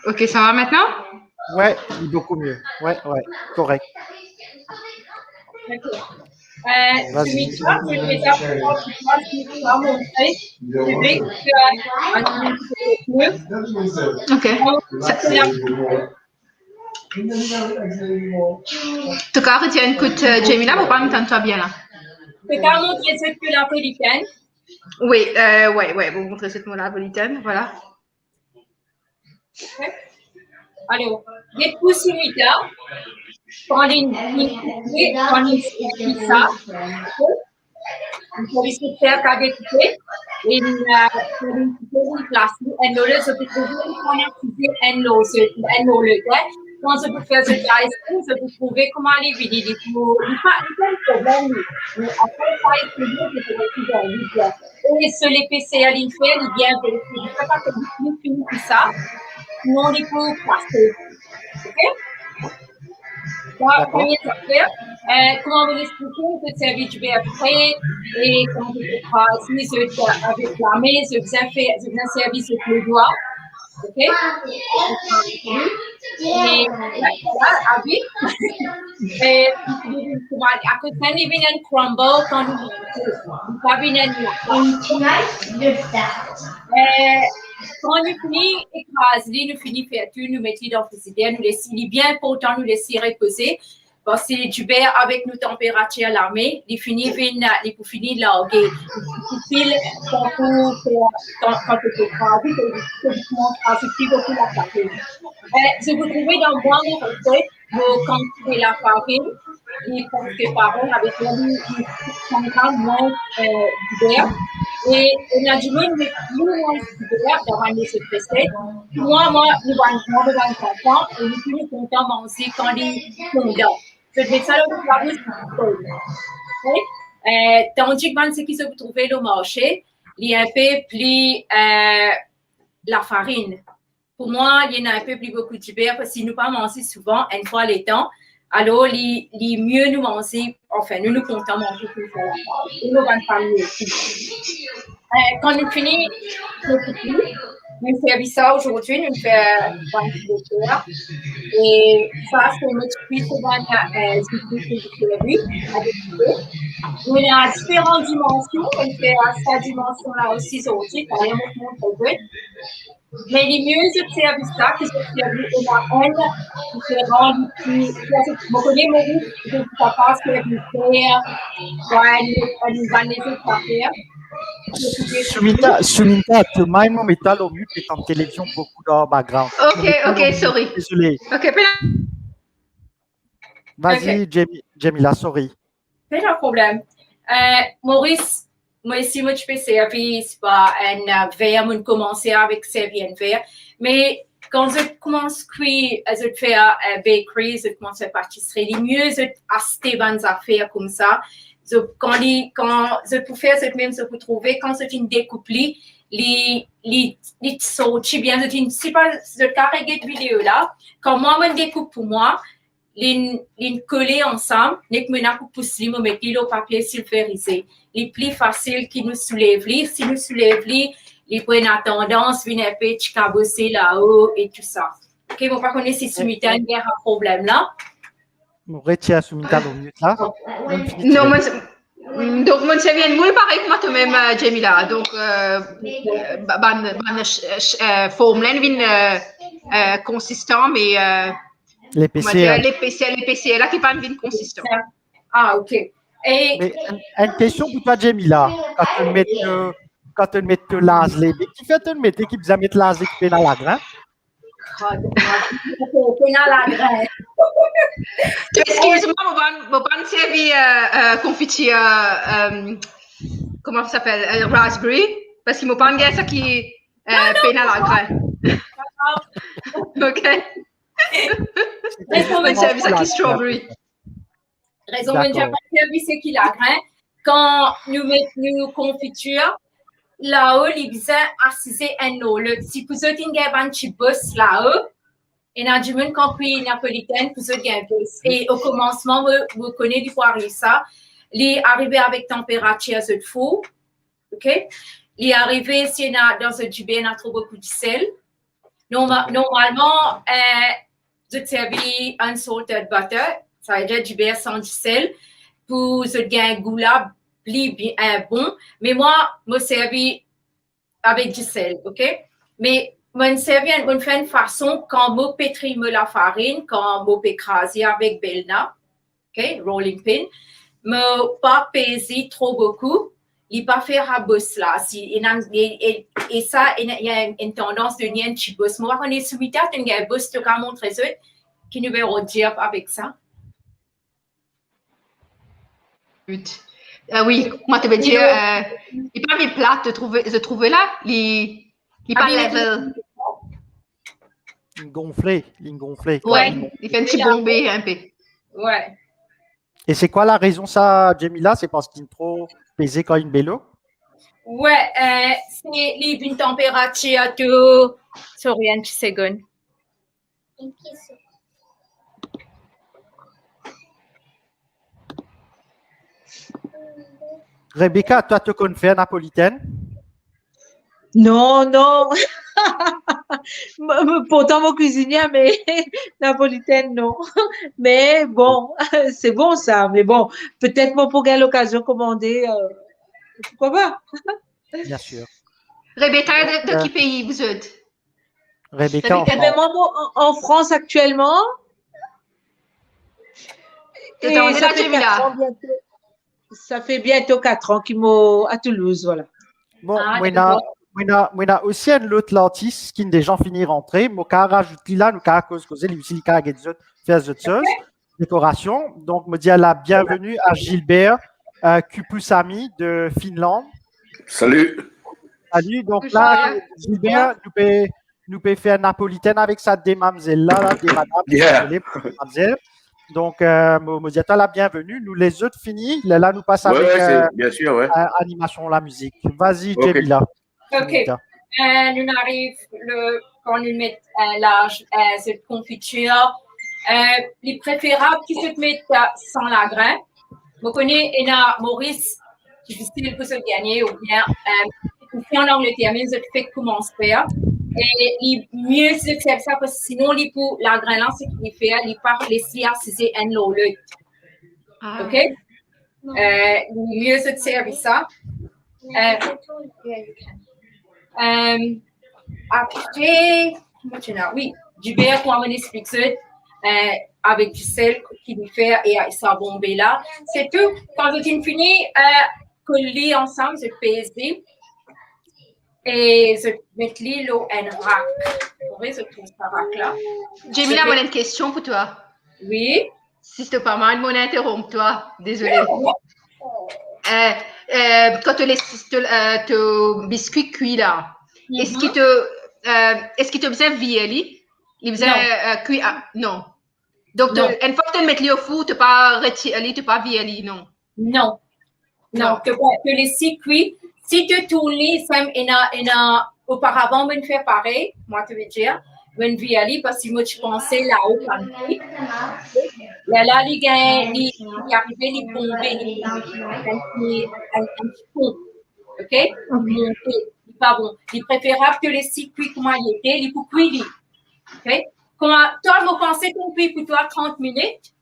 Ok, ça va maintenant? Ouais, beaucoup mieux. Ouais, correct. Vas-y. Ok. En tout cas, retiens, écoute, Jamila, vous pas m'entendre bien là. Tu peux montrer cette que napolitaine? Oui, vous montrez cette napolitaine, voilà. Okay. Alors, des possibilités, quand il ça, vous pouvez se faire qu'à découper, et une place, et nous le sommes et nous le quand je peux faire ce geste, je peux trouver comment aller vider des mots. Il n'y a pas de problème. Mais après, ça, il faut et sur les PC à l'inférieur, il vient de il ne faut pas que vous finissez tout ça. Non, il faut passer. OK? La première affaire, comment vous l'expliquer, vous servir du après, et quand vous faites avec la main, je viens servir sur le doigt. OK? Et voilà, Abby. Et à côté, quand il vient crumble, quand il vient quand nous finissons écraser, nous finissons faire tout, nous mettons dans le frigidaire, nous laissons bien pourtant nous laisser reposer. Parce que du beurre avec nos températures à la main, il finit il faut finir larguer. Il file quand tu écrases, tu commences à souffrir beaucoup la farine. Si vous trouvez dans le bon recette, vous quantifiez la farine, et quantifiez farine avec 100 grammes moins du beurre. Et on a du monde avec plus moins du beurre dans la recette. Moi, nous allons content et nous sommes contents manger quand ils sont là. Je vais ça dans la bouche pour tandis que ce qui se trouve au marché, il y a un peu plus la farine. Pour moi, il y en a un peu plus beaucoup de beurre parce que si nous pas manger souvent, une fois les temps, alors il mieux nous manger, enfin nous comptons manger plus ça. Et nous allons parler aussi. Quand nous finissons nous faisons ça aujourd'hui, nous faisons de beurre. Et ça, c'est notre cuisse on a différentes dimensions, on fait à cette dimension-là aussi aujourd'hui, par exemple, mais les mieux observer ça, que j'observe on a un différent, vous connaissez mon groupe, je ne passe que le faire, nous allons les faire. Suminta, tu m'as mon métal au mieux que ton télévision beaucoup dans le background. Ok, sorry. Désolé. Ok, vas-y, Jamila, sorry. Pas de problème. Maurice, moi aussi, moi, je peux servir, c'est pas un verre, moi, commencer avec servir un verre. Mais quand je commence à cuire, je fais bakery, je commence à pâtisserie, le mieux, je acheter des affaires comme ça. Quand je peux faire cette même, je peux trouver, quand c'est une découpe, les sorties bien, c'est pas, je carré cette vidéo là, quand moi, je découpe pour moi, les coller ensemble, les menaces pour pousser, me mettre le papier sulfurisé. Les plus faciles qui nous soulèvent, si nous soulèvent, les prennent à tendance, viennent un peu cabosser là-haut et tout ça. Ok, vous ne connaissez si simultanément, il y a un problème là. Nous retirons Souminta au mieux là. Non, donc, moi, ça vient de pareil que moi-même, Jamila. Donc, forme là, vient consistant, mais les PCL. Les PCL là qui pas vient consistant. Ah, ok. Et mais une question pour toi, Jamila. Quand tu mets que l'azlé, qui fait tu mets qui vous a mis l'azlé qui fait dans la grain? Excuse-moi, mon ban servi confiture, comment ça s'appelle, raspberry, parce qu'il m'a pas dit ça qui fait dans la grain. Ok. Raison, servi ça qui strawberry. Raison, j'ai pas servi ce qui la grain. Quand nous mettons confiture, là-haut, les bisons assiser un eau. Si vous avez un petit boss là-haut, et dans du monde compris napolitaine, vous avez un boss. Et au commencement, vous connaissez du poirier ça. Il est arrivé avec température de fou. OK? Il est arrivé si dans un tube, on a trop beaucoup de sel. Normalement, vous servez unsalted butter, ça veut dire du beurre sans du sel, pour vous avez un goût là, bon, mais moi, je servis avec du sel, OK? Mais je servis de faire une façon quand je pétris la farine, quand je écraser avec Belna, OK? Rolling pin, je pas peser trop beaucoup, il pas faire à boss là. Et ça, il y a une tendance de nier un petit boss. Moi, quand on est sur il y a un boss de quand montrer ça, qui nous va dire avec ça. Oui, moi, tu veux dire, il pas mis plat de trouver là, il pas level. Une gonflée. Ouais, il fait un petit bombé un peu. Ouais. Et c'est quoi la raison, ça, Jamila? C'est parce qu'il est trop pesé quand il vélo? Ouais, c'est une température de... Sorry, un petit second. Rebecca, toi, tu connais faire napolitaine? Non. Pourtant, mon cuisinier, mais napolitaine, non. Mais bon, c'est bon ça. Mais bon, peut-être moi, pour gagner l'occasion de commander, pourquoi pas? Bien sûr. Rebecca, de quel pays vous êtes? Rebecca, moi, en France actuellement. Et ça fait bientôt 4 ans qu'il m'a à Toulouse, voilà. Bon, on a aussi un autre artiste qui déjà fini rentrer. Moi, quand rajoute là, nous quand causer les utiliser faire des choses, décoration. Donc, me dit la bienvenue à Gilbert Kupusami de Finlande. Salut. Donc là, Gilbert, nous peut faire napolitaine avec ça des mamzelles là, des madames, mamzelles. Donc, me dit la bienvenue. Nous les autres finis. Là, nous passons avec bien sûr, animation la musique. Vas-y, Jamila. OK. Nous arrive quand nous mettons cette confiture. Il est préférable qu'ils se mettent sans la grain. Vous connaissez Maurice, difficile pour se gagner, ou bien ici en Angleterre, mais je fais comment se faire. Et il mieux se faire ça parce que sinon, pour la grain là, ce qu'il fait, il part laisser c'est un lot. OK? Mieux se servir ça. Après, oui, du beurre pour amener ce mixeur avec du sel qu'il fait et ça bombe là. C'est tout. Quand vous avez fini, coller ensemble, je pèse et je mets l'eau en rack. Vous voyez, je trouve ça rack là. Jamila, moi, j'ai une question pour toi. Oui. Si je te permets, mon interrompt toi. Désolée. Quand tu laisses ton biscuit cuit là, est-ce qu'il te faisait vieillir? Il faisait cuit? Non. Donc, une fois que tu le mets au four, tu n'as pas retiré, tu n'as pas vieilli, non? Non, tu laisses cuit. Si tu tournes, auparavant, on fait pareil, moi, tu veux dire, on vieillit parce que moi, je pensais là-haut, quand même. Là, il arrivait, il bombait, un petit pont. OK? Pas bon. Il est préférable que les circuits, comment il était, il faut cuire. OK? Toi, vous pensez qu'on cuit pour toi 30 minutes?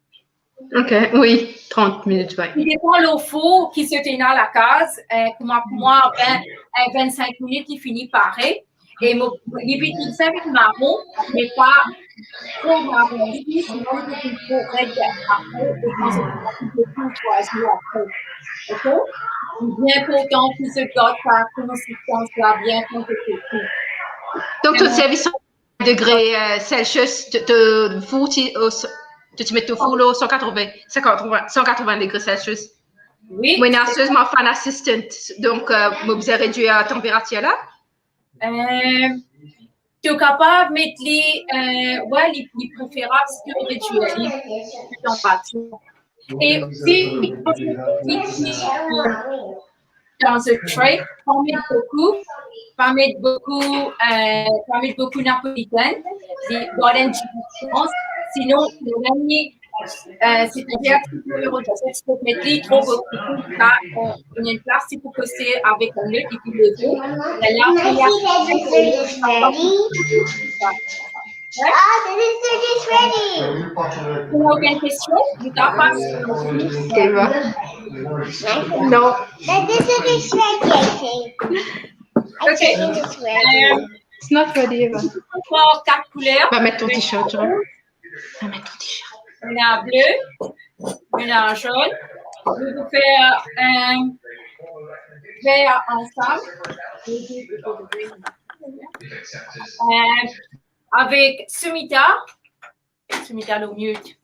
OK, oui, 30 minutes, oui. Il dépend l'eau faux qui se tient à la case. Pour moi, 25 minutes, il finit pareil. Et il vit avec marron, mais pas trop marron. Sinon, il faut régler après. Et quand c'est beaucoup choisir après. OK? Bien important qu'il se garde sa consistance-là, bien compétitive. Donc, tout service 100 degrés Celsius, tu mets au four là, 180 degrés Celsius. Oui. Moi, je suis fan assistant, donc, vous avez réduit la température là? Tu es capable de mettre les préférables spirituels, les températures. Et aussi, dans un tray, pas mettre beaucoup napolitaine, des golden différences. Sinon, le dernier, c'est-à-dire que tu peux mettre trop beaucoup une place, il faut poster avec un nez et puis le dos. is ready. Aucune question? Tu t'as pas? Non. The dessert is ready, I think. I think it's ready. It's not ready, Eva. Encore 4 couleurs. Va mettre ton t-shirt, tu vois. Va mettre ton t-shirt. Une en bleu, une en jaune. Je vais faire un vert ensemble. Avec Sumita. Sumita, le mute.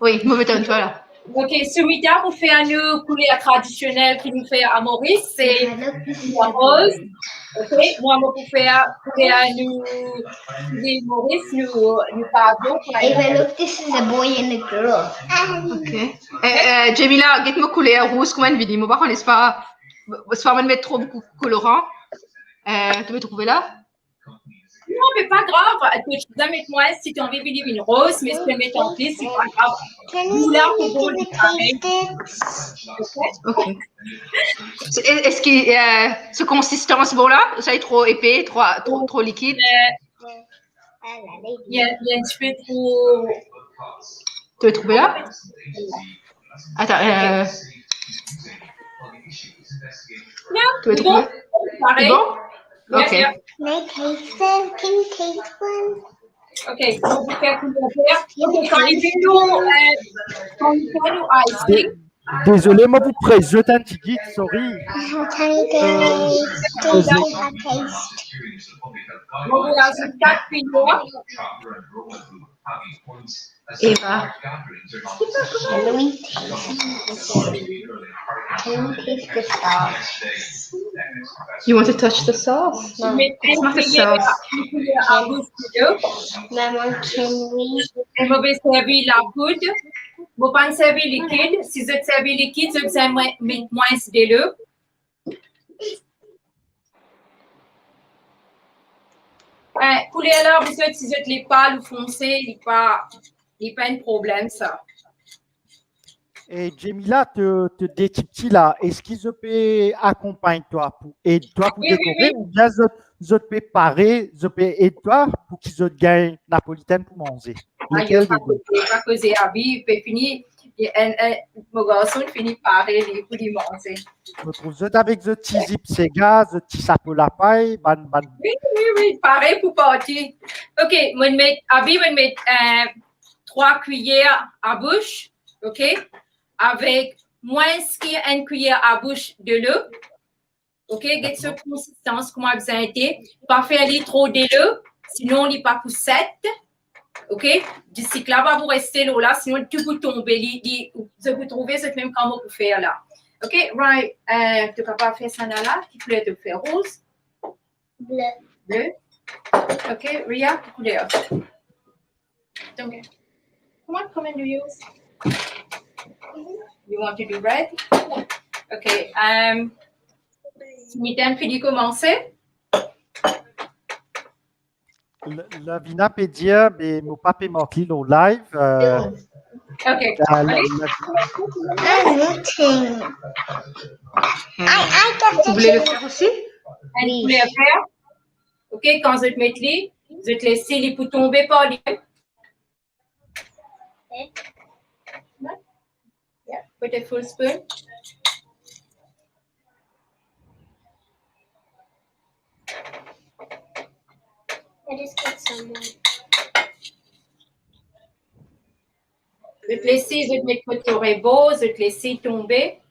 Oui, mauvais ton, toi là. Ok, Sumita vous fait un couleur traditionnelle qui nous fait à Maurice, c'est la rose. Ok, moi, vous faire couleur à nous, Maurice, nous pardon. Even look, this is a boy and a girl. Ok. Jamila, get-moi couleur rouge, comment une vidéo? Moi, on laisse pas, mettre trop beaucoup colorant. Tu veux trouver là? Non, mais pas grave. Tu peux mettre moi si tu as envie de mettre une rose, mais si tu veux mettre en plus, c'est pas grave. Là, c'est bon, ok. Est-ce que ce consistance bon là, ça est trop épais, trop liquide? Il y a un petit peu trop. Tu veux trouver là? Attends. Tu veux trouver? Pareil. Bon? Ok. Can I taste them? Can you taste one? Ok, on va faire tout le faire. Ok, quand il fait nous ice cream. Désolé, moi vous présente un petit guide, sorry. On vous ajoute 4 cuillères. Eva. Can we taste the sauce? You want to touch the sauce? No. It's not the sauce. Maman, can we? On va servir la poudre. Vous ne pouvez pas servir liquide. Si vous servez liquide, vous allez mettre moins de l'eau. Couleur là, vous savez, si vous êtes les pâles ou foncés, il n'y a pas un problème, ça. Et Jamila, te détipti là, est-ce qu'ils peuvent accompagner toi pour aider toi pour décorer ou bien ils peuvent parer, ils peuvent aider toi pour qu'ils gagnent napolitaine pour manger? Lequel des deux? Pas causer à vie, il peut finir, mon garçon finit par parer pour les manger. Je me trouve avec le petit zip Sega, le petit sapo la paille, Oui, pareil pour partir. Ok, moi je vais mettre 3 cuillères à bouche, ok? Avec moins qu'une cuillère à bouche de l'eau. OK? Get cette consistance, comment vous avez été. Pas faire trop de l'eau, sinon on n'est pas pour 7. OK? D'ici que là, va vous rester là, sinon tout vous tomber. Vous trouvez ce même comment vous faire là. OK? Right. Tu es capable de faire ça là? Qui couleur de faire rose? Bleu. Bleu. OK? Ria, qui couleur? Donc, comment do you use? You want to do red? Okay. Sumita, puis commencer. La Vinapédia, mais mon papa est mort au live. OK. Vous voulez le faire aussi? Vous voulez le faire? OK, quand vous êtes mettre vous êtes laissé les pour tomber par les. Yeah, put a full spoon. I just get some more. Je vais te laisser mettre votre rebo, je vais te laisser tomber.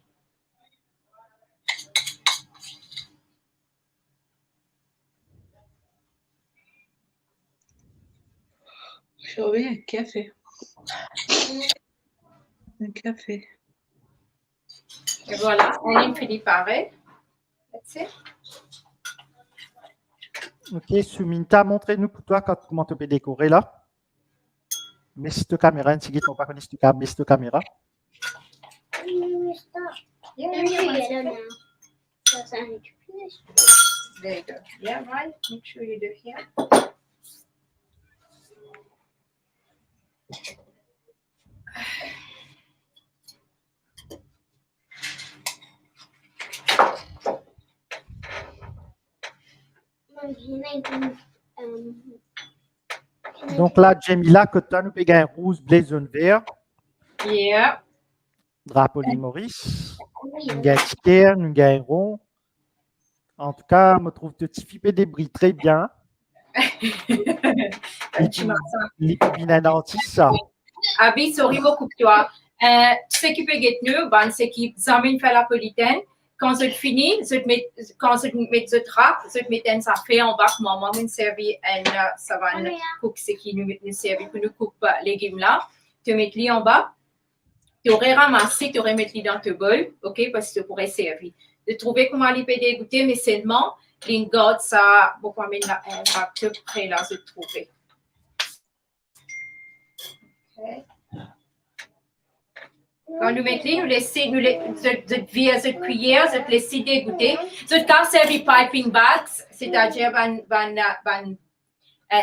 J'ai envie un café. Un café. Et voilà, on finit pareil. That's it. Ok, Suminta, montrez-nous pour toi comment tu peux décorer là. Mets cette caméra, si tu n'as pas connu cette caméra. Yeah, Yellow now. That's I need to finish. There you go. Yeah, right. Make sure you do here. Donc là, Jamila, que tu as nous payé un rouge, bleu, jaune, vert. Yeah. Drapeau de Maurice. Nous gagnons ticket, nous gagnons rond. En tout cas, je me trouve que tu fais des bris très bien. Les pubines dentiste, ça. Abi, sorry beaucoup pour toi. Ce qui peut être mieux, c'est qu'ils amènent faire la politaine. Quand c'est fini, quand je mets le drap, je mets un affaire en bas pour maman me servir un savane cook, ce qui nous servir pour nous couper les légumes là. Tu mets les en bas. Tu aurais ramassé, tu aurais mis les dans ton bol, ok, parce que tu pourrais servir. De trouver comment les peut dégoûter, mais seulement, les gardes, ça, beaucoup mettre un peu près là, de trouver. Ok. Quand nous mettons, nous laissons, cette cuillère, cette laisser dégoûter. Ce cas servi piping bags, c'est-à-dire un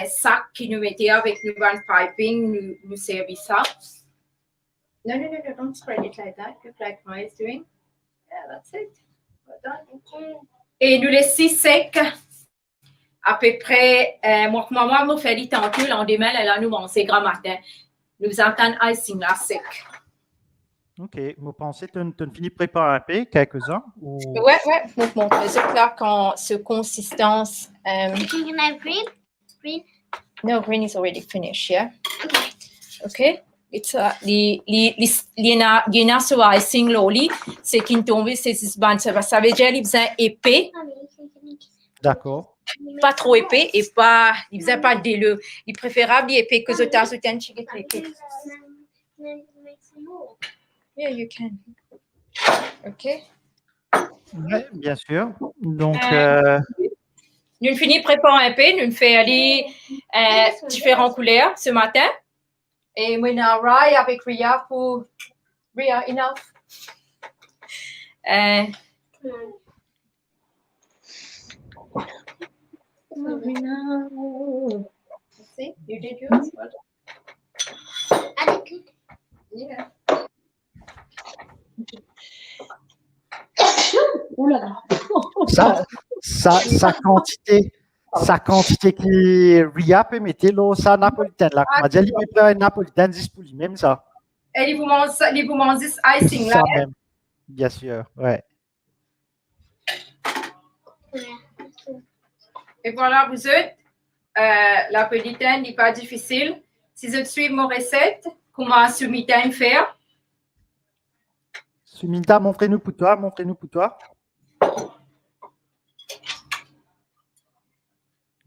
sac qui nous mettait avec nous un piping, nous servit ça. No, don't spread it like that. Look like Maya's doing. Yeah, that's it. Well done. Et nous laissons sec. À peu près, maman nous fait des tantôt, l'endemain, elle a nous mangé grand matin. Nous entendons icing là sec. Ok, vous pensez que tu finis de préparer un peu, quelques-uns? Ou... Ouais, je vous montre. C'est là quand ce consistance. Can I green? Green? No, green is already finished, yeah? Okay. It's les sur icing loli, c'est qui tombe, c'est ça veut dire qu'ils faisaient épais. D'accord. Pas trop épais et pas, ils faisaient pas déleu. Il préférable épais que je t'ajoute chicken liquid. Yeah, you can. OK. Oui, bien sûr. Donc, nous finissons préparer un peu, nous faisons aller différentes couleurs ce matin. Et maintenant, Rai avec Ria pour... Ria, enough? See, you did yours? Well done. I did good. Yeah. sa quantité qui Ria peut mettre là, ça napolitaine là. On va dire, il peut prendre une napolitaine 10 pour lui, même ça. Et vous mangez icing là. Ça même, bien sûr, ouais. Et voilà, vous êtes, la napolitaine n'est pas difficile. Si vous suivez mon recette, comment Suminta faire? Suminta, montrez-nous pour toi,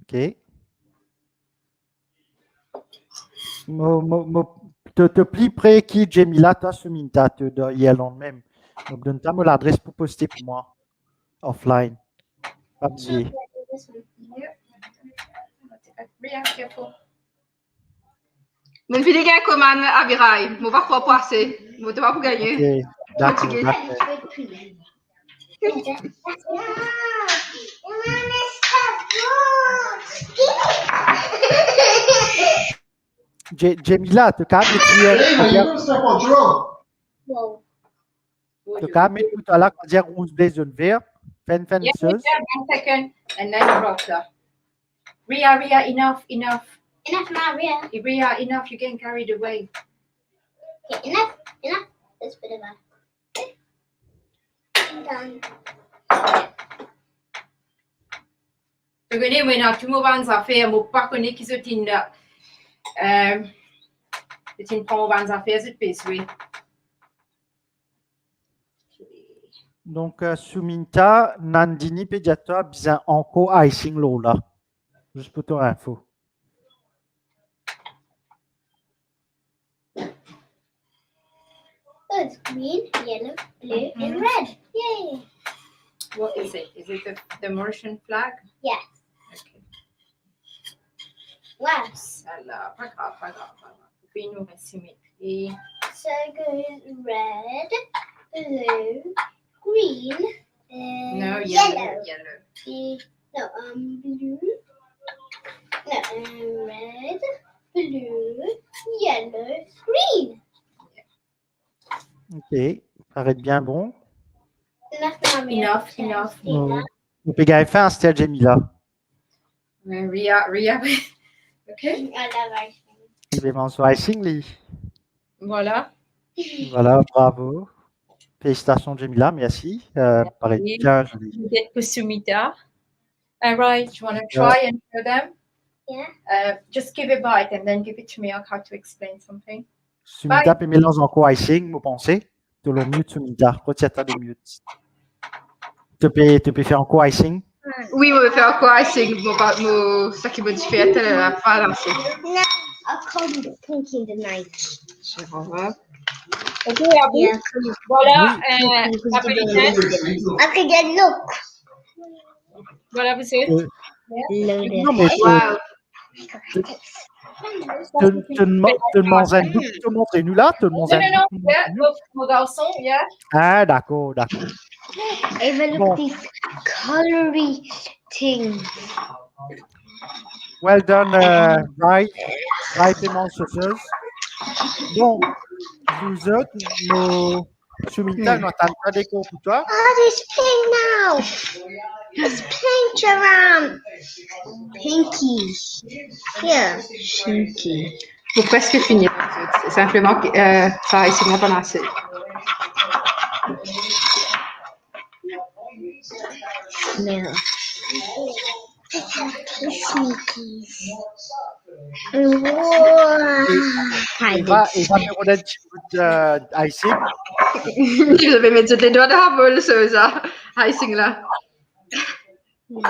OK. Te plie près qui Jamila, toi, Suminta, il y a même. Donc, donne-moi l'adresse pour poster pour moi, offline. Pas oublier. Je vais faire une commande à Virail. Je ne vais pas passer. Je ne vais pas gagner. OK, d'accord. Jamila, tu as mis tout à l'heure, dire rouge, bleu, jaune, vert. Fais une Yeah, 1 second, and then you rock that. Ria, enough. Enough now, Ria. Ria, enough, you're getting carried away. Okay, enough. Let's put it back. Done. Je connais maintenant tout mon van affaires, moi pas connais qui sont une prend mon van affaires c'est pesé. Donc, Suminta, Nandini, Pediatra, bien encore icing Lola. Juste pour ton info. Oh, it's green, yellow, blue, and red. Yay! What is it? Is it the Mauritian flag? Yes. Okay. Wow. Alors, pas grave. Puis nous symétrie. So it goes red, blue, green, and No, yellow. yellow. Blue. No, red, blue, yellow, green. OK. Paraît bien bon. Enough. Vous pouvez gagner fin, c'était Jamila. Ria. OK. I love ice cream. Il va manger icing, lui. Voilà. Voilà, bravo. Félicitations, Jamila, merci. Paraît bien joli. Peut-être pour Sumita. All right, you want to try and show them? Yeah. Just give a bite and then give it to me. I'll have to explain something. Sumita peut mélanger encore icing, vous pensez? Tu le mute, Sumita. Retiens-toi de mute. Tu peux faire encore icing? Oui, je vais faire encore icing. Ça qui me fait elle a pas lancé. No, I'll call you thinking tonight. C'est vrai. OK, Abby. Voilà, Napolitaine. Okay, then look. Voilà, vous savez. Non, mais tu demandes un bout, tu montres nous là, tu demandes un bout. Non, mon garçon, yeah. Ah, d'accord. Even look at these colory things. Well done, right demonstrators. Donc, vous autres, nos Sumita, nous attendons pas des cours pour toi. Oh, there's pink now. There's pink around. Pinky. Here. Pinky. Faut presque finir. C'est simplement que ça icing n'a pas lancé. Smell. Sneakies. Wow. Il va faire un petit peu d'icing. Je vais mettre les doigts dans la boule, ça, icing là. Oh,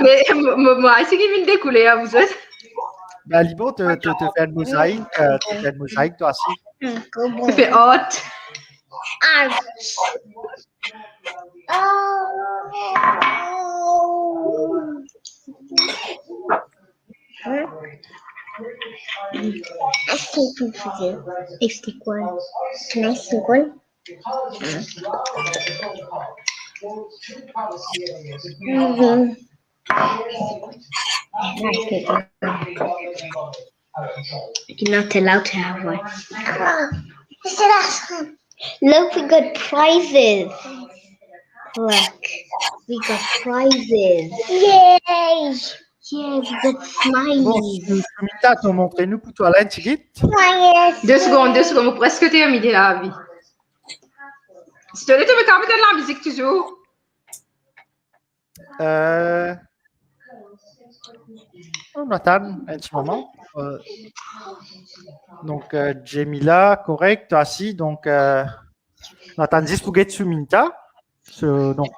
mais mon icing il vient de découler à vous autres. Ben, Libo, tu fais une mosaïque, toi aussi. Tu fais hot. Stick one. Can I stick one? You're not allowed to have one. This is awesome. Look, we got prizes. Look, we got prizes. Yay! Yeah, we got Bon, smileys. Sumita, tu montrez-nous pour toi là, Tigit. 2 secondes, vous presque terminé la vie. Si tu veux, tu veux quand même de la musique toujours. On attend un petit moment. Donc, Jamila, correct, toi aussi. Donc, on attend 10 pour Sumita. Donc,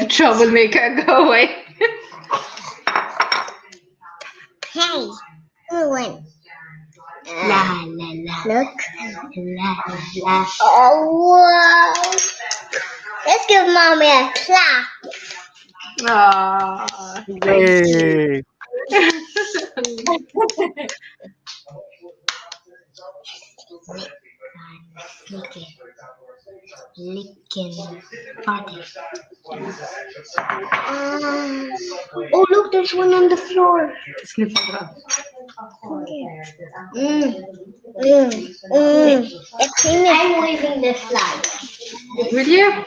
Troublemaker, go away. Hey, who went? La la la. Look. La la. Oh, wow. Let's give Mommy a clap. Ah, yay! Licking party. Oh, look, there's one on the floor. I'm waving the flag. will you?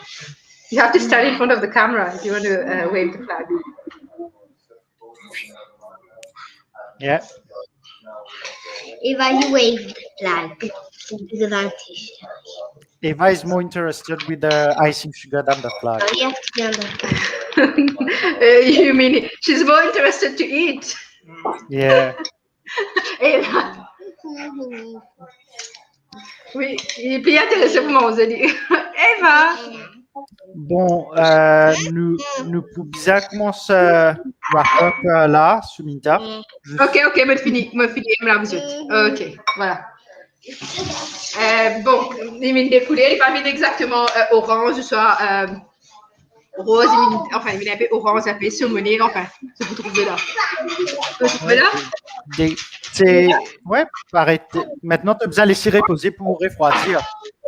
You have to stand in front of the camera if you want to wave the flag. Yeah. Eva, you waved flag to the plantation. Eva is more interested with the icing sugar than the flag. Oh, you have to be on the flag. You mean she's more interested to eat? Yeah. Eva. Oui, il est plus intéressé pour manger. Eva. Bon, nous pouvons bien commencer wrap up là, Suminta. Ok, me fini, là, vous êtes. Ok, voilà. Bon, il m'a découlé, il va venir exactement orange, soit rose, enfin, il m'a un peu orange, un peu saumoné, enfin, ce que vous trouvez là. Vous trouvez là? Ouais, arrête. Maintenant, tu as besoin de laisser reposer pour refroidir.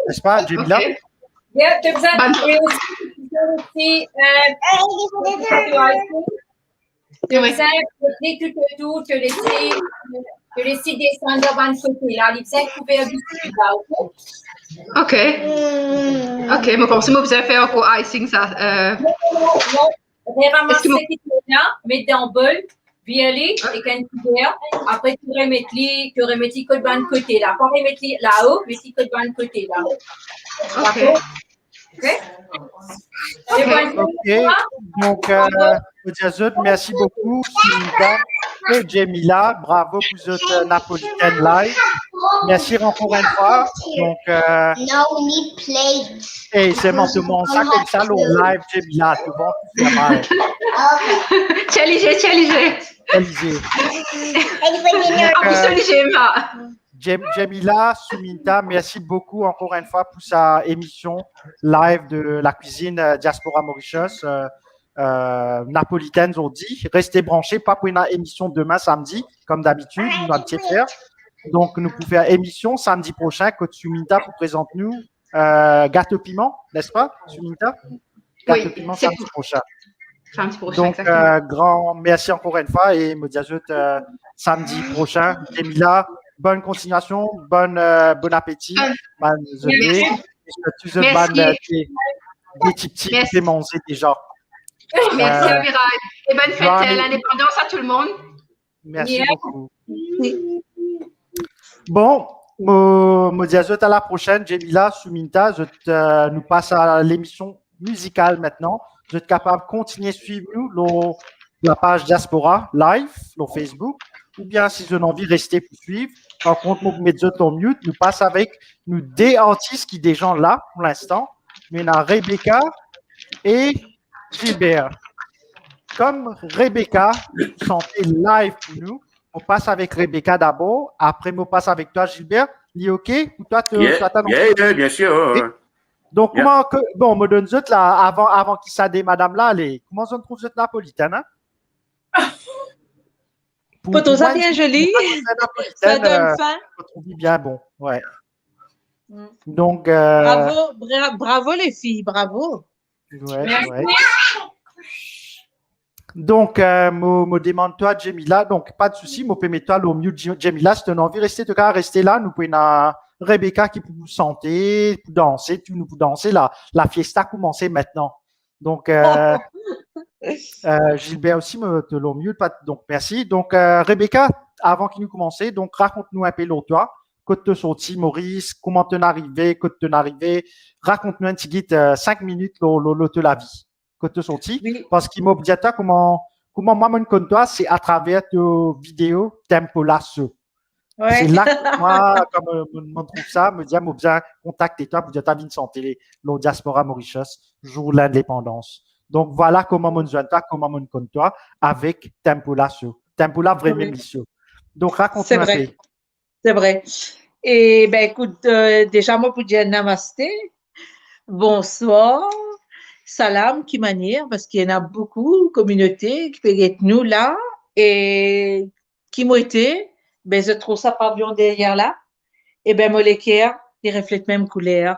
N'est-ce pas, Jamila? Okay. Yeah, tu as besoin de laisser descendre dans le côté là. Il faut couper biscuit là, ok? Ok, mais comme ça, vous allez faire encore icing ça. Ramasser là, mettre dans le bol, violer avec un couvert. Après, tu remets les côtes dans le côté là. Pas remettre là-haut, mais les côtes dans le côté là. D'accord? Ok. Donc, merci beaucoup, Suminta et Jamila. Bravo pour cette Napolitaine live. Merci encore une fois. Donc, No, we need plates. et c'est maintenant ça comme ça, le live, Jamila. Tu vois, c'est mal. Challenge. Jamila, Suminta, merci beaucoup encore une fois pour sa émission live de la cuisine Diaspora Mauritius napolitaine aujourd'hui. Restez branchés, pas pour une émission demain samedi, comme d'habitude, nous allons faire. Donc, nous pouvons faire émission samedi prochain, que Suminta pour présenter nous gâteau piment, n'est-ce pas, Suminta? Gâteau piment samedi prochain. Donc, grand merci encore une fois et me dire samedi prochain. Jamila, bonne continuation, bon appétit. Des petits qui manger déjà. Merci, Amiral. Et bonne fête l'indépendance à tout le monde. Merci beaucoup. Bon, me dire à la prochaine, Jamila, Suminta. Nous passe à l'émission musicale maintenant. Vous êtes capable de continuer à suivre nous, la page Diaspora Live, sur Facebook, ou bien si vous avez envie de rester pour suivre. Par contre, nous mettons en mute, nous passe avec nous des artistes qui sont des gens là pour l'instant. Nous avons Rebecca et Gilbert. Comme Rebecca chantait live pour nous, on passe avec Rebecca d'abord, après on passe avec toi Gilbert. Il est OK? Ou toi, yeah, bien sûr. Donc, comment que, bon, me donne zut là, avant qu'il s'adé madame là, comment on trouve cette napolitaine, hein? Pour ça bien joli, ça donne faim. Je trouve bien bon, ouais. Donc, bravo les filles, bravo. Ouais. Donc, me demande-toi, Jamila, donc pas de souci, me permets-toi le mieux, Jamila, si tu as envie de rester là, nous pouvons Rebecca qui peut vous chanter, pour danser, tu nous peux danser, la fiesta commence maintenant. Donc, Gilbert aussi te le mieux, donc merci. Donc, Rebecca, avant qu'il nous commence, donc raconte-nous un peu l'autre, quand tu es sorti, Maurice, comment tu es arrivé, raconte-nous un petit guide, 5 minutes, de la vie, quand tu es sorti, parce qu'il m'a dit à toi, comment moi, mon compte toi, c'est à travers tes vidéos Tempola Show. Ouais. C'est là que moi, comme je trouve ça, me dit, bien contacter toi pour dire, tu as santé, le Diaspora Mauritius, jour de l'indépendance. Donc, voilà comment je joins toi, comment je compte toi, avec Tempola Show. Tempola vraiment mission. Donc, raconte-nous un peu. C'est vrai. Et, ben, écoute, déjà, moi, pour dire namasté, bonsoir, salam, qui manière, parce qu'il y en a beaucoup, communautés qui peuvent être nous là, et qui m'ont été, ben, je trouve ça pavillon derrière là, et ben, molécaire, ils reflètent même couleur.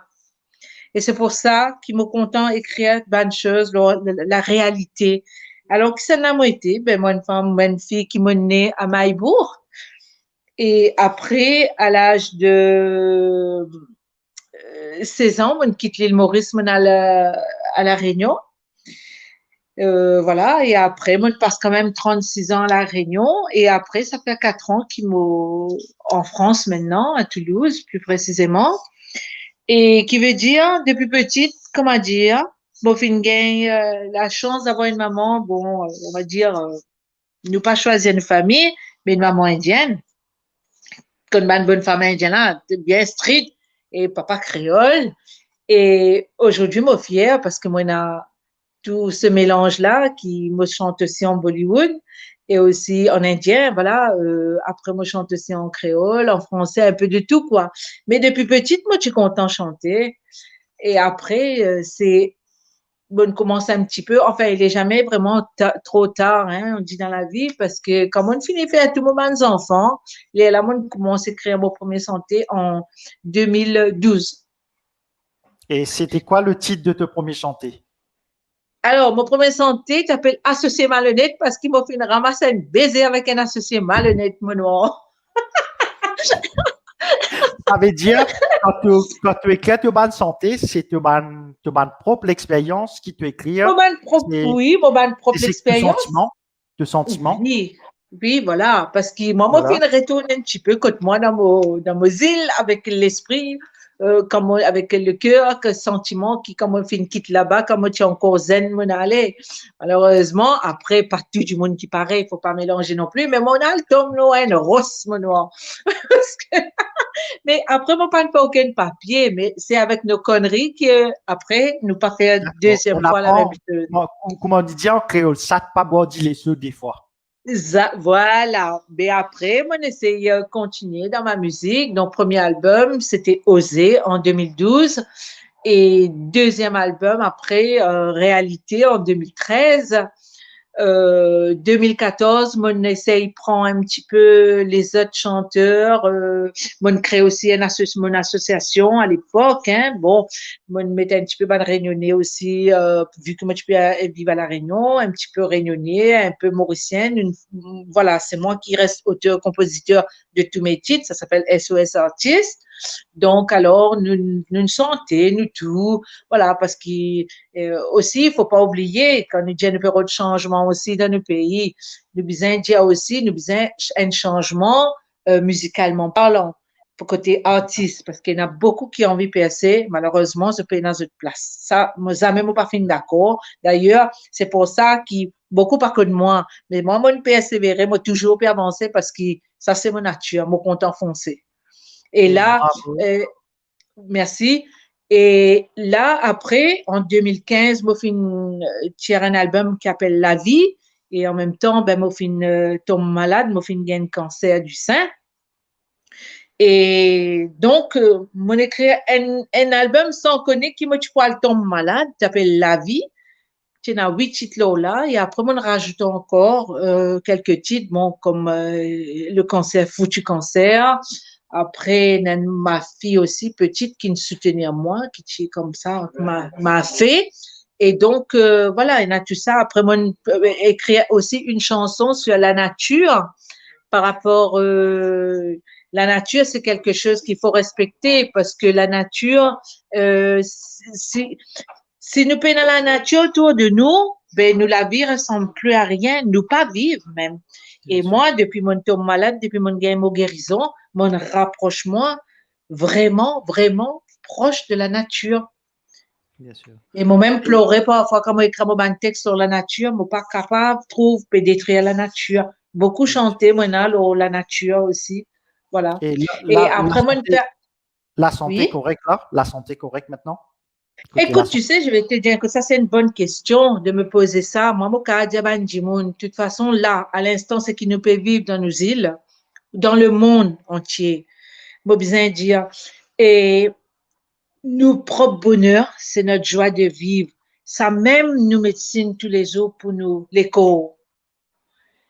Et c'est pour ça qu'ils m'ont content écrire bonne chose, la réalité. Alors que ça n'a pas été, ben, moi, une fille qui m'a née à Maïbourg, et après, à l'âge de 16 ans, on quitte l'île Maurice, on à la Réunion. Voilà, et après, moi, je passe quand même 36 ans à La Réunion, et après, ça fait 4 ans qu'il m'en en France maintenant, à Toulouse, plus précisément, et qui veut dire, depuis petite, comment dire, bon, fin gagne, la chance d'avoir une maman, bon, on va dire, nous pas choisir une famille, mais une maman indienne, comme une bonne femme indienne, là, bien stricte, et papa créole, et aujourd'hui, moi, fière, parce que moi, on a tout ce mélange-là qui me chante aussi en Bollywood et aussi en indien, voilà. Après, moi, je chante aussi en créole, en français, un peu de tout, quoi. Mais depuis petite, moi, je suis content de chanter. Et après, c'est, bon, on commence un petit peu, enfin, il est jamais vraiment trop tard, hein, on dit dans la vie, parce que comme on finit faire à tout moment des enfants, là, moi, on commence à écrire mon premier santé en 2012. Et c'était quoi le titre de ton premier chanté? Alors, mon premier santé t'appelle associé malhonnête parce qu'il m'a fait ramasser un baiser avec un associé malhonnête, mon noir. Ça veut dire, quand tu écris ton ban santé, c'est ton ban propre expérience qui te écrit. Oui, mon ban propre expérience. De sentiments. Oui, oui, voilà, parce que moi, Voilà. je fait retourner un petit peu quand moi dans mon îles avec l'esprit, avec le cœur, que sentiment qui, comme on fait une quitte là-bas, comme tu es encore zen, mon aller. Malheureusement, après, pas tout du monde qui paraît, il faut pas mélanger non plus, mais mon al tombe loin, rose, mon noir. Mais après, moi, pas aucun papier, mais c'est avec nos conneries que après, nous pas faire deuxième fois la même chose. Comment on dit en créole, ça pas boire les sous des fois. Voilà. Mais après, moi, j'essaie de continuer dans ma musique. Donc, premier album, c'était Oser en 2012. Et deuxième album, après, Réalité en 2013. 2014, mon essaye prend un petit peu les autres chanteurs. Mon crée aussi mon association à l'époque. Hein. Bon, mon mettait un petit peu de réunionnais aussi, vu que moi je peux vivre à la Réunion, un petit peu réunionnais, un peu mauricienne. Voilà, c'est moi qui reste auteur-compositeur de tous mes titres. Ça s'appelle SOS Artist. Donc, alors, nous santé, nous tout, voilà, parce qu'il aussi, il faut pas oublier, quand nous avons une période de changement aussi dans nos pays, nous besoin dire aussi, nous besoin un changement musicalement parlant, pour côté artiste, parce qu'il y en a beaucoup qui ont envie de percer, malheureusement, ce pays dans une place. Ça, moi, jamais, moi, pas fin d'accord. D'ailleurs, c'est pour ça qu'il beaucoup pas que de moi, mais moi, moi, persévérer, moi, toujours avancer parce que ça, c'est mon nature, mon compte enfoncé. Et là, merci. Et là, après, en 2015, moi, j'ai tiré un album qui s'appelle La Vie. Et en même temps, ben, moi, tombe malade, moi, j'ai un cancer du sein. Et donc, moi, j'ai écrit un album sans connaître qui me tombe malade, qui s'appelle La Vie. Il y a 8 titres là. Et après, on rajoute encore quelques titres, bon, comme Le cancer, foutu cancer. Après, ma fille aussi, petite, qui me soutenait à moi, qui est comme ça, m'a fait. Et donc, voilà, il y a tout ça. Après, moi, écrire aussi une chanson sur la nature par rapport, la nature, c'est quelque chose qu'il faut respecter parce que la nature, si nous prenons la nature autour de nous, ben, nous, la vie ressemble plus à rien, nous pas vivre même. Et moi, depuis mon tombe malade, depuis mon guérison, mon rapprochement vraiment, vraiment proche de la nature. Bien sûr. Et moi-même pleurer parfois quand moi écris mon texte sur la nature, moi pas capable, trouve, de détruire la nature. Beaucoup chanter, moi, la nature aussi. Voilà. Et après, la santé oui? correcte, là? La santé correcte maintenant? Écoute, tu sais, je vais te dire que ça, c'est une bonne question de me poser ça. Moi, de toute façon, là, à l'instant, c'est qui nous peut vivre dans nos îles, dans le monde entier. Moi, besoin de dire. Et nos propres bonheurs, c'est notre joie de vivre. Ça même nous médecine tous les jours pour nous, les corps.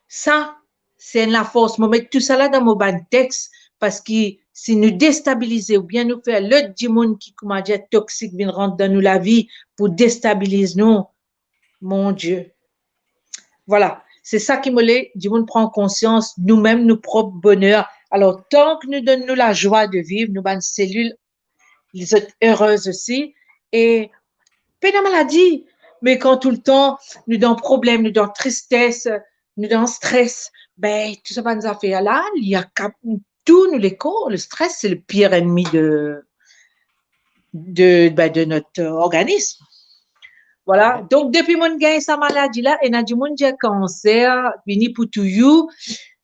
Ça, c'est la force. Moi, mettre tout ça là dans mon ban texte parce que si nous déstabiliser ou bien nous faire l'autre du monde qui, comment dire, toxique, vient rentrer dans nous la vie pour déstabiliser nous, mon Dieu. Voilà. C'est ça qui me l'est, du monde prend conscience, nous-mêmes, nos propres bonheurs. Alors, tant que nous donnons la joie de vivre, nous, ban cellules, ils sont heureuses aussi. Et, pas de maladie. Mais quand tout le temps, nous dans problème, nous dans tristesse, nous dans stress, ben, tout ça, nous affaires là, il y a tout nous les cours. Le stress, c'est le pire ennemi de notre organisme. Voilà. Donc, depuis mon gain, sa maladie là, et n'a du monde j'ai cancer, fini pour tout you.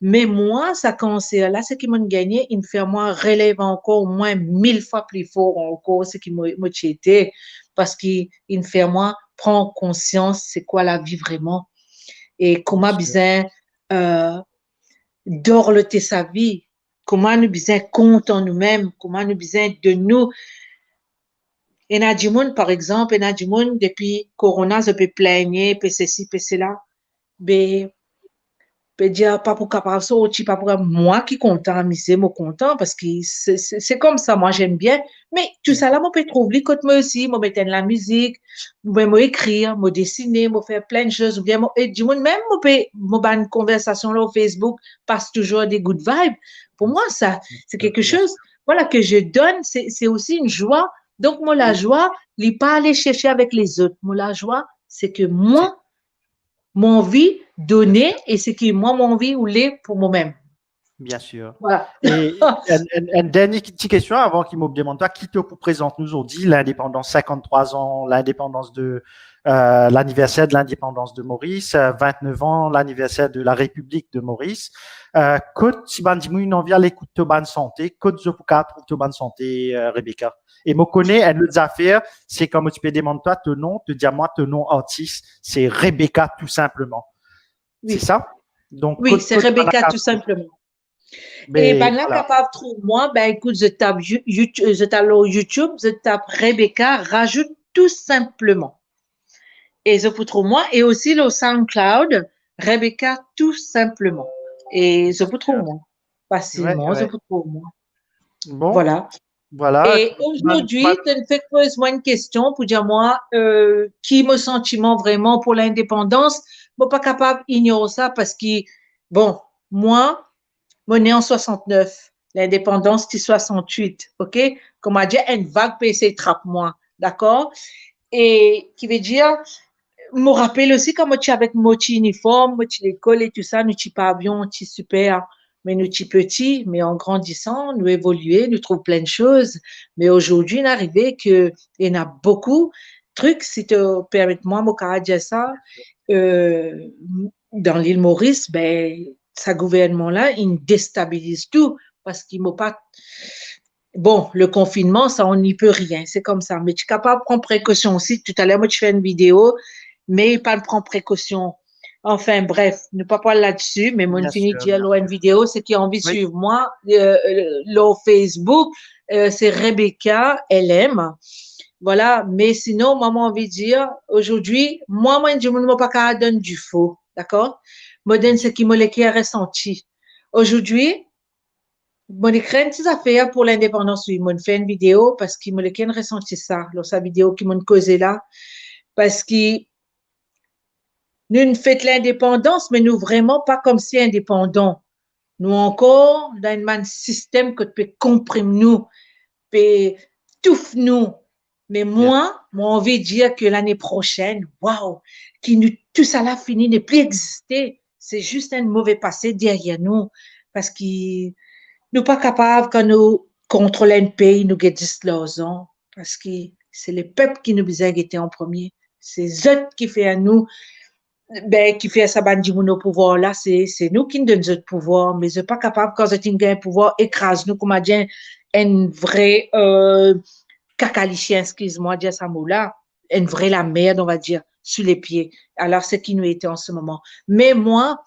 Mais moi, ça cancer là, ce qui m'a gagné, il me fait moi relève encore au moins 1000 fois plus fort encore ce qui m'a été parce qu'il me fait moi prendre conscience c'est quoi la vie vraiment et comment besoin d'orloter sa vie, comment nous besoin compte en nous-mêmes, comment nous besoin de nous. Et n'a du monde, par exemple, et n'a du monde depuis Corona, je peux plaigner, puis ceci, puis cela, mais peut dire pas pour capable sortir pas pour moi qui content mais c'est moi content parce que c'est comme ça moi j'aime bien mais tout ça là moi peut trouver quand moi aussi moi mettre de la musique moi écrire moi dessiner moi faire plein de choses ou bien moi et du monde même moi peut moi une conversation là au Facebook passe toujours des good vibes pour moi ça c'est quelque chose voilà que je donne c'est aussi une joie donc moi la joie n'est pas aller chercher avec les autres moi la joie c'est que moi mon vie donner et ce qui moi mon vie ou l'est pour moi-même. Bien sûr. Voilà. Et une dernière petite question avant qu'il me demande toi, qui te présente nous aujourd'hui l'indépendance 53 ans, l'indépendance de l'anniversaire de l'indépendance de Maurice, 29 ans, l'anniversaire de la République de Maurice. Côte si bandimou une envie à l'écoute de bonne santé, côte zopuka pour de bonne santé Rebecca. Et me connaît une autre affaire, c'est comme tu peux demander toi ton nom, te dire moi ton nom artiste, c'est Rebecca tout simplement. Oui. C'est ça? Donc oui, c'est Rebecca tout simplement. Mais et ben là voilà. Capable trouve moi ben écoute je tape YouTube, je tape Rebecca rajoute tout simplement. Et je peux trouver moi et aussi le SoundCloud Rebecca tout simplement. Et je peux trouver moi facilement, je peux trouver moi. Bon. Voilà. Et aujourd'hui, tu me fais poser-moi une question pour dire moi qui me sentiment vraiment pour l'indépendance. Moi pas capable d'ignorer ça parce que bon, moi né en 69, l'indépendance c'est 68, OK? Comme a dit une vague PC trappe moi, d'accord? Et qui veut dire me rappelle aussi quand moi tu avec mon uniforme, moi tu l'école et tout ça, nous tu pas avion, tu super mais nous petits petits, mais en grandissant, nous évoluer, nous trouvons plein de choses. Mais aujourd'hui, il est arrivé que il y en a beaucoup de trucs, si tu permets-moi, moi, dire ça, dans l'île Maurice, ben, ce gouvernement-là, il déstabilise tout parce qu'il m'a pas. Bon, le confinement, ça, on n'y peut rien, c'est comme ça. Mais tu es capable de prendre précaution aussi. Tout à l'heure, moi, tu fais une vidéo, mais pas de prendre précaution. Enfin, bref, ne pas parler là-dessus, mais mon fini de dire une vidéo, c'est qui a envie de suivre moi, le Facebook, c'est Rebecca LM. Voilà, mais sinon, moi, j'ai envie de dire, aujourd'hui, moi, je ne peux pas donner du faux, d'accord? Moi, donne ce qui m'a ressenti. Aujourd'hui, mon écran, ces affaires pour l'indépendance, oui, moi, fait une vidéo parce qu'il m'a ressenti ça, sa vidéo qui m'a causé là, parce que nous faites l'indépendance, mais nous vraiment pas comme si indépendants. Nous encore dans un système que tu peux comprimer nous, peut touffe nous. Mais moi, j'ai envie de dire que l'année prochaine, waouh, tout ça là fini ne plus exister. C'est juste un mauvais passé derrière nous. Parce que nous pas capables, quand nous contrôlons un pays, nous gagnons 10 ans. Parce que c'est le peuple qui nous a guetté en premier. C'est eux qui fait à nous. Ben, qui fait ça, au pouvoir là, c'est nous qui nous donnons notre pouvoir, mais je suis pas capable, quand je tiens un pouvoir, écrase nous, comme a dit un vrai, cacalicien, excuse-moi, dire ça mot là, une vraie la merde, on va dire, sur les pieds. Alors, c'est qui nous était en ce moment. Mais moi,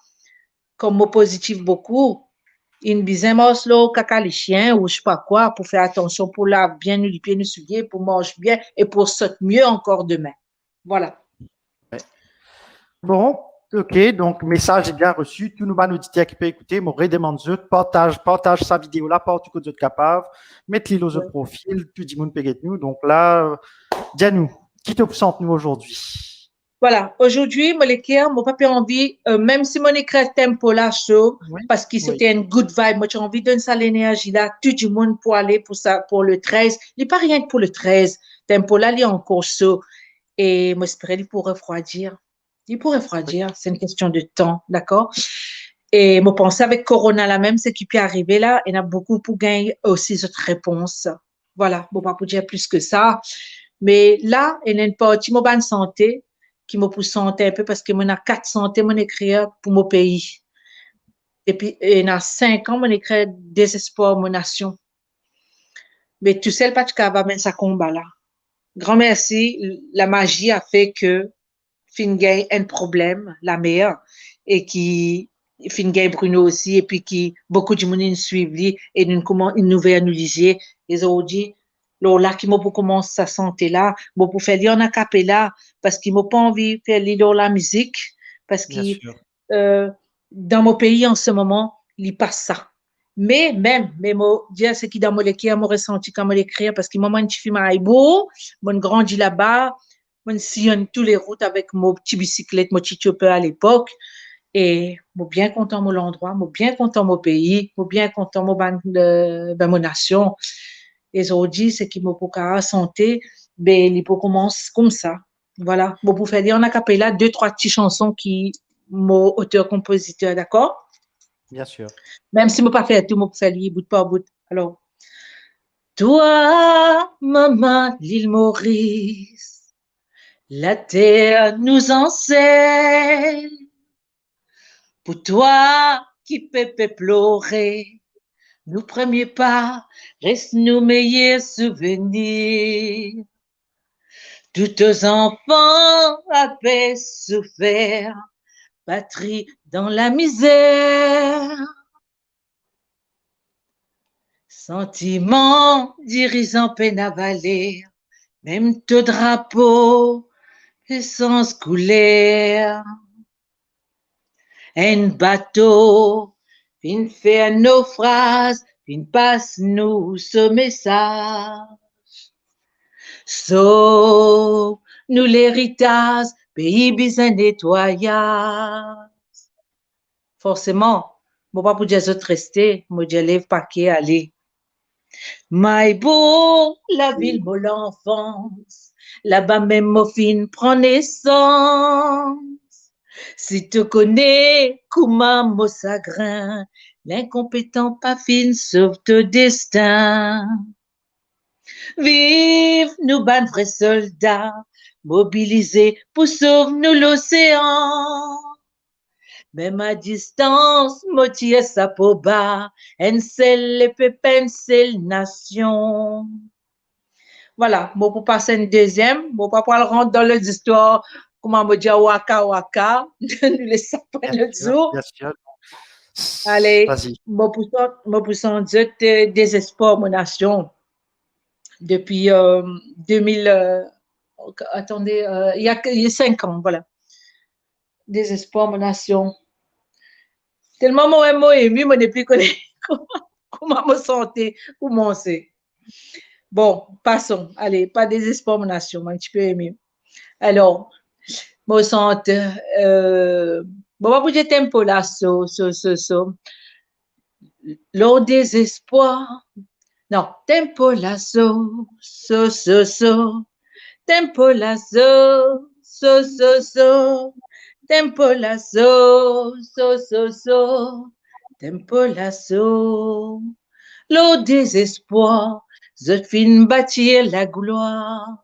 comme mot positif beaucoup, une bizarre là, cacalicien, ou je sais pas quoi, pour faire attention, pour la bien nous les pieds, nous souiller, pour manger bien, et pour sauter mieux encore demain. Voilà. Bon, ok, donc message est bien reçu. Tous nos auditeurs qui peuvent écouter, mon redemande partage sa vidéo là, partout que vous êtes capable, mettez-le dans votre profil, tout le monde peut être nous. Donc là, dis-nous, qui te présente nous aujourd'hui? Voilà, aujourd'hui, moi, pas envie, même si mon écrit tempo là chaud, parce que c'était une good vibe, moi, j'ai envie de donner ça l'énergie là, tout le monde pour aller pour ça, pour le 13. Il n'est pas rien que pour le 13. Tempo là, il est encore chaud. Et moi, j'espérais qu'il pourrait refroidir. Il pourrait refroidir, c'est une question de temps, d'accord? Et moi, pensais avec Corona là même, ce qui peut arriver là, il y en a beaucoup pour gagner aussi cette réponse. Voilà, bon, pas pour dire plus que ça. Mais là, il y a une partie, moi, bonne santé, qui m'a pour santé un peu parce que moi, j'ai 4 santé, mon écrire pour mon pays. Et puis, il y a 5 ans, mon écrire désespoir, mon nation. Mais tu sais, le patch va mener sa combat là. Grand merci, la magie a fait que Fingay a un problème, la mère, et qui Fingay Bruno aussi, et puis qui beaucoup de monde suivent lui, et nous comment une nouvelle nous liser, ils ont dit, là qui m'a pour commencer sa santé là, bon pour faire lire en acapella, parce qu'il m'a pas envie de faire lire la musique, parce Bien que sûr. dans mon pays en ce moment, il passe ça. Mais même, moi, dire ce qui dans mon écrit, moi ressenti quand moi l'écrire, parce que moi, je suis beau, moi, grandi là-bas, moi, sillonne toutes les routes avec mon petit bicyclette, mon petit chopper à l'époque, et moi, bien content mon l'endroit, moi, bien content mon pays, moi, bien content mon nation. Et aujourd'hui, c'est qui m'a pour santé, ben, il peut commencer comme ça. Voilà. Bon, pour faire dire en acapella 2-3 petites chansons qui, mon auteur-compositeur, d'accord? Bien sûr. Même si je ne peux pas faire tout, je peux faire lire bout par bout. Alors, toi, maman, l'île Maurice, la terre nous enseigne. Pour toi qui peut pleurer, nos premiers pas restent nos meilleurs souvenirs. Tous enfants avaient souffert, patrie dans la misère. Sentiment dirigeant peine à valer, même te drapeau, essence couleur. Un bateau, fin fait un naufrage, fin passe nous ce message. Sauve nous l'héritage, pays besoin nettoyage. Forcément, moi pas pour dire autres rester, moi je lève paquet aller. Maïbo, la ville mon l'enfance, là-bas même mon fin prend naissance. Si tu connais comment mon chagrin, l'incompétent pas fin sauve ton destin. Vive nous ban vrais soldats, mobilisés pour sauver nous l'océan. Même à distance, moitié sa peau bas, un seul les pépins, seule nation. Voilà, moi pour passer une deuxième, moi pas pour rentrer dans les histoires, comment me dire waka waka, nous les sapins le jour. Bien sûr. Allez, Vas-y. moi pour s'en dire désespoir, mon nation. Depuis 2000, attendez, il y a 5 ans, voilà. Désespoir, mon nation. Tellement moi ému, moi depuis connais comment me sentir, comment c'est. Bon, passons. Allez, pas désespoir, mon nation, un petit peu ému. Alors, moi sens, bon, vous dire tempo là, le désespoir. Non, tempo là, tempo là, tempo lasso, tempo lasso, le désespoir, je fin bâtir la gloire.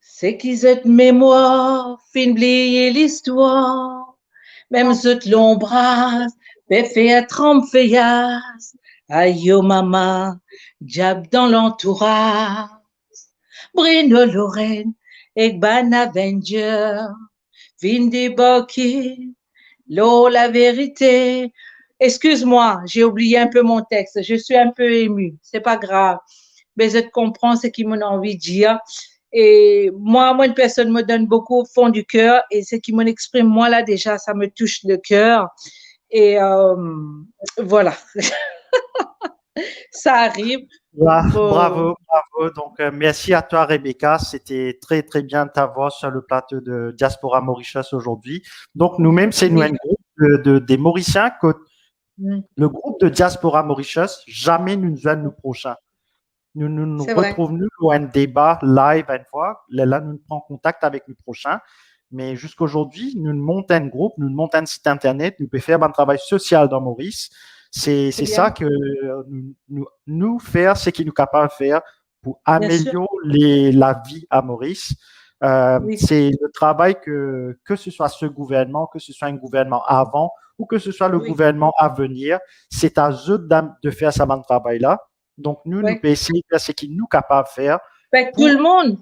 C'est qui cette mémoire, fin oublier l'histoire, même cette l'ombrage, fait à trempe feuillasse, aïe oh maman, diable dans l'entourage, Bruno Lorraine, et Ban Avenger, fin débarquer, l'eau la vérité. Excuse-moi, j'ai oublié un peu mon texte, je suis un peu émue, c'est pas grave, mais je comprends ce qu'il m'a envie de dire. Et moi, une personne me donne beaucoup au fond du cœur, et ce qui m'en exprime, moi, là, déjà, ça me touche le cœur. Et voilà. Ça arrive. Bravo. Donc, merci à toi, Rebecca. C'était très, très bien de t'avoir sur le plateau de Diaspora Mauritius aujourd'hui. Donc, nous-mêmes, c'est nous un groupe des Mauriciens que le groupe de Diaspora Mauritius, jamais nous nous prochains. Nous C'est vrai. retrouvons nous un débat live une fois. Là, nous prenons contact avec le prochain. Mais jusqu'aujourd'hui, nous montons un groupe, nous montons un site internet, nous pouvons faire un travail social dans Maurice. C'est C'est ça bien. que nous faire ce qui nous capable de faire pour Bien sûr. améliorer la vie à Maurice. Oui. C'est le travail que ce soit ce gouvernement, que ce soit un gouvernement avant ou que ce soit le Oui. gouvernement à venir, c'est à eux de faire ce bon travail-là. Donc, nous Oui. pouvons essayer de faire ce qu'il nous capable de faire. Ben, tout le monde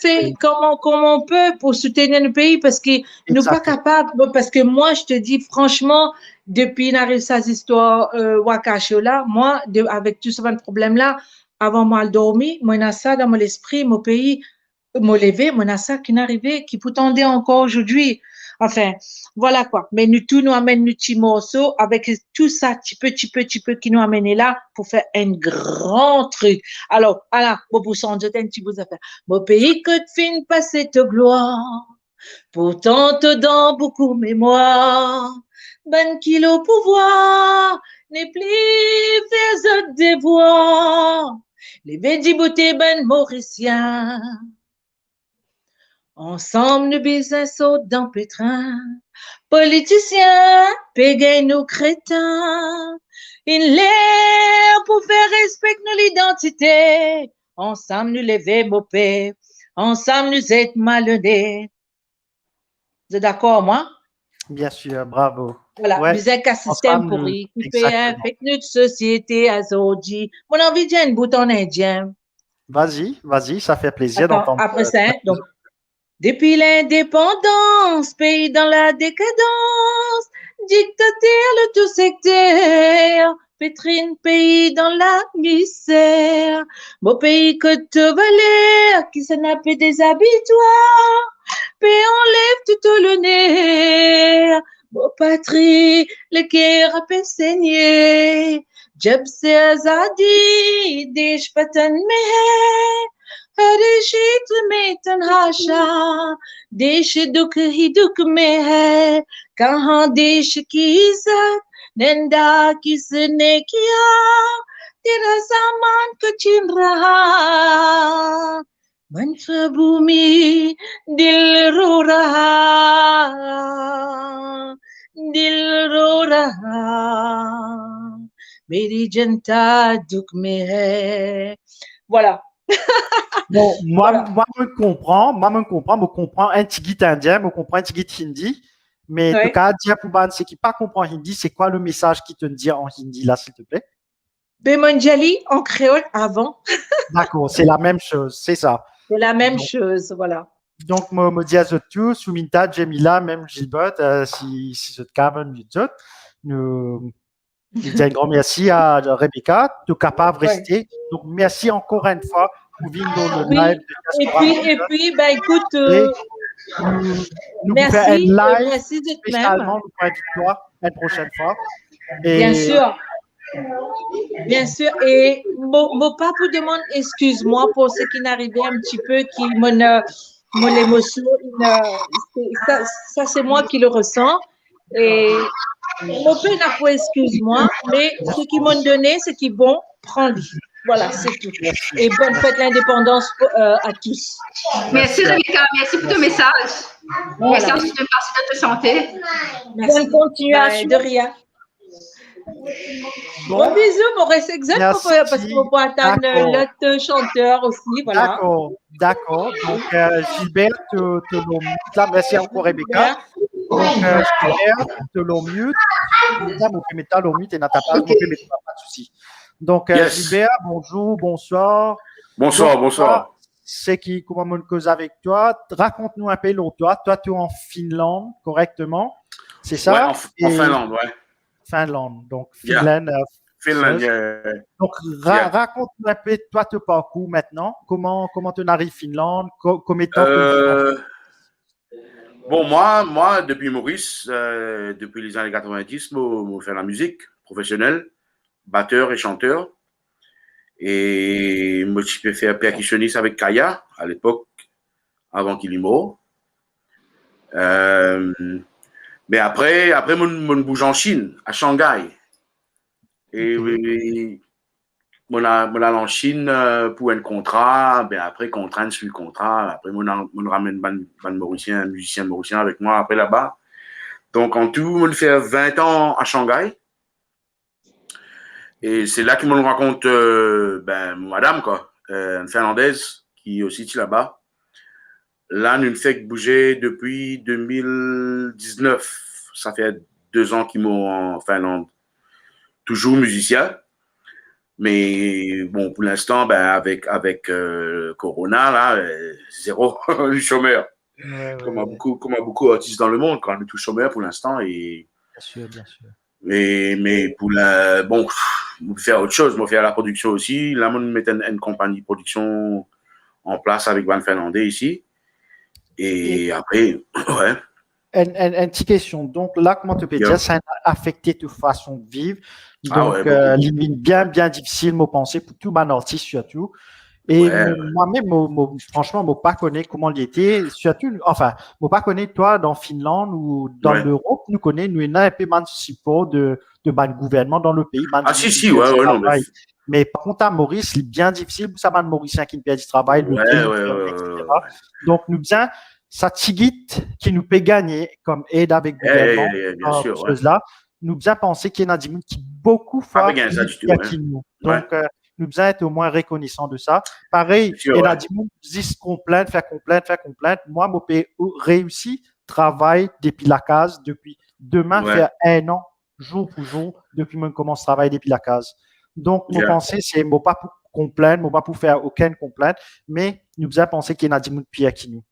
fait comment on peut pour soutenir le pays parce que nous pas capables. Parce que moi, je te dis franchement, depuis l'arrivée de ces histoires Wakasho là, moi, avec tout ce problème là, avant moi de dormir, moi, il y a ça dans mon esprit, mon pays, mon levé, mon a ça qui n'arrivait, qui pourtant encore aujourd'hui. Enfin, voilà quoi. Mais nous tout nous amène nous petits morceaux avec tout ça, petit peu qui nous amène là pour faire un grand truc. Alors, voilà, bon pour changer un petit bout d'affaire. Mon pays que de fin passer te gloire, pourtant te dans beaucoup mémoire. Ben kilo pouvoir, n'est plus faire des devoirs. Les bédiboutés ben mauriciens. Ensemble, nous business au dans pétrin. Politiciens, pégay nous crétins. Une l'air pour faire respecter nos l'identité. Ensemble, nous lever mon paix. Ensemble, nous être malhonnêtes. Vous êtes d'accord, moi? Bien sûr, bravo. Voilà, Ouais, nous avons un système ensemble, pourri qui fait exactement. avec notre société à Zordi. Mon envie de dire un bouton indien. Vas-y, ça fait plaisir Attends, d'entendre. après ça, hein, donc, depuis l'indépendance, pays dans la décadence, dictateur le tout sectaire, pétrine pays dans la misère, beau pays que te valait, qui s'en a fait des habitoires, pays enlève tout le nerf, beau patrie, le cœur a pu saigner, Jeb se azadi, des patan mehe, हर्षित में तन्हाशा देश दुख ही दुख में है कहाँ देश की इज्जत निंदा किसने किया तेरा सामान को छीन रहा मंत्र भूमि दिल रो रहा मेरी जनता दुख में है voilà. Bon, moi, je comprends, je comprends un petit guide indien, je comprends un petit guide hindi, mais Oui. le cas dire pour ban, c'est qui pas comprend hindi, c'est quoi le message qui te dit en hindi là, s'il te plaît? Bemanjali en créole avant. D'accord, c'est la même chose, c'est ça. C'est la même chose, voilà. Donc, moi, me dis à tout, Souminta, Jemila, même Gilbert, si je te cave, nous dis un grand merci à Rebecca, tu es capable de rester. Donc, merci encore une fois pour venir dans le live. Et puis, ben, écoute, nous merci, faire un live merci de spécialement même. pour Victoire une prochaine fois. Et Bien sûr. Bien sûr. Et mon papa demande excuse-moi pour ce qui n'arrivait un petit peu, qui mon émotion, ça c'est moi qui le ressens. Et mon père n'a pas excuse-moi, mais ce qu'ils m'ont donné, c'est qu'ils vont prendre. Voilà, c'est tout. Et bonne fête l'indépendance à tous. Merci Rebecca, merci pour ton message. Voilà. Merci de te santé. Bonne continuation. De rien. Bon bisous, Maurice exact, parce qu'on peut attendre l'autre chanteur aussi. Voilà. D'accord. Donc, Gilbert, te l'omute là. Merci encore, Rebecca. Donc, Gilbert, te l'omute. Mon pémétal l'omute et n'a pas de souci. Donc, Gilbert, bonjour, bonsoir. Bonsoir. C'est qui, comment on cause avec toi? Raconte-nous un peu l'autre. Toi, tu es en Finlande, correctement? C'est ça? Ouais, en Finlande, ouais. Finlande, donc Finlande. Finlande, Donc, raconte-nous un peu, toi, ton parcours maintenant. Comment tu arrives en Finlande? Combien de temps Bon, moi, depuis Maurice, depuis les années 90, je fais la musique professionnelle, batteur et chanteur. Et je suis fait percussionniste avec Kaya à l'époque, avant qu'il y meure. Mais après, mon bouge en Chine, à Shanghai. Et mon allé en Chine pour un contrat, ben après contrat suit contrat, après mon ramène ban mauricien, musicien mauricien avec moi après là-bas. Donc en tout, on fait 20 ans à Shanghai. Et c'est là qu'ils me raconte madame quoi, une finlandaise qui est aussi là-bas. Là, nous ne fait que bouger depuis 2019. Ça fait 2 ans qu'ils m'ont en Finlande. Toujours musicien. Mais bon, pour l'instant, avec Corona, là, zéro chômeur. Comme beaucoup d'artistes dans le monde, quand on est tout chômeur pour l'instant. Et bien sûr, bien sûr. Mais pour faire autre chose, faire la production aussi. Là, on met une compagnie de production en place avec Van Finlandais ici. Et après, ouais. Une petite question. Donc là, comment tu peux dire, ça a affecté ta façon de vivre. Donc, limite bien difficile, me penser pour tout mon artiste surtout. Et moi-même, franchement, je ne pas connais comment il était. Surtout, enfin, je ne pas connais toi dans Finlande ou dans l'Europe. Nous connaissons, nous avons un peu de support de gouvernement dans le pays. Si, non, mais par contre, à Maurice, c'est bien difficile pour ça, Mauricien qui ne perd du travail, etc. Donc, nous disons, ça tigite qui nous peut gagner comme aide avec le gouvernement, bien sûr, là, nous bien penser qu'il y en a des gens qui beaucoup fois nous. Donc, nous devons être au moins reconnaissants de ça. Pareil, il y en a des gens qui disent faire complainte. Moi, je peux réussir travail depuis la case, depuis demain, faire 1 an, jour pour jour, depuis que je commence à travailler depuis la case. Donc, mon pensée, c'est pas pour complaindre, pas pour faire aucune complainte, mais nous devons penser qu'il y en a des gens qui qui nous.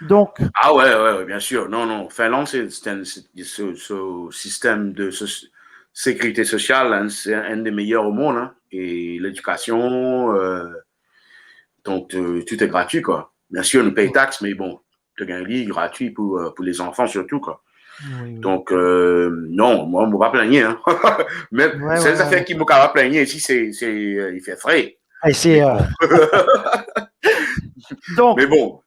Donc. Ah ouais, bien sûr. Non. Finlande, c'est ce système de sécurité sociale, hein, c'est un des meilleurs au monde. Hein. Et l'éducation, donc tout est gratuit, quoi. Bien sûr, on paye taxes, mais bon, tu as un lit gratuit pour les enfants surtout, quoi. Oui. Donc, non, moi, je ne vais pas plaigner. Hein. Même c'est les affaires qui me pas plaigner ici, il fait frais. Et donc. Mais bon,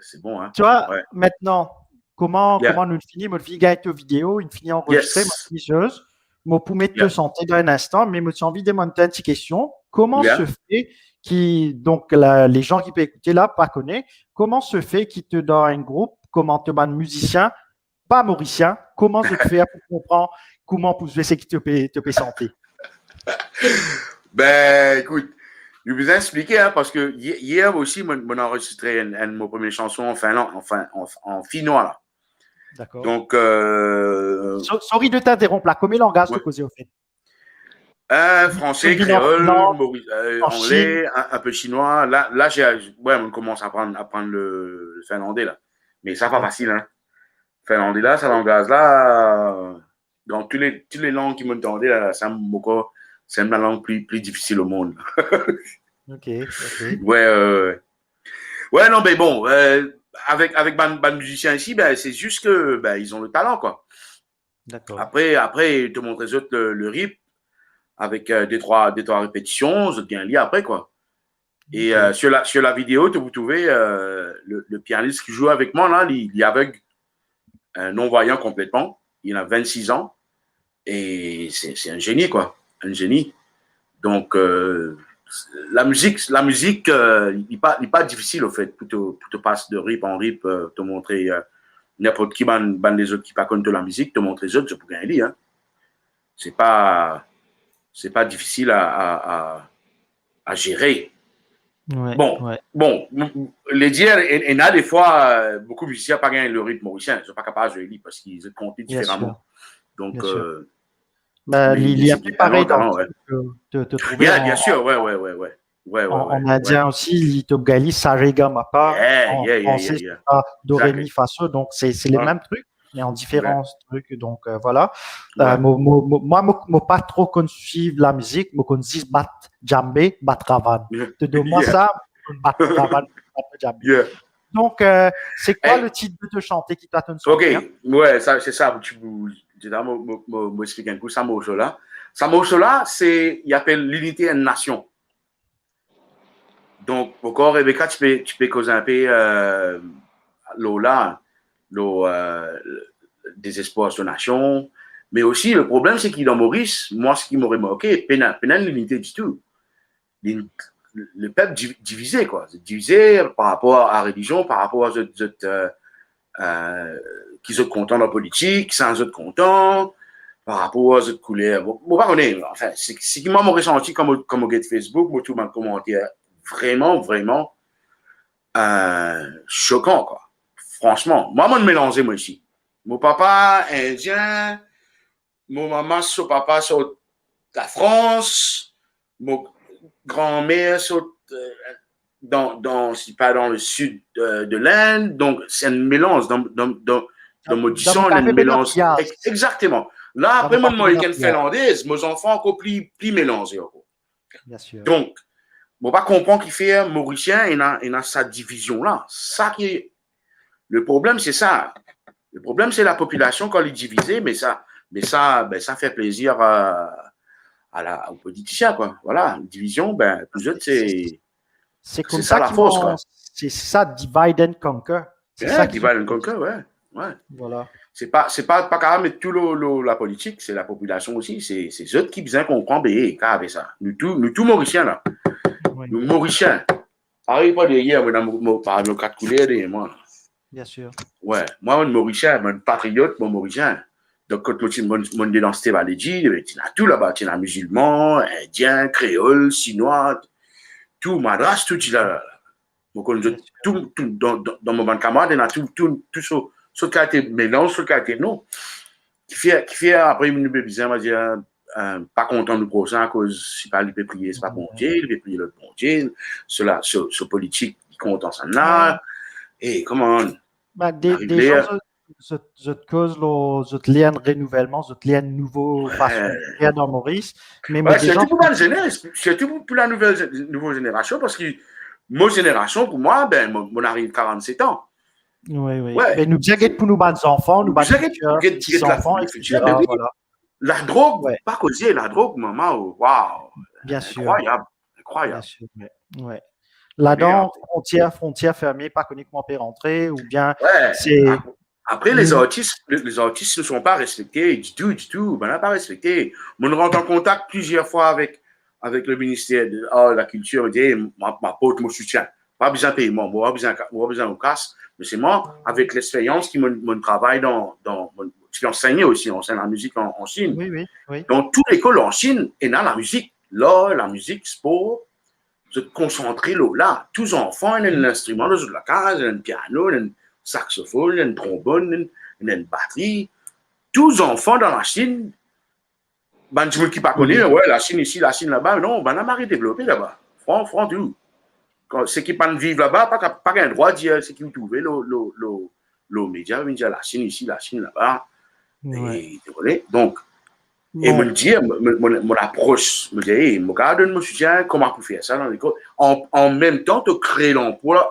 c'est bon. Hein. Tu vois, maintenant, comment nous finissons? Je finis avec vidéo, il finit enregistré, je pour mettre te santé dans un instant, mais je envie de demander une petite question. Comment se fait donc les gens qui peuvent écouter là, pas connaissent, comment se fait qu'il te donne un groupe, comment te donne musicien, pas mauricien, comment se fait pour comprendre comment pour se faire qui te peut santé? Ben, écoute, je vais vous expliquer, hein, parce que hier aussi, j'ai enregistré une de mes premières chansons en finlandais, en finnois, là. D'accord. Donc, sorry de t'interrompre, là. Combien de langages tu causes au fait? Français, créole, anglais, un peu chinois. Là, on commence à apprendre le finlandais, là. Mais ça, pas facile, hein. Finlandais, là, ça langage, là, dans toutes les langues qui m'entendaient, là, c'est la langue plus difficile au monde. Ok. Ouais, non, mais bon, avec ban musiciens ici, c'est juste que ils ont le talent, quoi. D'accord. Après, je te montre les autres le RIP avec des trois répétitions, je te gagne un lit après, quoi. Et sur la vidéo, vous trouvez le pianiste qui joue avec moi, là, il est aveugle, non-voyant complètement. Il a 26 ans et c'est un génie, quoi. Un génie. Donc, la musique, il n'est pas difficile, au fait, pour te passer de rip en rip, te montrer n'importe qui, ban les autres qui pas connaissent la musique, te montrer les autres, je peux gagner, hein. C'est pas difficile à gérer. Bon, les dire, il y a des fois, beaucoup de musiciens pas gagné le rythme mauricien, ils sont pas capables de le lire parce qu'ils se comptent différemment. Donc, il y a pareil dans te trouver. Bien sûr, ouais. En indien aussi, il te gagne Sarega Mapa. En français, c'est Do Ré Mi Fa So. Donc, c'est les mêmes trucs, mais en différents trucs. Donc, voilà. Moi, je pas trop connu suivre la musique. Je connais bat djambé, bat ravan. Te demande ça, bat ravan, bat djambé. Donc, c'est quoi le titre de te chanter qui t'a ton son? Ok, ouais, c'est ça. Je vais m'expliquer un coup. Samochola, il appelle l'unité en nation. Donc, encore, Rebecca, tu peux causer un peu désespoir de nation. Mais aussi, le problème, c'est qu'il dans Maurice, moi, ce qui m'aurait marqué, pénal l'unité du tout. le peuple divisé, quoi. Divisé par rapport à la religion, par rapport à qui sont contents de la politique, sans être contents, par rapport aux autres couleurs. Bon, pas connaître. Enfin, c'est qui m'a ressenti comme au get Facebook, moi, tout m'a commenté vraiment, vraiment choquant, quoi. Franchement, moi, je me mélanger, moi, ici. Mon papa indien, mon maman, son papa, sur la France, mon grand-mère, sur pas dans le sud de l'Inde. Donc, c'est un mélange dans mon audition, un mélange. Exactement. Là, après, moi, je suis finlandaise, mes enfants encore plus mélangés. Bien sûr. Donc, on va comprendre qu'il fait mauricien, il a sa division-là. Ça qui est. Le problème, c'est ça. Le problème, c'est la population quand elle est divisée, mais ça fait plaisir aux politiciens, quoi. Voilà, une division, plus autres, c'est comme ça la force, quoi. C'est ça, divide and conquer. C'est ça, divide and conquer, ouais. Voilà. C'est pas quand même tout la politique, c'est la population aussi. C'est eux qui besoin qu'on comprend bien, avec ça. Nous tous Mauriciens, là. Oui. Nous Mauriciens. Arrive pas derrière, par nos quatre couleurs, moi. Bien sûr. Ouais, moi, un Mauricien, un patriote, mon Mauricien. Donc, quand mon identité va le dire, tu as tout là-bas. Tu as musulman, indien, créole, chinois, tout, madras, tout là. Donc, tout dans mon ban camarade, il y a tout ce qui a été mélange, ce qui a été non. Qui fait après, une besoin, on va dire, pas content du prochain à cause, si pas, il peut prier, c'est pas bon Dieu, il peut prier l'autre bon Dieu. Ce politique qui compte en ça là. Et comment. Des gens, je cause le lien de renouvellement, je lien nouveau façon de dans Maurice. Mais c'est tout pour la jeunesse, c'est tout pour la nouvelle génération, parce que mon génération, pour moi, mon arrive 47 ans. Oui. Ouais. Mais nous disons pour nos enfants, nous petits enfants, etc. Voilà. La drogue, pas causer la drogue, maman, waouh. Bien sûr. Incroyable. Bien sûr, ouais. Là-dedans, frontières fermées, pas connu comment peut rentrer, ou bien c'est. Après, les artistes ne sont pas respectés du tout. On n'a pas respecté. On rentre en contact plusieurs fois avec le ministère de la Culture. On dit, ma pote, mon soutien. Pas besoin de paiement, pas besoin de casse. Mais c'est moi, avec l'expérience qui me travaille je enseigne aussi, on enseigne la musique en Chine. Oui. Dans toute l'école en Chine, il y a la musique. Là, la musique, sport. Se concentrer là. Tous les enfants, ils ont un instrument dans la case, ils ont un piano, ils ont un saxophone, ils ont un trombone, ils ont une batterie. Tous les enfants dans la Chine, tu ne qui pas connaître, la Chine ici, la Chine là-bas, non, on a marre développé là-bas. Franc, tout. Ceux qui ne vivent là-bas, pas un droit de dire ce qu'ils trouvent, le média, ils disent la Chine ici, la Chine là-bas. Donc, et me dire, mon approche, me dire, me garde mon soutien, comment pour faire ça dans l'école. En même temps, te créer l'emploi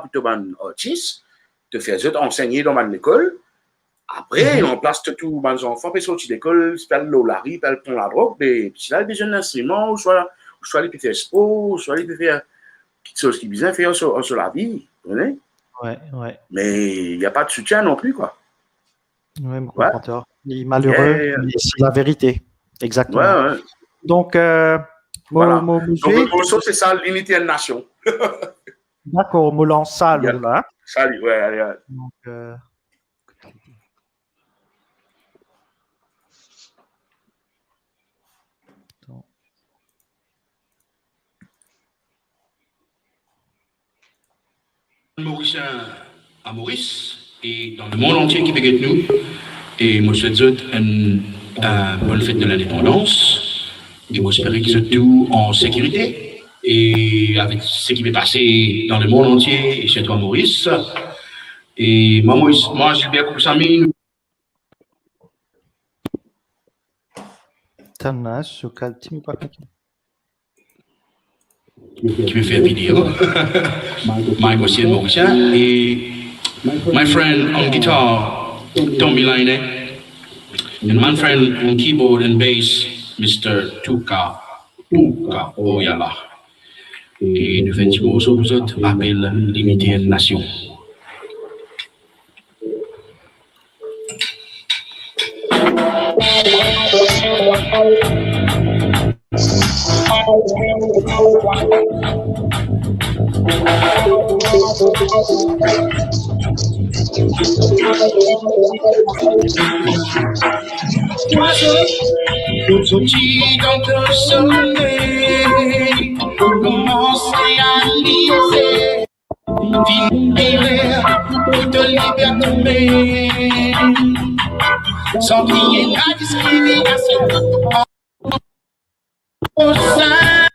plutôt un artiste, te faire enseigner dans l'école. Après, on place tous les enfants, puis sortir d'école, faire l'olari, faire la drogue, puis là, des jeunes instruments, ou soit les peut faire sport, soit les peut faire quelque chose qui bien faire sur la vie. Vous voyez? Ouais. Mais il n'y a pas de soutien non plus, quoi. Oui, mon comparateur. Il est malheureux, mais c'est la vérité. Exactement. Ouais. Donc, voilà. Donc, c'est ça, l'unité de nation. D'accord, on lance ça, là. Salut, allez. Donc, Mauricien à Maurice et dans le monde entier qui fait nous. Et moi, je souhaite une bonne fête de l'indépendance. Et moi, j'espère que vous êtes tous en sécurité. Et avec ce qui va passer dans le monde entier et chez toi, Maurice. Et moi, Gilbert Koussami. Qui me fait une vidéo. Mike aussi est Mauricien. Et my friend on guitar, Tommy Line, and my friend on keyboard and bass, Mr. Tuka Oyala. Et nous faisons un petit morceau pour vous autres, appelle l'unité de nation. Qui dans ton sommeil commencer à liser, finir pour te libérer, sans crier la discrimination au sein,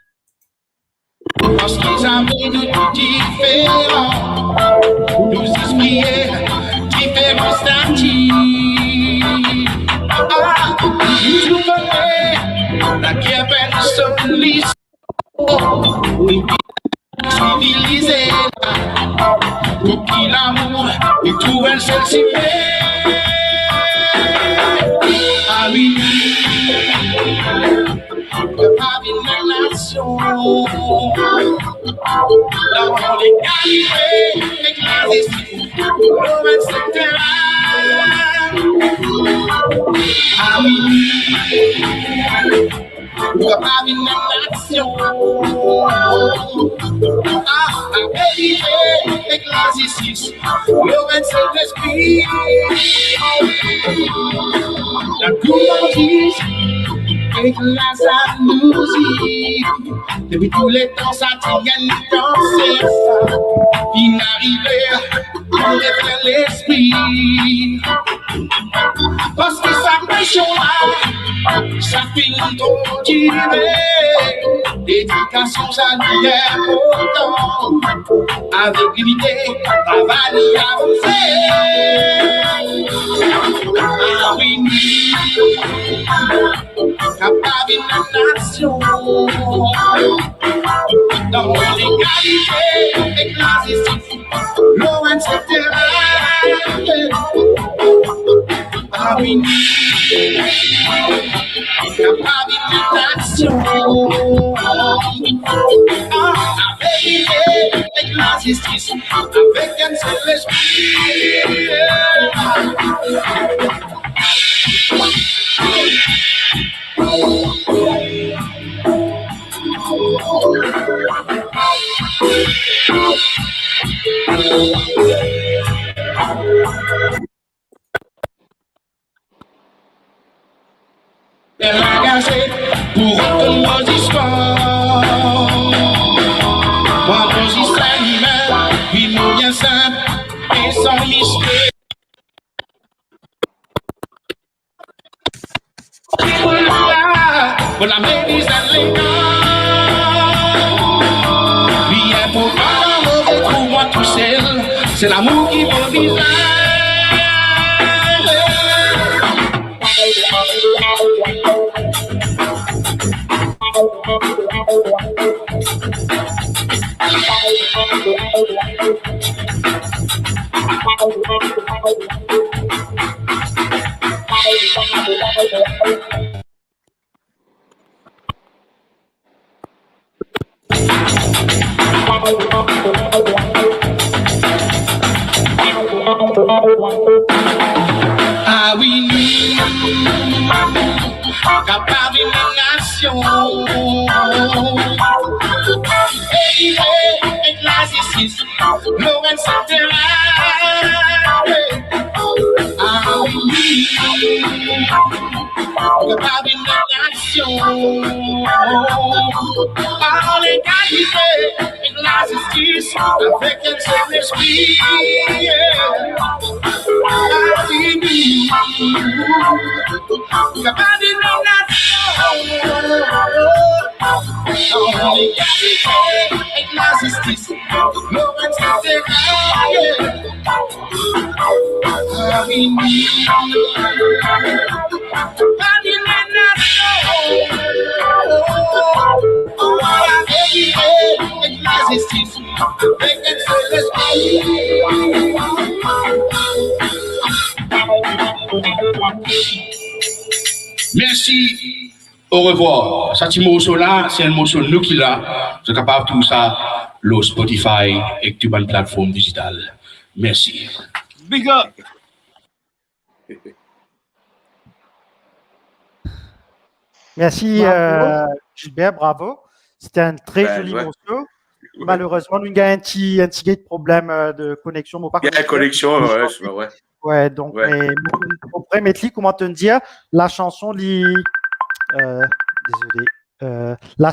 parce qu'ils avaient de tout différents, nos esprits différents statuts. Tu connais la guerre personnalisée, civilisée, pour qui l'amour est tout un seul cimetière. Ah oui, pas une nation, dans l'égalité, l'éclaircie, etc. Ah oui, pas une nation, l'éclaircie, le esprit, la gourmandise. Et la jalousie, depuis tous les temps, ça tienne danser ça. Inarrivé, on est l'esprit. Parce que ça pression là, ça finit trop tiré. L'éducation, ça n'y est autant. Avec l'idée, travailler, avancer. Ah oui, capable d'une nation, dans l'égalité, l'éclaircie, l'eau, etc. Ah oui, capable d'une nation, avec l'éclaircie, avec un seul esprit. Elle a gagé pour aucun résistant. Moi, résistant humain, puis nous bien simple et sans mystère. Pour la médise à l'écart, bien pour pas pour moi tout seul, c'est l'amour qui me visage. Ah oui, nous, capable d'une nation, et classiciste, Laurent Saint-Terrain. Ah oui, capable d'une nation, par l'égalité et la justice, avec un seul esprit. Ah oui, capable d'une nation, par l'égalité et la justice, Laurent Saint-Terrain. Ah oui, capable d'une nation, et la justice, avec un seul esprit. Merci, au revoir. Ça, petit morceau là, c'est un morceau nous qui l'a. Vous êtes capable de tout ça, le Spotify et toute une plateforme digitale. Merci. Big up. Merci Gilbert, bravo. C'était un très Ben, joli ouais. morceau. Malheureusement, nous avons un petit problème de connexion. Il y a une connexion, ouais, je vois, ouais. Ouais, donc, Ouais. mais après, Metli, comment te dire, la chanson, désolé, la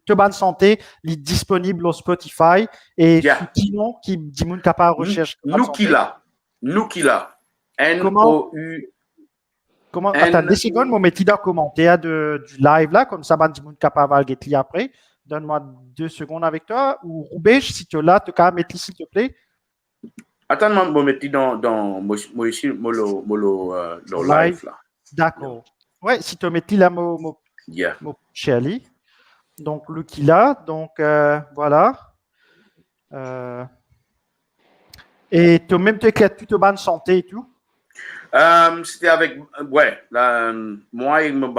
Teban Santé, est disponible au Spotify et Yeah. sous Kinon, qui dit moun capable recherche. Nous qui l'a. N-O-U. Comment, attends, des secondes, mon métier dans commentaire du live là, comme ça, ben, dit moun capable de get après. Donne-moi 2 secondes avec toi. Ou Roubeige, si tu es là, tu peux mettre s'il te plaît. Attends, je vais mettre dans le live là. D'accord. Ouais, si tu mets là, mon Shirley. Donc, le qui là. Donc, voilà. Et tu as même toute bonne santé et tout. C'était avec, ouais, là, moi et mon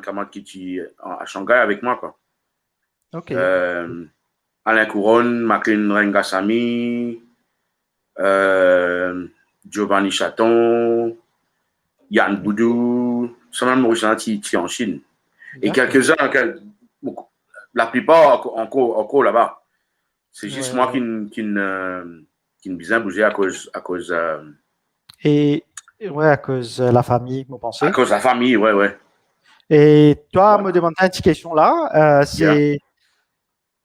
camarade qui est à Shanghai avec moi, quoi. Ok. Alain Couronne, Maclean Rengasamy, Giovanni Chaton, Yann Boudou, seulement Mauricien qui est en Chine. Et quelques-uns, la plupart encore là-bas. C'est juste moi qui ne bien bouger à cause et ouais, à cause de la famille, vous pensez? À cause de la famille, ouais. Et toi, me demander une petite question là, c'est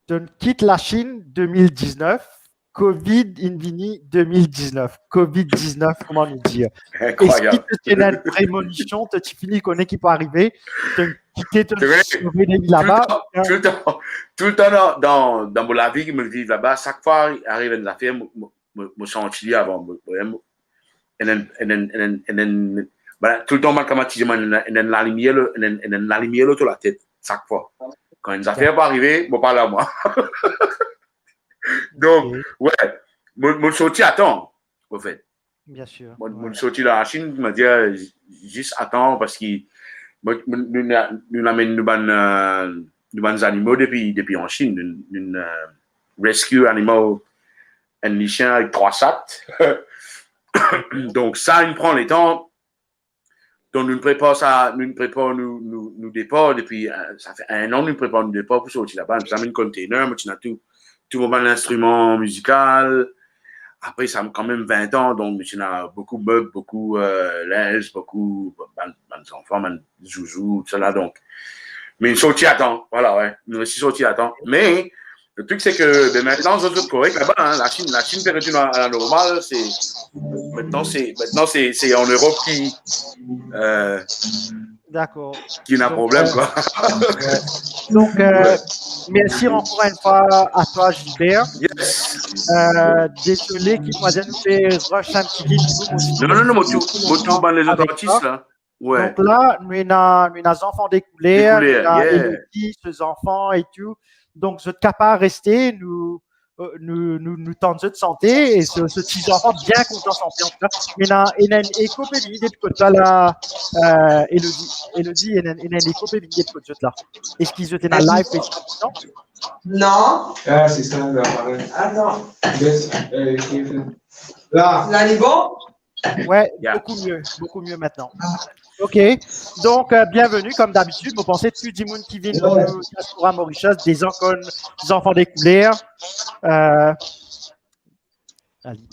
tu quittes la Chine 2019, Covid Invini 2019, Covid-19, comment nous dire? Incroyable. Est-ce que tu as une prémonition, tu finis qu'on est qui peut arriver, tu quitter ton là-bas? Tout le temps dans mon vie qui me vit là-bas, chaque fois il arrive une affaire, me sentir avant. Et tout le temps, quand tu dis, la lumière autour de la tête, chaque fois. Quand une affaire va arriver, je parle à moi. Donc, ouais, je sorti à temps, en fait. Bien sûr. Je sorti de la Chine, je me dis, juste attends, parce que nous amènent nos animaux depuis en Chine. Nous rescue animaux, un chien avec 3 sacs. Donc, ça, il prend le temps. Donc, nous préparons ça, nous départ depuis, ça fait 1 an, nous préparons le départ pour sortir là-bas. Nous avons un container, nous avons tout mon instrument musical. Après, ça a quand même 20 ans, donc nous avons beaucoup de meubles, beaucoup linge, beaucoup d'enfants, zouzou, tout cela. Donc, mais nous sortis à temps, voilà, ouais. Nous aussi sortis à temps. Mais, le truc, c'est que maintenant, c'est tout correct là-bas. Hein, la Chine peut retourner à la normale. Maintenant, c'est en Europe qui. D'accord. Qui a un problème, quoi. Donc, merci encore une fois à toi, Gilbert. Yes. Désolé qu'il m'a dit nous faire rush un petit peu. Non, moi, tout les autres artistes, là. Ouais. Donc là, nous avons des enfants découlés, nous avons ses enfants et tout. Donc, vous êtes capable de rester, nous tentons de santé et ce petit enfant bien content de santé. En tout cas, il y a une écopédie depuis que tu as là, Elodie, il y a une écopédie depuis que tu là. Est-ce qu'ils étaient dans live Facebook? Non. Ah, c'est ça, là. Attends. Là. Là, il est bon? Ouais, beaucoup mieux maintenant. Ok, donc bienvenue comme d'habitude. Vous pensez que du monde qui vient de Diaspora Mauritius, des enfants découlés.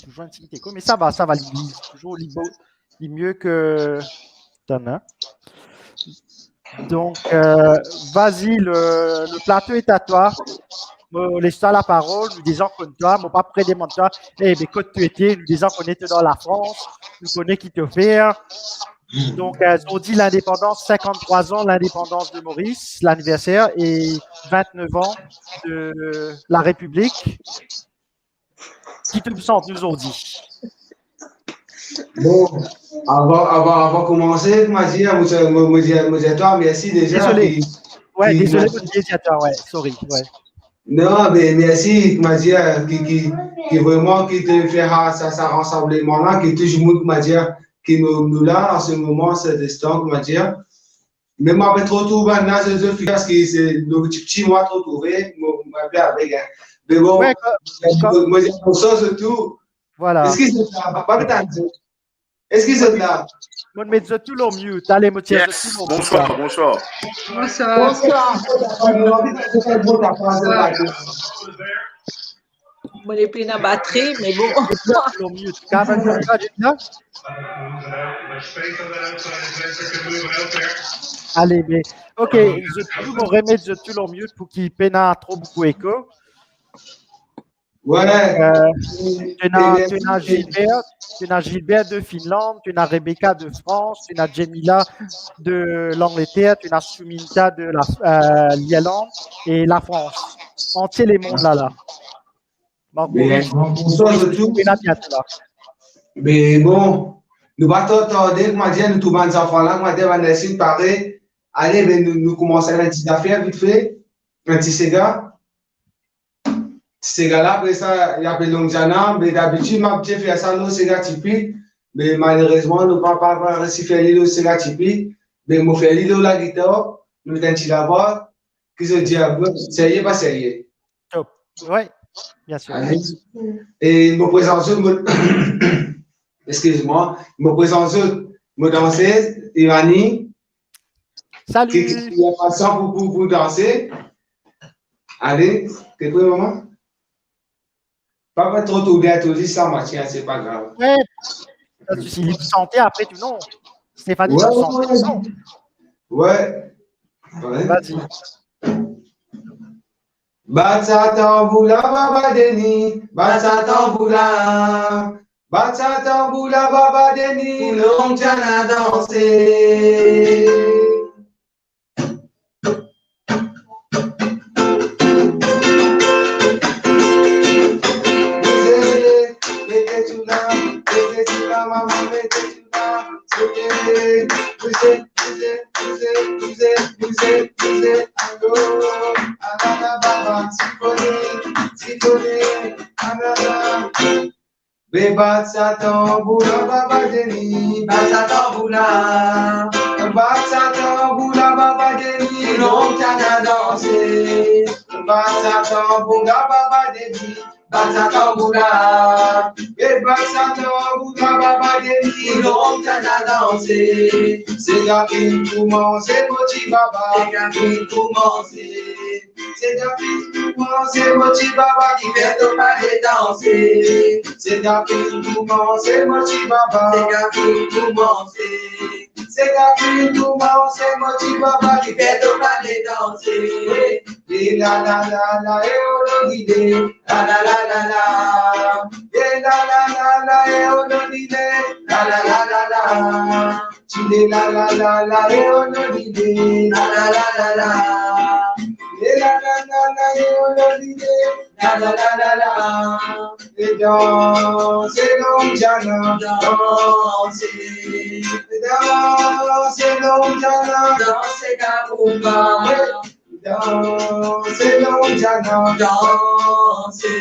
Toujours un petit écho, mais ça va, toujours mieux que. Donc, vas-y, le plateau est à toi. Laisse la parole, nous disons comme toi, mon pas près de toi. Eh bien, quand tu étais, nous disons qu'on était dans la France, nous connaissons qui te fait. Donc, on dit l'indépendance, 53 ans, l'indépendance de Maurice, l'anniversaire, et 29 ans de la République. Qui te sent nous aujourd'hui? Bon, avant de commencer, me dire toi, merci déjà. Désolé. Désolé pour te dire toi, sorry. Ouais. Non, mais merci, Madia, qui vraiment qui te fait ça rassemblement-là, qui toujours Madia, qui nous là en ce moment, cet instant, Madia. Mais moi, je me retrouve maintenant, parce que c'est le petit moi retrouvé, je avec. Mais bon, moi, pour ça, surtout. Voilà. Est-ce qu'ils sont là? Est-ce qu'ils sont là? Moi, je mets tout le mute. Allez, moi, tiens, Yes. tout le Bonsoir, bonsoir. Moi, les plein à batterie, mais bon. Le mute. Kevin, tu as dit là? Allez, mais ok, je vais remettre tout le mute pour qu'il peine à trop beaucoup écho. Ouais. Tu as Gilbert de Finlande, tu as Rebecca de France, tu as Jemila de l'Angleterre, tu as Suminta de l'Irlande et la France. Entier les mondes là. Bonsoir à tous. Mais bon, nous battons tarder, comment dire, nous tous les enfants là, comment dire, on essaie de parler. Allez, ben, nous commençons un petit affaire vite fait, un petit Sega. Ces gars-là, après ça, il y a des longues années, mais d'habitude, ma petite fait ça, nous, Sega typique. Mais malheureusement, nous ne pouvons pas réussir à faire l'île Sega typique. Mais nous faisons l'île la guitare, nous avons un petit là-bas, qui se dit, sérieux, pas sérieux. Top. Oui, bien sûr. Allez. Et nous présentons, excuse-moi, nous présentons nos danseuses, Irani. Salut. Qui est passant pour danser. Allez, t'es prêt, maman? Pas trop tourner à tout dire ça, Mathieu, c'est pas grave. Ouais, si il sentait après, tu non. Stéphanie, tu sentais. Ouais. Vas-y. Batsa tamboula baba deni, batsa tamboula. Batsa tamboula baba deni, l'homme tient à danser. Batsa tamboula baba deni, batsa tamboula, batsa tamboula baba deni, l'homme tient à danser. Batsa tamboula baba deni, batsa tamboula, et batsa tamboula baba deni, l'homme tient à danser. C'est la qui commence, c'est Moti Baba, c'est la qui commence. C'est la qui commence, c'est Moti Baba qui fait ton palais danser. C'est la qui commence, c'est Moti Baba, c'est la qui commence. C'est la qui commence, c'est Moti Baba qui fait ton palais danser. Et la la la la, et on le dit, la la la la la. Et la la la la, et on le dit, la la la la la. Tu dis la la la la, et on le dit, la la la la la. Et la la la la, et on le dit, la la la la la. Et danse, l'homme jana, danse. Danse, l'homme jana, danse, kabumba. Danse, l'homme jana, danse.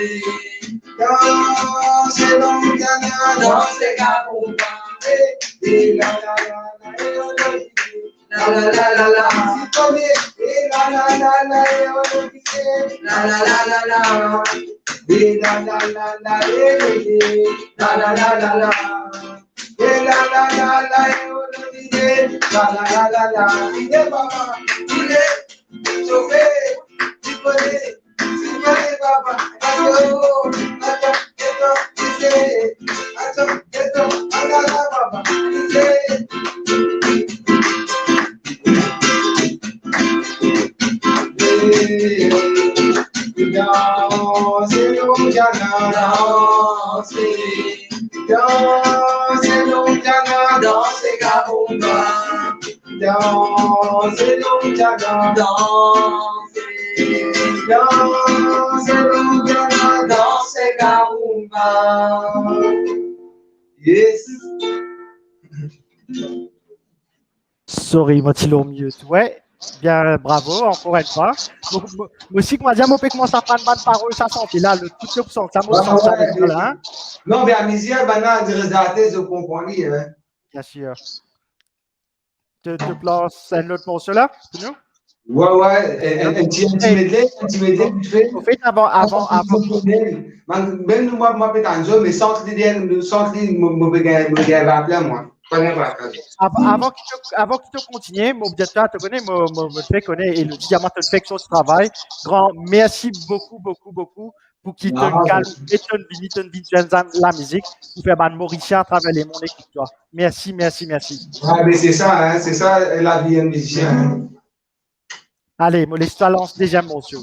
Danse, l'homme jana, danse, kabumba. Et la la la la, et on le dit. La la la la la, et la la la la, et on le dit. La la la la la, et la la la la, et la la la la la, et la la la la, et on le dit. La la la la la, il est papa, il est chauffé, tu connais papa. Attends, papa, danse, l'homme jana, danse. Danse, l'homme jana, danse, kabumba. Danse, l'homme jana, danse. Danse, l'homme jana, danse, kabumba. Yes. Sorry, Moti le mute. Ouais. Bien, bravo, encore une fois. Moi aussi, moi, j'ai commencé à prendre ma parole, ça sent là, le tout le son, ça me sent avec là. Non, mais à Misia, maintenant, je reste je comprends. Bien sûr. Tu places un autre morceau là, pour nous? Ouais, un petit medley, vite fait. Au fait, avant. Même nous, moi, pétanque, mais sans l'idée, me appeler moi. Avant que tu continues, mon bientôt te connais, me fait connaître et le diamant te fait son travail. Grand merci beaucoup pour qui te calme et te la musique pour faire ban Mauricien à travers les mondes écoute toi. Merci. Ah, mais c'est ça la vie d'un musicien. Hein. Allez, moi laisse-toi lancer déjà monsieur.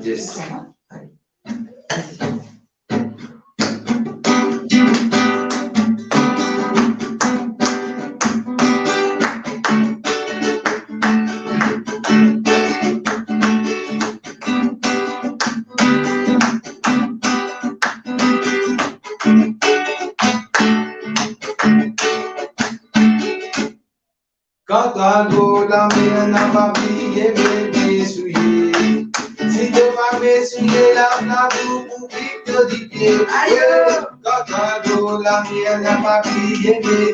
Yes. Quand tu la mer n'a pas brillé, mais souillé. Si tu vas m'essuyer la pour te dire aïe. Quand tu la mer n'a pas brillé,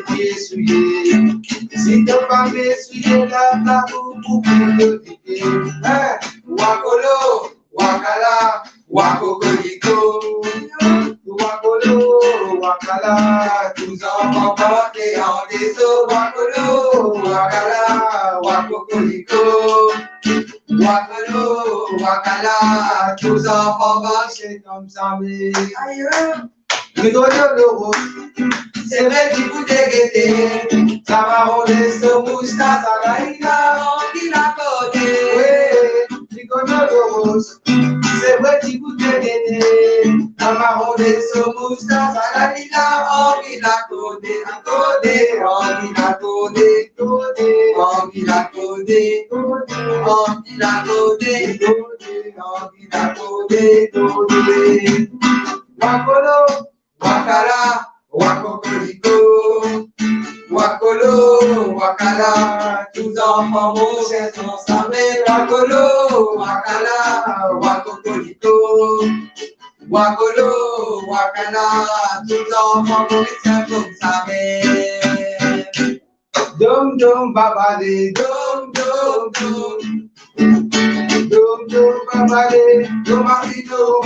mais souillé. Si tu vas m'essuyer la pour te dire Wakolo, Wakala, Wakokoliko. Wakolo, Wakala, tous enfants portés en désaut. Wakolo, Wakala, Wakokoliko. Wakolo, Wakala, tous enfants marchés comme ça, mais ailleurs. Rigolo le rose, c'est vrai qu'il vous déguetter. Ça va rouler ce moustache à la ina, qui l'a codé. Oui, rigolo le rose, c'est vrai qu'il vous déguetter. Ça va rouler ce moustache à la ina, qui l'a codé, qui l'a codé, qui l'a codé, qui l'a codé. Wakolo, Wakala, Wakokoliko. Wakolo, Wakala, tous enfants mauvais sont ensemble. Wakolo, Wakala, Wakokoliko. Wakolo, Wakala, tous enfants mauvais sont ensemble. Dum dum babade, dum dum dum. Dum dum babade, dum dum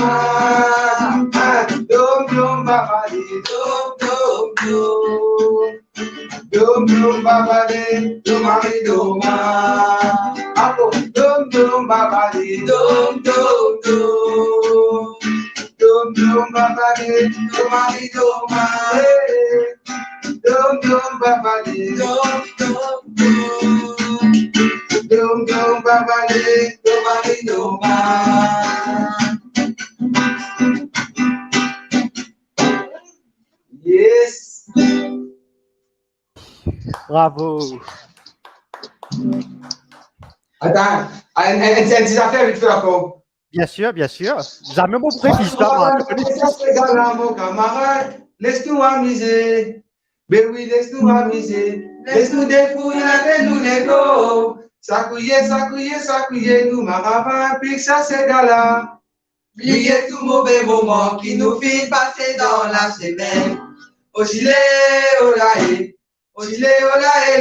dum dum babade, dum dum dum. Dum dum babade, dum dum Apo, dum dum babade, dum dum dum. Dum dum babade, dum dum Dum dum babade, dum dum dum. Dum dum babade, dum dum. Yes. Bravo. Attends, une affaire vite fait encore. Bien sûr. Jamais mon préfix, toi. Mon camarade, laisse-nous amuser. Ben oui, laisse-nous amuser. Laisse-nous défouiller avec nous les go. Sakouye, nous maravin, puis ça c'est gala. Oubliez tout mauvais moment qui nous fit passer dans la semaine. Ogilé, olaé,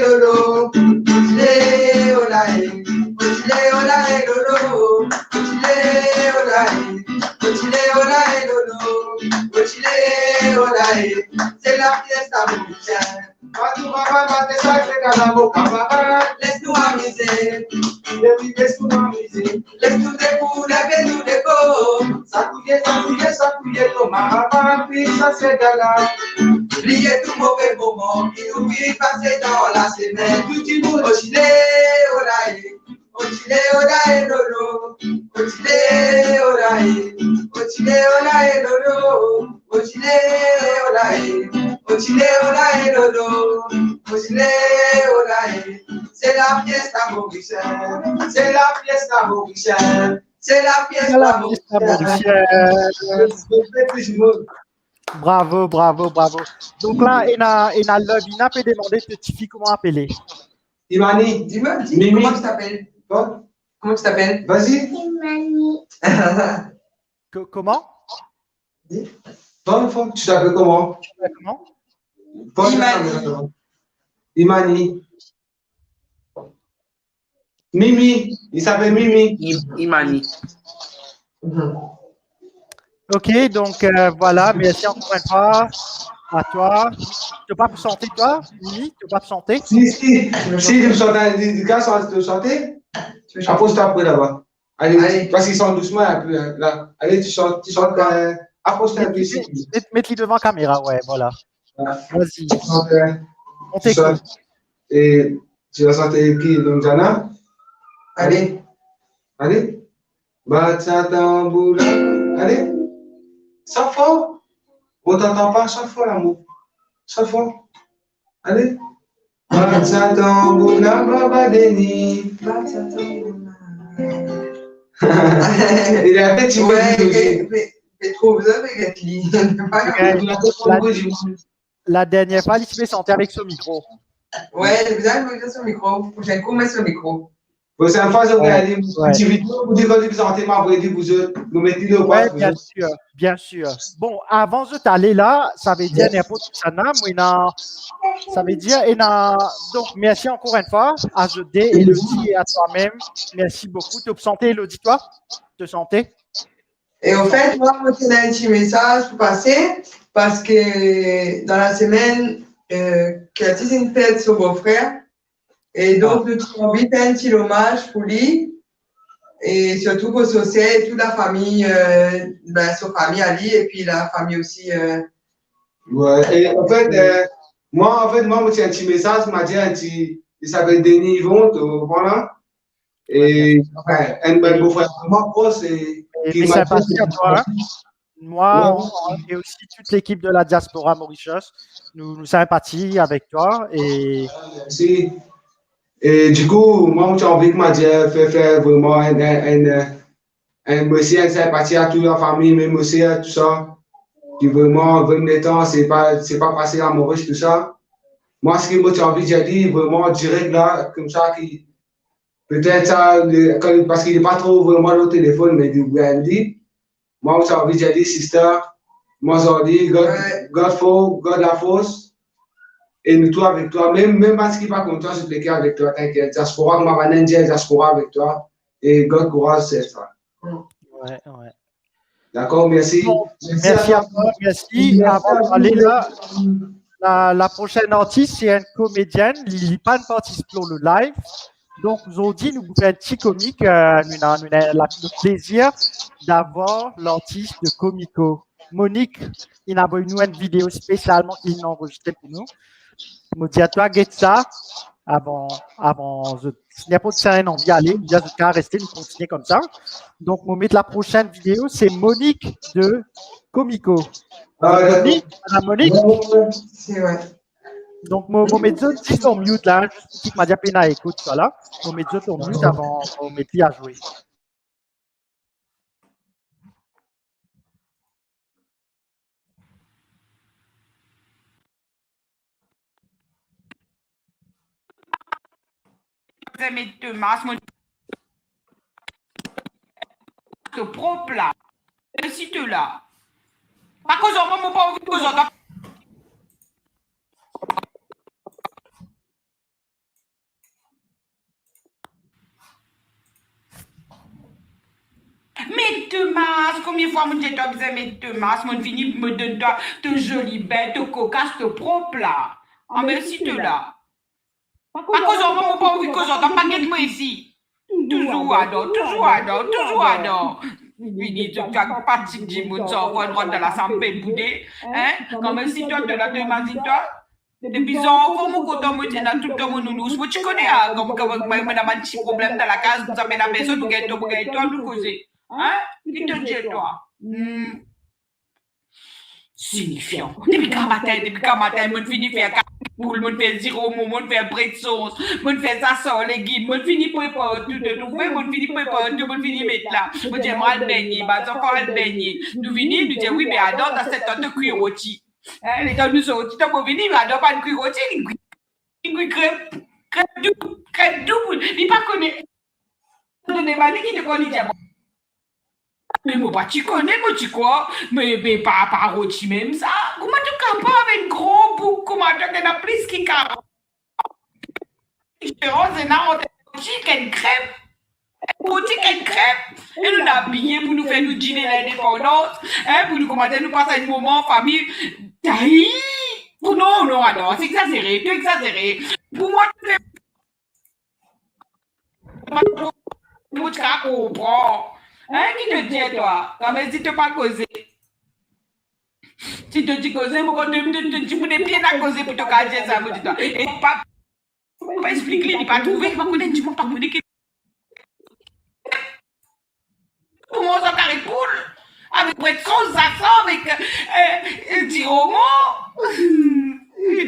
lolo. Ogilé, olaé, lolo. Ogilé, olaé, c'est la fiesta mauricienne. Laisse-nous amuser. Laisse-nous défouler, laisse-nous déco. Sakouye, nos maravins, puis ça c'est gala. Oubliez tout mauvais moment qui nous fit passer dans la semaine. Tout le monde, Ogilé, olaé, lolo. Ogilé, olaé, lolo. Ogilé, lolo. Ogilé, olaé. C'est la fiesta mauricienne. C'est la fiesta mauricienne. Bravo. Donc là, Lovina peut demander petit fille comment appeler. Imani, Mimi. Comment tu t'appelles? Comment tu t'appelles? Vas-y. Imani. Comment? Bon, tu t'appelles comment? Imani. Mimi, il s'appelle Mimi. Imani. Ok, donc voilà, merci encore une fois. À toi. Tu peux pas chanter, toi? Oui, tu peux pas chanter? Si, tu me chantes, les gars sont de chanter. Approche-toi après là-bas. Allez, parce qu'ils sont doucement un peu là. Allez, tu chantes, approche-toi un peu ici. Mets-les devant la caméra, ouais, voilà. Vas-y. On Tu chantes. Et tu vas chanter qui? Donc, Jana? Allez. Allez. Bacha tamboula. Allez. Chante fort. On t'entend pas, chante fort l'amour. Chante fort. Allez. Bacha tamboula, baba deni. Bacha tamboula. Il est un petit peu. Mais trop bien avec lui. La dernière fois, il se fait chanter avec ce micro. Ouais, j'ai besoin de mettre sur le micro. J'ai coup mettre sur le micro. Vous savez, fois, vous regardez une petite vidéo, vous dites que vous sentez ma vous mettez le poids. Oui, bien sûr, bien sûr. Bon, avant de t'aller là, ça veut dire n'importe quoi, ça veut dire, donc, merci encore une fois à Zodé, Elodie et à toi-même. Merci beaucoup. Tu te sentais, Elodie, toi? Te sentais? Et en fait, moi, je tiens un petit message pour passer parce que dans la semaine, Curtis a une fête sur mon frère. Et donc, nous avons envie de faire un petit hommage pour lui et surtout pour Saucet et toute la famille, sa famille Ali et puis la famille aussi. Ouais, et en fait, moi, je tiens un petit message, je m'a dit, il s'appelle Denis Yvon, voilà. Et enfin, un bel beau-frère vraiment proche qui m'a sympathie à toi. Moi et aussi toute l'équipe de la diaspora Mauritius, nous sympathie avec toi. Et merci. Et du coup, moi, j'ai envie que m'a dit faire vraiment un merci, une sympathie à toute la famille, même aussi à tout ça. Qui vraiment, 20 ans, c'est pas passé à Maurice, tout ça. Moi, ce que moi, j'ai envie de dire, vraiment direct là, comme ça, qui peut-être ça, parce qu'il n'est pas trop vraiment au téléphone, mais du brandy. Moi, j'ai envie de dire, sister, moi, j'ai envie, God la force. Et nous, toi, avec toi, même parce qu'il n'est pas content, je te le dis avec toi, t'inquiète. Diaspora, ma vanne diaspora avec toi. Et God courage, c'est ça. Ouais. D'accord, merci. Bon, merci à toi, merci. Avant d'aller là, la prochaine artiste, c'est une comédienne, Lily Pan participe pour le live. Donc, aujourd'hui, nous vous faisons un petit comique. Nous avons le plaisir d'avoir l'artiste de Comico. Monique, il a envoyé nous une vidéo spécialement qu'il a enregistrée pour nous. Je me dis à toi, get ça, avant, n'importe quel envie d'y aller, je vais rester, nous continuer comme ça. Donc, on va mettre la prochaine vidéo, c'est Monique de Comico. Monique, Madame Monique. C'est vrai. Donc, mon médecin dit en mute là, juste m'a dit à écoute ça là. Mon médecin en mute avant de mettre à jouer. Mettre masse, te propre là. Si tu là. Pas que j'en ai pas envie que j'en ai. Mets te masse, combien de fois mon j'ai besoin mettre te masse, mon fini me donne toi te jolie bête, te cocasse, te propre là. Ah mais si tu là. Pas que j'en ai pas envie que j'en ai pas guette moi ici. Toujours adore. Fini, tu as pas de Jimon, tu as droit de la sampe boudé. Hein? Comme si toi de la imagine toi. Depuis ça, faut mon coton, moi, j'ai tout le monde nous. Moi, tu connais, comme on a un petit problème dans la case, nous amène la personne, nous gagnons, nous causer. Hein? Qui te dit, toi? Signifiant. Depuis quand matin, mon fini faire boule, mon fait zéro, mon fait près de sauce, mon fait ça sans les guides, mon fini préparer tout de trouver, mon fini préparer tout, mon fini mettre là. Mon dit, moi, le baigner, bah, ça fait le baigner. Nous venons, nous disons, oui, mais adore, dans cette temps de cuire rôti. Les gens nous sont, tu t'as pas venu, mais adore pas de cuire rôti, il crème double, il pas connaît. Donnez ma qui te connaît, mais moi, pas tu connais, moi, tu quoi? Mais pas rôti même ça. Comment tu capable avec un gros bouc? Comment tu as plus qui capable? Je rose et n'a rôti qu'une crème. Rôti qu'une crème. Et nous l'habiller pour nous faire nous dîner l'indépendance. Pour nous commencer, nous passer un moment en famille. Aïe! Oh non, non, alors, c'est exagéré, tu exagéré. Pour moi, tu fais moi, tu comprends. Hein, qui te dit, toi? Quand même, si tu pas causé. Si tu dis causer, moi, quand tu mets des pieds à causer pour te cacher ça, moi, dis-toi. Et pas expliquer, il n'est pas trouvé, il va connaître, tu ne pas connaître. Comment ça, carré poule? Avec Bretson, ça avec Tiromo.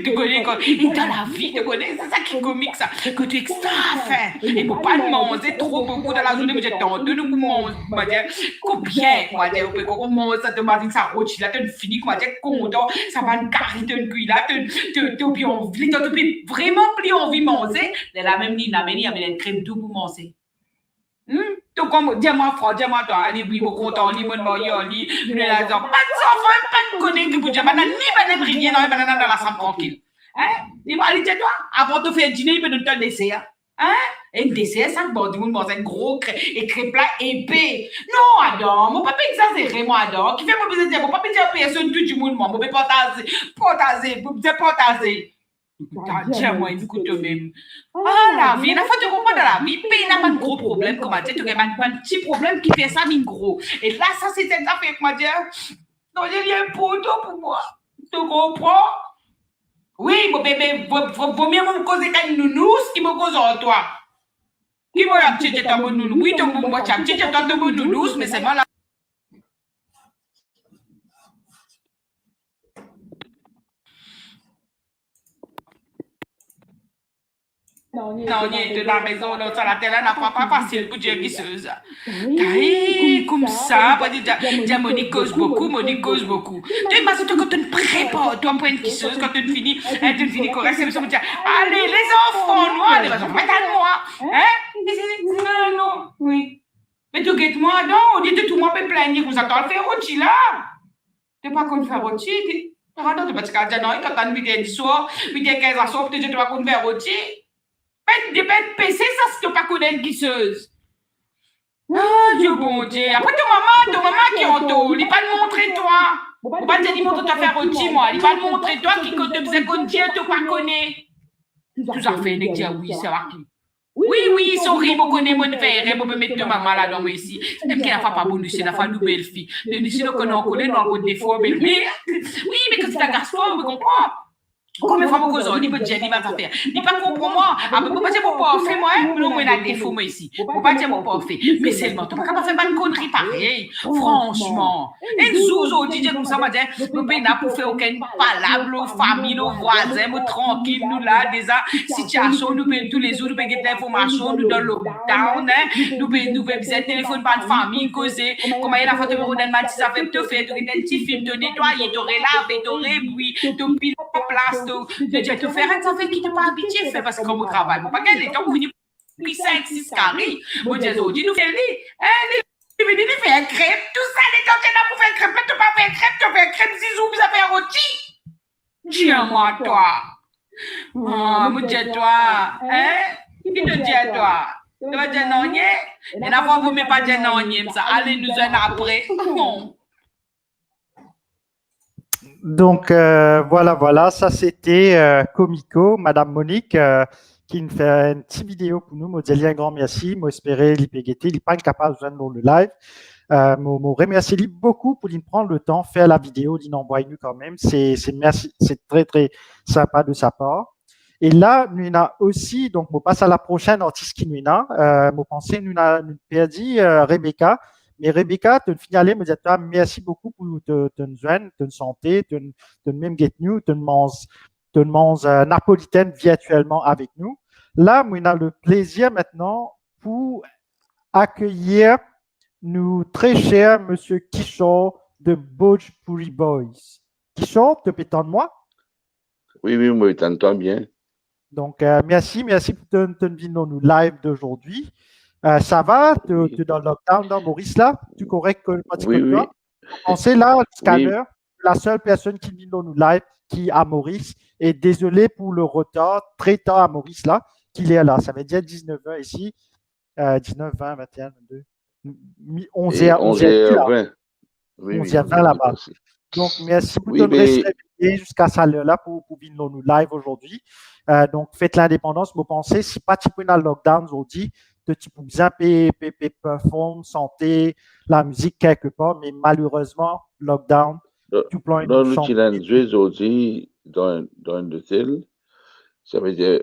Tu connais quoi? Et dans la vie, tu connais, c'est ça qui est comique, ça. Que tu es extra faim. Et pour pas manger trop beaucoup dans la journée, mais j'ai tendu de nous manger. Combien, moi, on peut commencer à te manger ça roche, là, tu finis, moi, tu es content, ça va une carré, tu cuis là, tu plus envie, tu vraiment plus envie de manger. De la même ligne, il y a une crème douce pour manger. Tu comme, dis-moi, frère, dis-moi, toi, allez, oui, mon content, ni mon moyen, ni, pas de enfant, pas de connecter pour dire, ni banane rien, non, banane dans la chambre tranquille. Hein? Il va aller, toi, avant de faire dîner, il peut nous donner un dessert. Hein? Et un dessert, ça, bon, du monde mange un gros crêpe plat épais. Non, Adam, mon papa exagéré, moi, Adam, qui fait mon business, mon papa dit à personne, tout du monde, mon papa potager. Dis-moi, écoute même. Ah, la vie, la fois tu comprends dans la vie, il n'a pas de gros problème, comme tu as un petit problème qui fait ça, mais gros. Et là, ça, c'est un affaire que moi, non, j'ai un poteau pour moi. Tu comprends? Oui, mon bébé, vaut mieux me causer qu'un nounous qui me cause en toi. Qui m'a dit que mon nounous? Oui, tu m'as dit que tu mon nounous, mais c'est moi là. Non, de la maison, là, ça la télé n'a pas facile pour dire guisseuse. Comme ça, Monique cause beaucoup. Tu m'as dit que tu ne prépares, tu prends une guisseuse, quand tu finis correct, c'est ça, allez, les enfants noirs, les enfants, moi, hein? Non, oui. Mais tu guettes moi, non, dis-tu, tout le monde peut plaigner, vous attendez faire rôti là. Tu pas qu'on faire rôti, tu vas pas te dire, non, quand tu as une vidéo du soir, vidéo 15 à soir, tu vas pas qu'on faire rôti. Tu peux PC ça si tu pas connais une guisseuse. Ah, Dieu bon Dieu. Après ton maman qui entoure, il va te montrer toi. On va te dire pour te faire rôti, moi. Il va te montrer toi qui te faisait qu'on Dieu te pas connaît. Tout ça fait, il dit oui, ça va qui. Oui, sorry, je connais mon père, je me mettre maman là dans moi ici. C'est même qu'elle n'a pas bonne, c'est la famille belle fille. Si nous connaissons, on a des fois, mais oui, mais quand c'est un garçon, on comprend. Comme fois mon cousin, il peut dire, il va faire. Il pas comprendre moi. Ah, mais pas dire mon parfait, moi, non, moi, il a des défauts, moi, ici. Pour pas dire mon parfait. Mais seulement, tu pas capable de faire une connerie pareille. Franchement. Et Zouzou, dit comme ça, m'a dit, nous n'a pour faire aucune palabre, nos familles, nos voisins, nous tranquilles, nous là, déjà, situation, nous payons tous les jours, nous payons l'information, nous dans le lockdown, nous payons besoin de téléphone par famille, causer. Comment il a fait de Rodin Matisse, ça fait te faire, tu as un petit film, tu nettoyer, tu relaver, tu rebouiller, tu piler en place. Tu faire un affaire qui n'est pas habitué faire parce que comme au travail, pas qu'elle est temps pour venir 5, 6 carrés. Moi, je dis, nous faisons tu veux dire, faire un crêpe, tout ça, les gens qui sont là pour faire un crêpe, mais tu pas faire un crêpe, tu fais un crêpe, zizou, ça fait un rôti. Dis-moi, toi. Moi, dis toi, hein? Qui te dit toi? Tu vas dire non, et la fois, vous ne pas dire non, ça. Allez, nous en après. Donc voilà, ça c'était Comico, Madame Monique, qui nous fait une petite vidéo pour nous. Moi, je dis un grand merci. Moi, j'espérais l'IPGT, il n'est pas capable de joindre le live. Moi, remercie beaucoup pour lui prendre le temps, faire la vidéo, d'y envoyer nous quand même. C'est très, très sympa de sa part. Et là, nous avons aussi, donc, on passe à la prochaine artiste qui nous a. Moi, pensez, nous avons perdu Rebecca. Mais Rebecca, tu finis me dire, merci beaucoup pour te joindre, te santé, te même get nous, te mange napolitaine virtuellement avec nous. Là, on a le plaisir maintenant pour accueillir nous très cher Monsieur Kishore de Bhojpuri Boys. Kishore, te pétends de moi? Oui, moi, t'entends bien. Donc, merci pour te venir dans nous live d'aujourd'hui. Ça va? Tu es dans le lockdown dans Maurice là? Tu correct que oui. On sait là, le scanner, la seule personne qui vit dans nous live qui à Maurice. Et désolé pour le retard, très tard à Maurice là, qu'il est là. Ça veut dire 19h ici, 19, 20, 21, 22, 11h20. Oui, 11h20 là-bas. Donc, merci pour Oui, de rester mais réveillé jusqu'à ça là pour venir nous live aujourd'hui. Donc, faites l'indépendance. Vous pensez, si pas tu peux dans le lockdown aujourd'hui, que tu peux bien performer, santé, la musique quelque part, mais malheureusement, lockdown, tout plein dans de le chambres. challenge aujourd'hui, dans un hôtel, ça veut dire,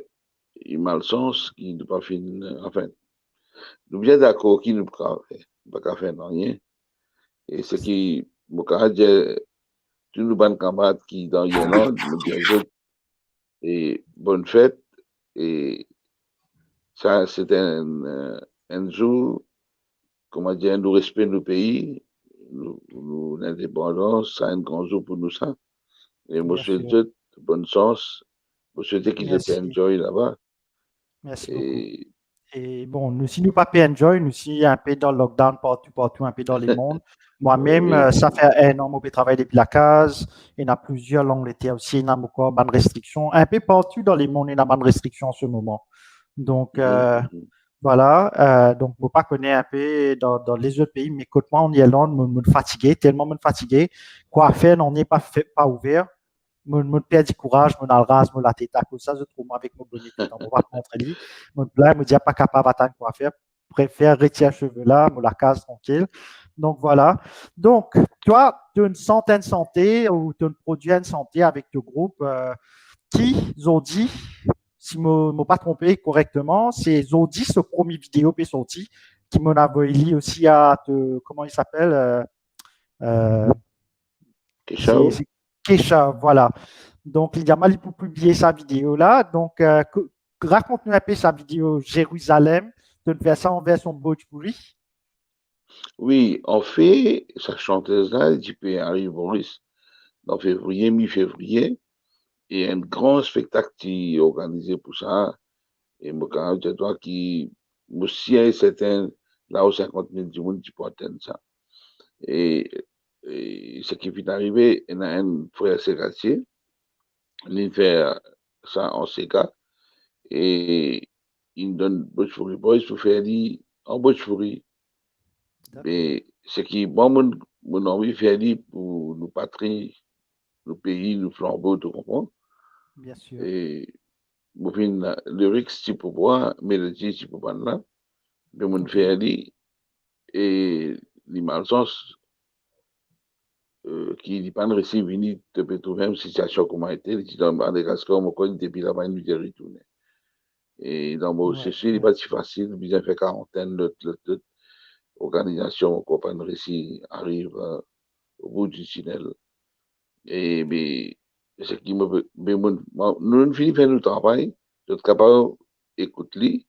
il a le sens qui ne pas finir, enfin, nous bien d'accord qui ne pas faire rien. Et ce qui, mon cas, tous nos bonnes camarades qui dans Irlande, me disent, et bonne fête, et ça, c'est un jour, comment dire, nous respect nos pays, l'indépendance, c'est un grand jour pour nous, ça. Et moi, Bien je sûr. dis, bonne chance, moi, je dis qu'ils étaient Merci. enjoy là-bas. Merci Et beaucoup. Et bon, nous, si nous pas pu enjoy, nous, si un peu dans le lockdown, partout, un peu dans le monde. Moi-même, oui, ça fait un an que je travaille depuis la case. Il y en a plusieurs l'Angleterre aussi. Il y a encore bonnes restrictions. Un peu partout dans le monde, il y a bonnes restrictions en ce moment. Donc, voilà. Donc, je ne pas connaître un peu dans les autres pays, mais écoute-moi, en Irlande, je me fatigué, tellement me fatigué. Quoi faire, on n'est pas ouvert. Je perds du courage, je me rase, je la tête à cause ça, je trouve avec mon bonnet tout en va contre lui. Je me dis pas capable d'attendre quoi faire. Préfère retirer les cheveux là, me la case tranquille. Donc voilà. Donc, toi, tu as une centaine de santé ou tu as un produit de santé avec ton groupe qui, Zodi, si je ne m'ai pas trompé correctement, c'est Zodi, ce premier vidéo qui est sorti, qui m'a envoyé aussi à, comment il s'appelle c'est Kesha, voilà. Donc, il y a mal pour publier sa vidéo là. Donc, raconte-nous un peu sa vidéo Jérusalem, de faire ça en version Bhojpuri. oui, en fait, sa chanteuse-là, elle dit Harry Boris, en février, mi-février, et un grand spectacle qui est organisé pour ça. Et moi, quand je dois qui, moi, si un certain, là où 50 000 du monde qui peut atteindre ça. Et ce qui vient d'arriver, il y a un frère Ségassier, il fait ça en Sega, et il me donne Bhojpuri Boys pour faire dit en Bhojpuri. Mais ce qui, moi, mon envie de faire dit pour nos patries, nos pays, nos flambeaux, tu comprends? Bien sûr. Et mon fin, lyrics, tu peux voir, mélodie, tu peux voir là. Mais mon faire dit, et les malsens, qui n'est pas réussi à venir te trouver une situation comme a été, il dit dans Madagascar, mon coin, depuis là-bas, il nous est retourné. Et dans mon c'est sûr, il n'est pas si facile, bien fait quarantaine, l'autre organisation, compagnie réussi arrive au bout du tunnel. Et mais, ce qui me. Mais nous finissons faire notre travail, nous sommes capables d'écouter,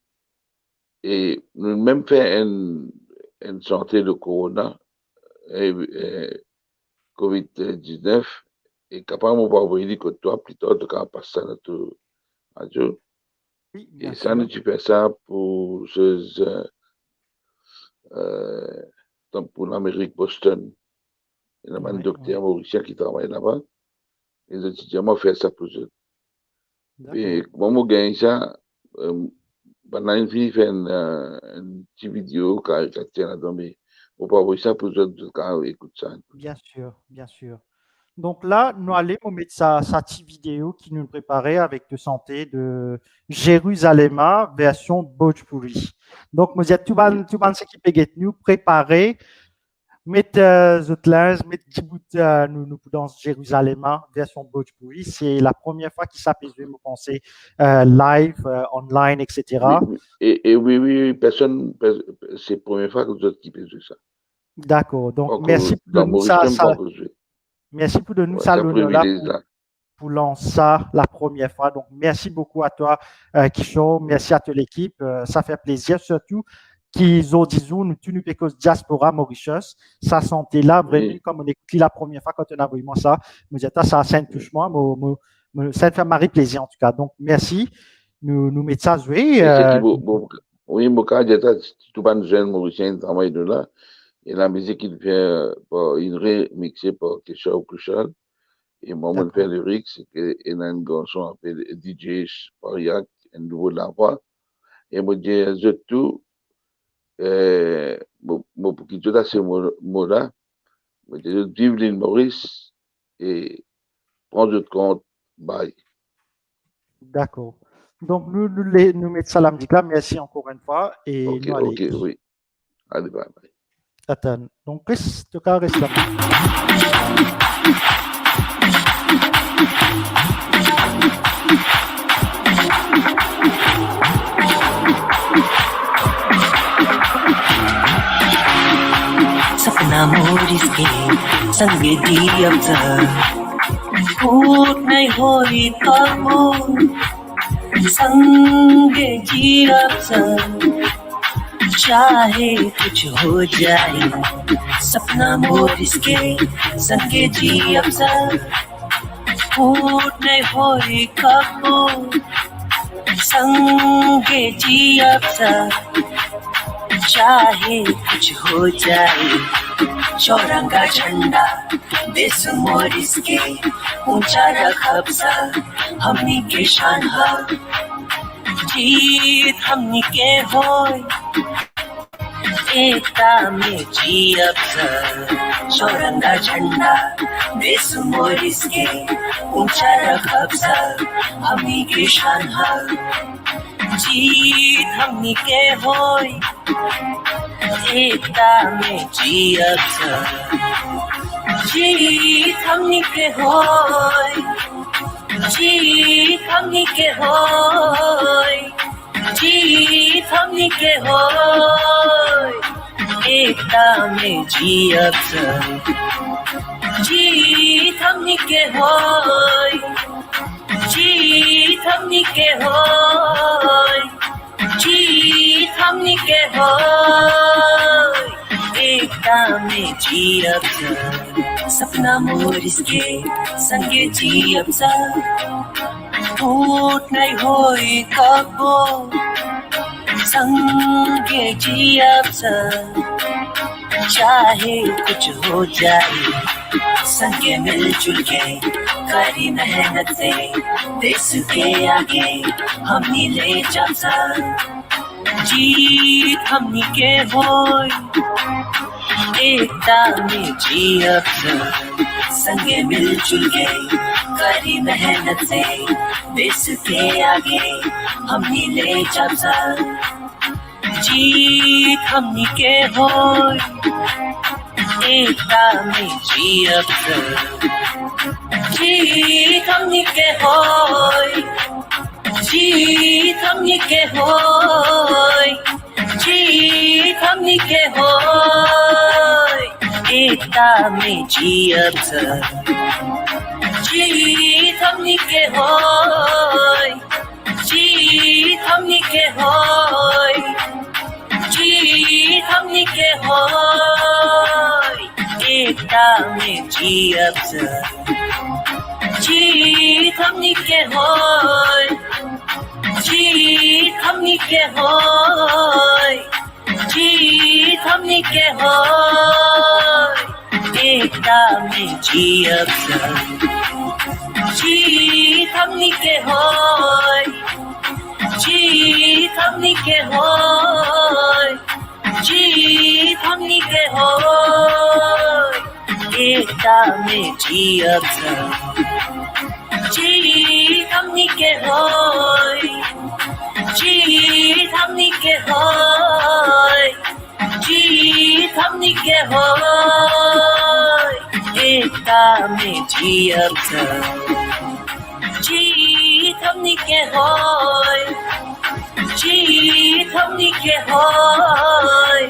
et nous même fait une santé de Corona, COVID-19, et capable de voir que toi, plus tard, tu as passé à notre radio. Et ça, nous fais ça pour pour l'Amérique, Boston. Il y a un docteur mauricien qui travaille là-bas. Et les étudiants m'ont fait ça pour eux. Et moi, je gagne ça. Pendant une fille fait une petite vidéo caricature là-dedans, mais on peut avoir ça pour eux quand ils écoutent ça. Bien sûr, bien sûr. Donc là, nous allons mettre sa petite vidéo qui nous préparait avec de santé de Jérusalem version Bhojpuri. Donc, nous avons tout le monde qui peut nous préparer, mettre Zotlins, mettre Djibouti, nous dans Jérusalem version Bhojpuri. C'est la première fois qu'il s'appelle, je penser, live, online, etc. Et oui, personne, c'est la première fois que vous êtes qui fait ça. D'accord. Donc, merci pour nous ça. Merci pour de nous ça l'honneur là pour lancer ça la première fois. Donc, merci beaucoup à toi, Kishore. Merci à toute l'équipe. Ça fait plaisir, surtout qu'ils ont dit nous pécos diaspora Mauritius. Ça sentait là vraiment comme on écoutait la première fois quand on a vu moi ça. Me dit ça un touche moi, ça me fait marrer plaisir en tout cas. Donc, merci. Nous mettons ça jouer. Oui, mon cas, tout le jeune Mauricien travaille de là. Et la musique, il fait une remixée par Kishore Kushal. Et moi, je fais le lyrics, c'est qu'il y a un garçon appelé DJ Pariak, un nouveau de la voix. Et moi, je dis tout, pour qu'il tout à ce mot-là, je dis vive l'île Maurice, et prendre compte, bye. D'accord. Donc, nous mettons ça la musique là. Merci encore une fois. Et Ok, nous allons. ok, oui. Allez, bye, bye. Attends. Donc, reste là. सपना मोरिस के संगे दियब फूट नहीं होई कबो संगे जियब चाहे कुछ हो जाए सपना मोरिस के संगे जियब फूट नहीं होई कबो संगे जियब चाहे कुछ हो जाए चौरंगा झंडा देश मोरिस के ऊंचा रखब सा हमनी के शान हा जीत हमनी के होय एकता में जियब सा चौरंगा झंडा देश मोरिस के ऊंचा रखब सा हमनी के शान हा जीत हमनी के होय एकता में जियब जीत हमनी के होय जीत हमनी के होय जीत हमनी के होय एकता में जियब जीत हमनी के होय जीत हमनी के होय जीत हमनी के होय एकता में जियब सपना मोरिस के संगे जियब फूट नहीं होई कबो संगे जियब चाहे कुछ हो जाए संगे मिलजुल के करी मेहनत से देश के आगे हमनी ले जब जीत हमनी के होय एकता में जियब संगे मिलजुल के करी मेहनत से देश के आगे हमनी ले जब जीत हमनी के होय एकता में जियब जीत हमनी के होय जीत हमनी के होय जीत हमनी के होय एकता में जियब जीत हमनी के होय जीत हमनी के होय जीत हमनी के होय एकता में जियब जीत हमनी के होय जीत हमनी के होय जीत हमनी के होय एकता में जियब जीत हमनी के होय जीत हमनी के होय जीत हमनी के होय एकता में जियब जीत हमनी के होय जीत हमनी के होय जीत हमनी के होय एकता में जियब जीत हमनी के होय जीत हमनी के होय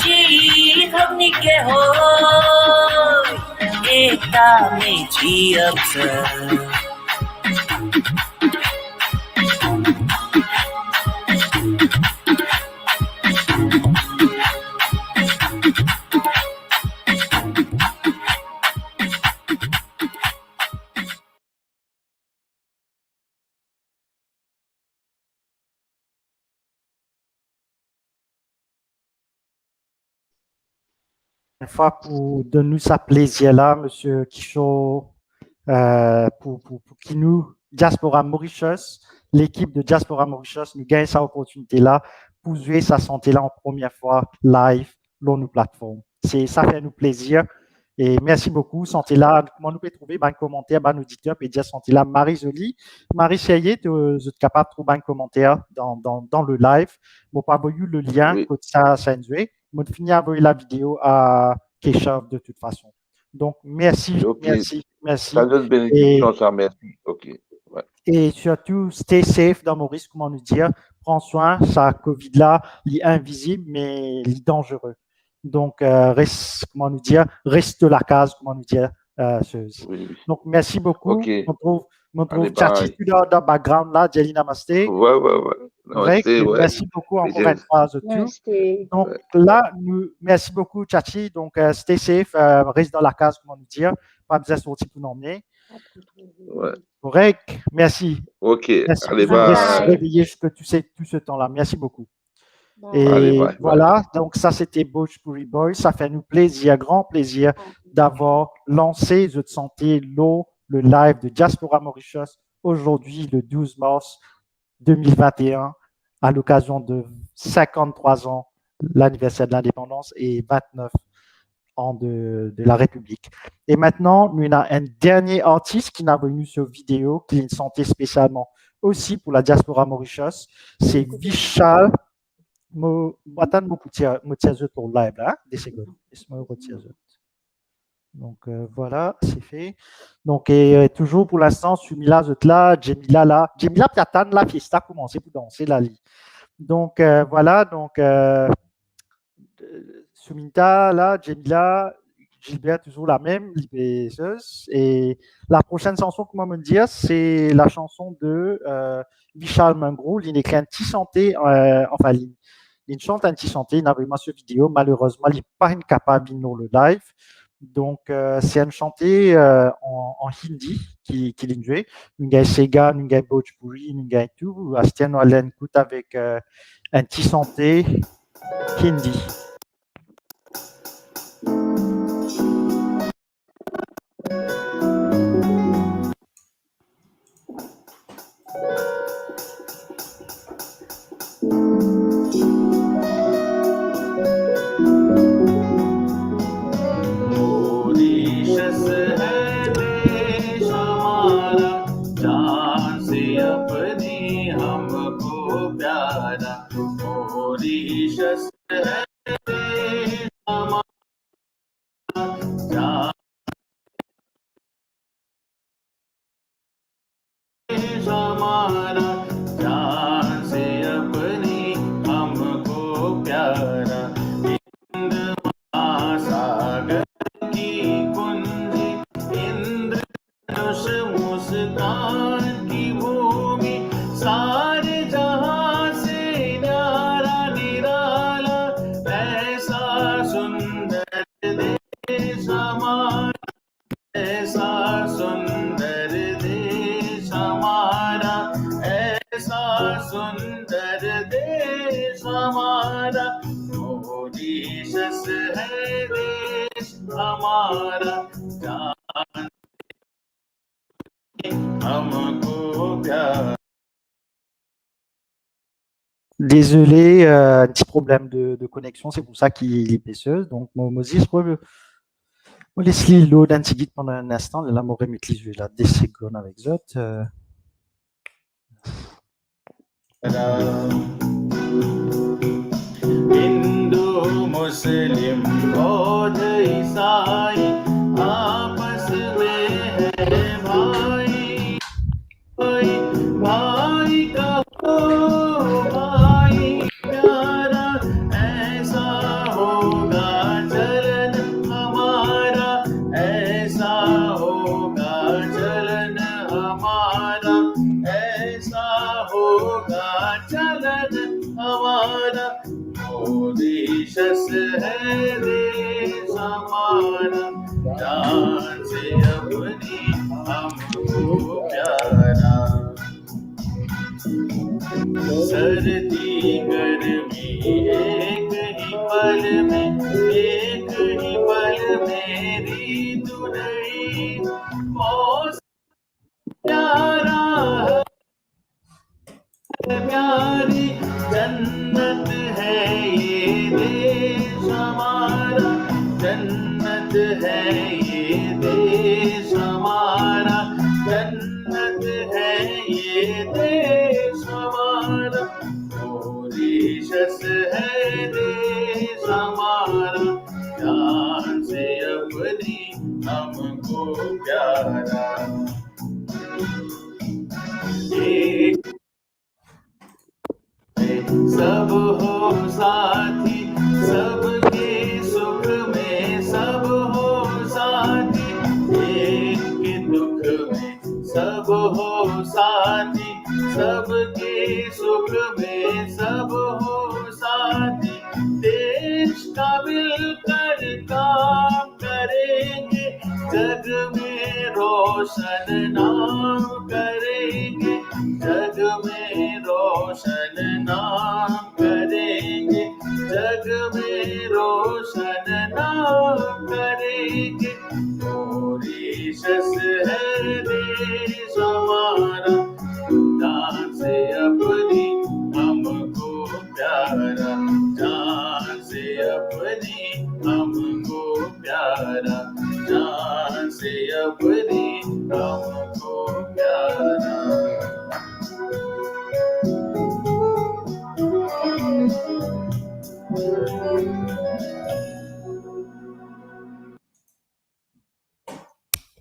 जीत हमनी के होय एकता में जियब Une fois pour donner sa plaisir là, Monsieur Kisho, pour qui nous, Diaspora Mauritius, l'équipe de Diaspora Mauritius, nous gagne cette opportunité là pour jouer sa santé là en première fois live dans nos plateformes. Ça fait nous plaisir Et merci beaucoup. Sentez là, comment nous pouvons trouver un commentaire, un auditeur, et dire sentez là, Marie Jolie. Marie Chayet, vous êtes capable de trouver un commentaire dans le live. Bon, pas envoyer le lien, Oui. ça enjoy. Moi, je finis à envoyer la vidéo à Keshav de toute façon. Donc, merci, Ok. merci. Ça donne bénédiction, ça, merci. Ok. Ouais. Et surtout, stay safe dans Maurice, comment nous dire. Prends soin, ça Covid-là, il est invisible, mais il est dangereux. Donc, reste, comment nous dire, reste la case, comment nous dire. Oui. Donc, merci beaucoup. Ok. On trouve Allez, Chachi bye. dans le background là, Jelly Namaste. Ouais. Namaste, ouais. Merci beaucoup encore une fois. Donc là, merci beaucoup Chachi. Donc, stay safe, reste dans la case, comment nous dire. Pas besoin de sortir pour l'emmener. Ouais. Correct, merci. Ok, Merci allez, beaucoup de bye. rester réveillé jusque tout ce temps-là. Merci beaucoup. Et Allez, bye, voilà, donc ça c'était Bhojpuri Boy. Ça fait nous plaisir, grand plaisir d'avoir lancé Je te santé l'eau, le live de Diaspora Mauritius aujourd'hui, le 12 mars 2021, à l'occasion de 53 ans, l'anniversaire de l'indépendance et 29 ans de la République. Et maintenant, nous avons un dernier artiste qui n'a venu sur vidéo, qui est une santé spécialement aussi pour la Diaspora Mauritius. C'est Vishal. Attends, je pour live là, des secondes. Donc voilà, c'est fait. Donc toujours pour l'instant, Sumila là, Jemila là, Jemila Piatan la fiesta commencer pour danser la lit. Donc voilà, donc Suminta là, Jemila, Gilbert toujours la même, libéreuse. Et la prochaine chanson que moi me dire, c'est la chanson de Vishal Mangro. Il écrit un petit santé, enfin il chante un petit santé, il n'a pas sur vidéo, malheureusement, il n'est pas capable de nous le live. Donc, c'est un chanté en hindi qui l'a joué. Nous avons Sega, nous avons Bhojpuri, nous avons tout. Astien, nous allons écouter avec un petit santé hindi. Désolé, un petit problème de connexion, c'est pour ça qu'il est baisseuse. Donc, Moses, on laisse l'îlot d'un petit guide pendant un instant. Là, on remet les là des secondes avec Zot. Hindu मुस्लिम बौद्ध ईसाई आपस में है भाई भाई का भाई प्यारा ऐसा होगा चलन हमारा ऐसा होगा चलन हमारा ऐसा होगा चलन हमारा मॉरिशस है देश हमारा जान से अपनी हमको प्यारा सर्दी गर्मी एक ही पल में ऋतु नई मौसम प्यारा है प्यारी जन्नत है ये देश हमारा जन्नत है मॉरिशस है देश हमारा, जान से अपनी हमको प्यारा। एक सब हो साथी, सबके सुख में सब हो साथी, एक के दुख में सब हो साथी, सबके सुख में सब हो साथी। देश का मिलकर काम करेंगे, जग में रोशन नाम करेंगे, जग में रोशन नाम करेंगे, जग में रोशन नाम करेंगे। मॉरिशस है देश हमारा, जान से अपनी हमको प्यारा, जान से अपनी हमको प्यारा, जान से अपनी हमको प्यारा।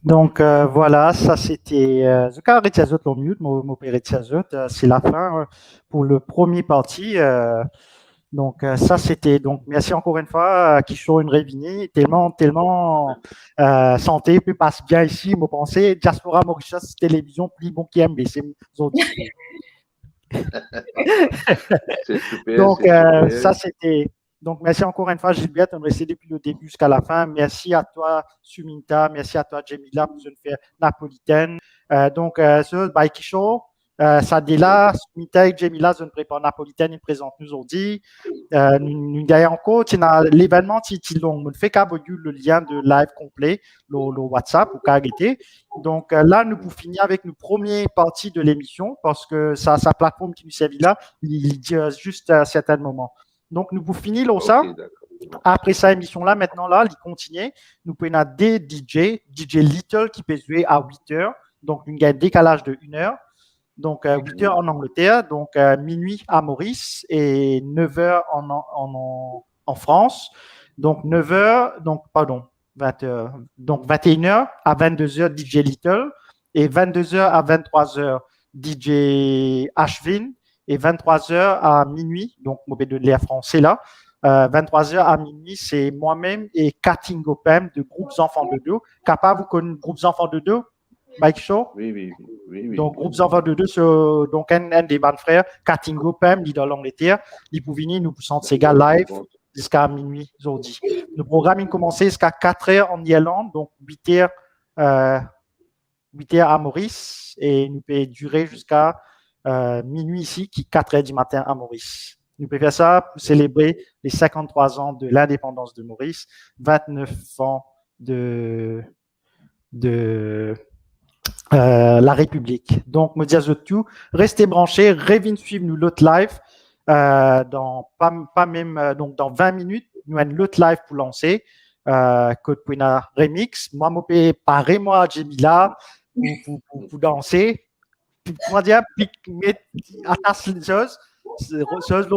Donc voilà, ça c'était The Caritiazot au mute, mon Peritiazot, c'est la fin pour le premier parti. Donc ça c'était donc merci encore une fois Kisho une Révini, tellement santé puis passe bien ici, moi pensais Diaspora Mauritius télévision plus bon qui aime c'est donc ça c'était. Donc, merci encore une fois, Gilbert, on resté depuis le début jusqu'à la fin. Merci à toi, Suminta. Merci à toi, Jemila, pour une faire napolitaine. Donc, ce Baikisho, Sadela, Suminta et Jemila, une prépare napolitaine, ils présentent nous aujourd'hui. Nous, d'ailleurs, encore, l'événement, on fait qu'à le lien de live complet, le WhatsApp, ou carité. Donc, là, nous pouvons finir avec nos premières parties de l'émission, parce que sa plateforme qui nous servit là, il dit juste à certains moments. Donc, nous pouvons finir là, ça. Après ça, émission là, maintenant là, il continue. Nous pouvons avoir des DJ Little qui peut jouer à 8 heures. Donc, il y a un décalage de 1 heure. Donc, 8 heures en Angleterre, donc minuit à Maurice et 9 heures en France. Donc, 9 heures, donc, pardon, 20 heures. Donc, 21 heures à 22 heures, DJ Little. Et 22 heures à 23 heures, DJ Ashvin. Et 23h à minuit, donc mauvais de l'air français là, 23h à minuit, c'est moi-même et Katingo Pem de Groupes Enfants de Deux. Capable, vous connaissez Groupes Enfants de Deux, Mike Shaw? Oui. Donc, Groupes Enfants de Deux, c'est donc un des bons frères, Katingo Pem, leader l'Angleterre. Il peut venir nous présenter ces gars live jusqu'à minuit aujourd'hui. Le programme il commençait jusqu'à 4h en Irlande, donc 8h à Maurice, et nous peut durer jusqu'à minuit ici, qui 4h du matin à Maurice. Nous pouvons faire ça pour célébrer les 53 ans de l'indépendance de Maurice, 29 ans de la République. Donc, me dire tout, restez branchés, rêvez de suivre nous l'autre live dans pas même donc dans 20 minutes, nous avons l'autre live pour lancer Code Puna Remix. Moi, je peux parer moi Jemila pour danser. Comment dire, attache les choses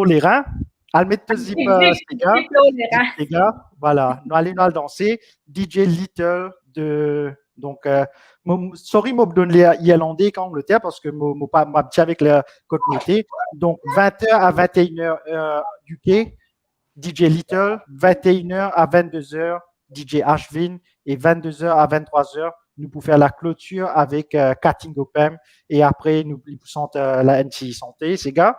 les reins, elle met tout zip les gars, voilà, nous allons danser. DJ Little de donc sorry moi donne les irlandais qu'en Angleterre parce que moi pas petit avec la communauté. Donc 20h à 21h UK, DJ Little, 21h à 22h DJ Ashvin et 22h à 23h nous pouvons faire la clôture avec Katingo Pem et après nous poussons la NCI Santé, ces gars.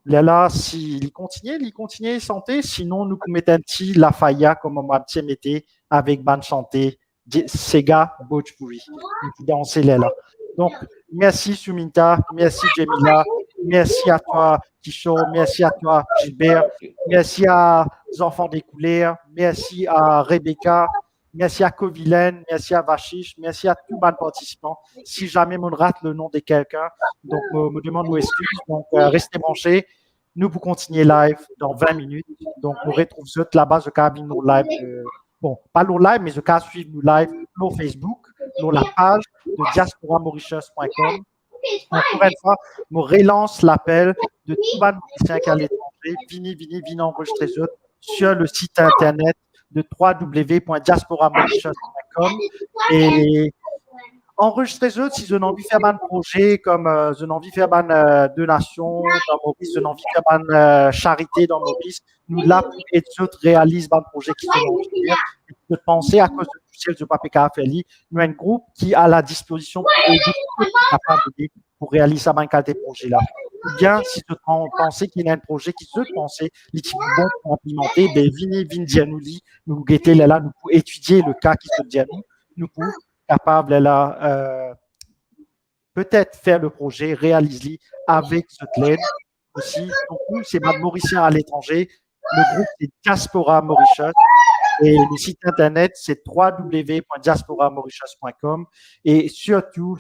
Là, s'il continue santé, sinon nous mettons un petit la faya comme on m'a petit metté avec bonne santé, ces gars, botch pourri. Nous pouvons danser là. Donc, merci Suminta, merci Jemila, merci à toi Kisho, merci à toi Gilbert, merci à les enfants des couleurs, merci à Rebecca. Merci à Kovilen, merci à Vachish, merci à tous les participants. Si jamais on rate le nom de quelqu'un, donc me demande nos excuses. Donc restez branchés. Nous pour continuer live dans 20 minutes. Donc on retrouve ceux là-bas, je cabine nos live. Bon, pas nos live, mais je cas suivre nos live sur Facebook, sur la page de diasporamauritius.com. Encore une fois, je relance l'appel de tous les Mauriciens qui sont à l'étranger Vini enregistrer sur le site internet de www.diasporamauritius.com et enregistrer si je n'ai envie de faire un projet comme je n'ai envie de faire une donation dans Maurice, je n'ai envie de faire une charité dans Maurice, nous là pour que autres réalisent un projet qui se envie de faire, de penser à cause du ciel de Papeka Feli, nous avons un groupe qui a la disposition pour réaliser un cas de projet là. Ou bien si tu pensez qu'il y a un projet qui se pensait les types bons pour implémenter, ben venez Dianouli, nous guetter là, nous pour étudier le cas qui se dit à nous pour capable là peut-être faire le projet, réaliser avec cette l'aide aussi. Donc nous c'est Mad Mauricien à l'étranger, le groupe c'est Diaspora Mauritius. Et le site internet, c'est www.diasporamauritius.com. Et surtout,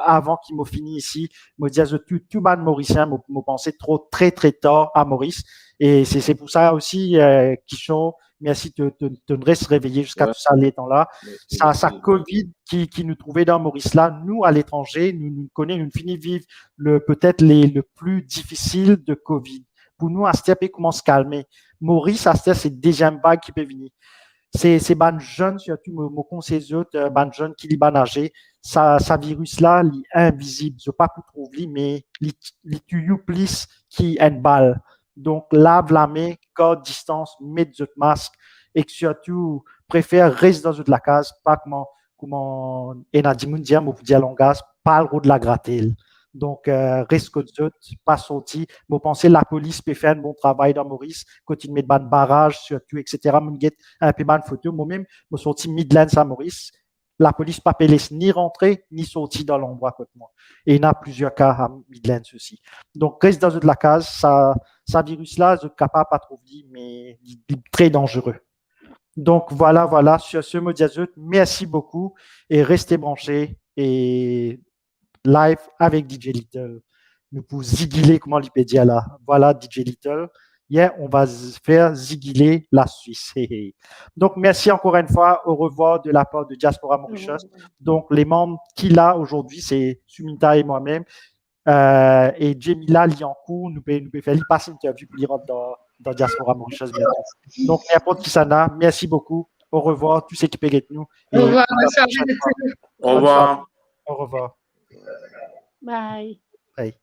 avant qu'il me finisse ici, me dire tout le Mauricien, me penser très tard à Maurice. Et c'est pour ça aussi, Kishon, merci de se réveiller jusqu'à tout ça, les temps là. Ça Covid qui nous trouvait dans Maurice là, nous, à l'étranger, nous connaissons, nous finissons vivre peut-être le plus difficile de Covid. Pour nous, à ce temps, comment se calmer. Maurice, à ce temps, c'est deuxième vague qui peut venir. C'est ban jeunes, surtout, mon conseil autres, ban jeunes qui li nager. Ça virus là, li invisible. Je pas pour trouver, mais li tue plus qui une balle. Donc, lave la main, garde distance, mets votre masque, et surtout, préfère rester dans la case, pas comment, et n'a dit, dire, mon dire langage, pas le de la gratter. Donc, risque de pas sorti. Vous pensez la police peut faire un bon travail dans Maurice, continuer de mettre barrage, surtout, etc. Mon get un peu de photo. Moi-même, je sorti Midlands à Maurice. La police pas laisse ni rentrer, ni sortir dans l'endroit côté moi. Et il y a plusieurs cas à Midlands aussi. Donc, reste dans la case. Ça virus-là, je suis capable pas trop dire, mais il est très dangereux. Donc, voilà. Sur ce mot merci beaucoup et restez branchés et live avec DJ Little. Nous pouvons ziguiler comment l'Ipédia là. Voilà DJ Little. On va faire ziguiler la Suisse. Donc, merci encore une fois. Au revoir de la part de Diaspora Mauritius. Donc, les membres qu'il a aujourd'hui, c'est Suminta et moi-même. Et Jemila Liancourt, nous pouvons faire passer une interview pour rentrer dans Diaspora Mauritius bientôt. Donc, n'importe qui ça n'a. Merci beaucoup. Au revoir. Tous ceux qui peuvent être nous. Au revoir. Au revoir. Au revoir. Bye. Bye.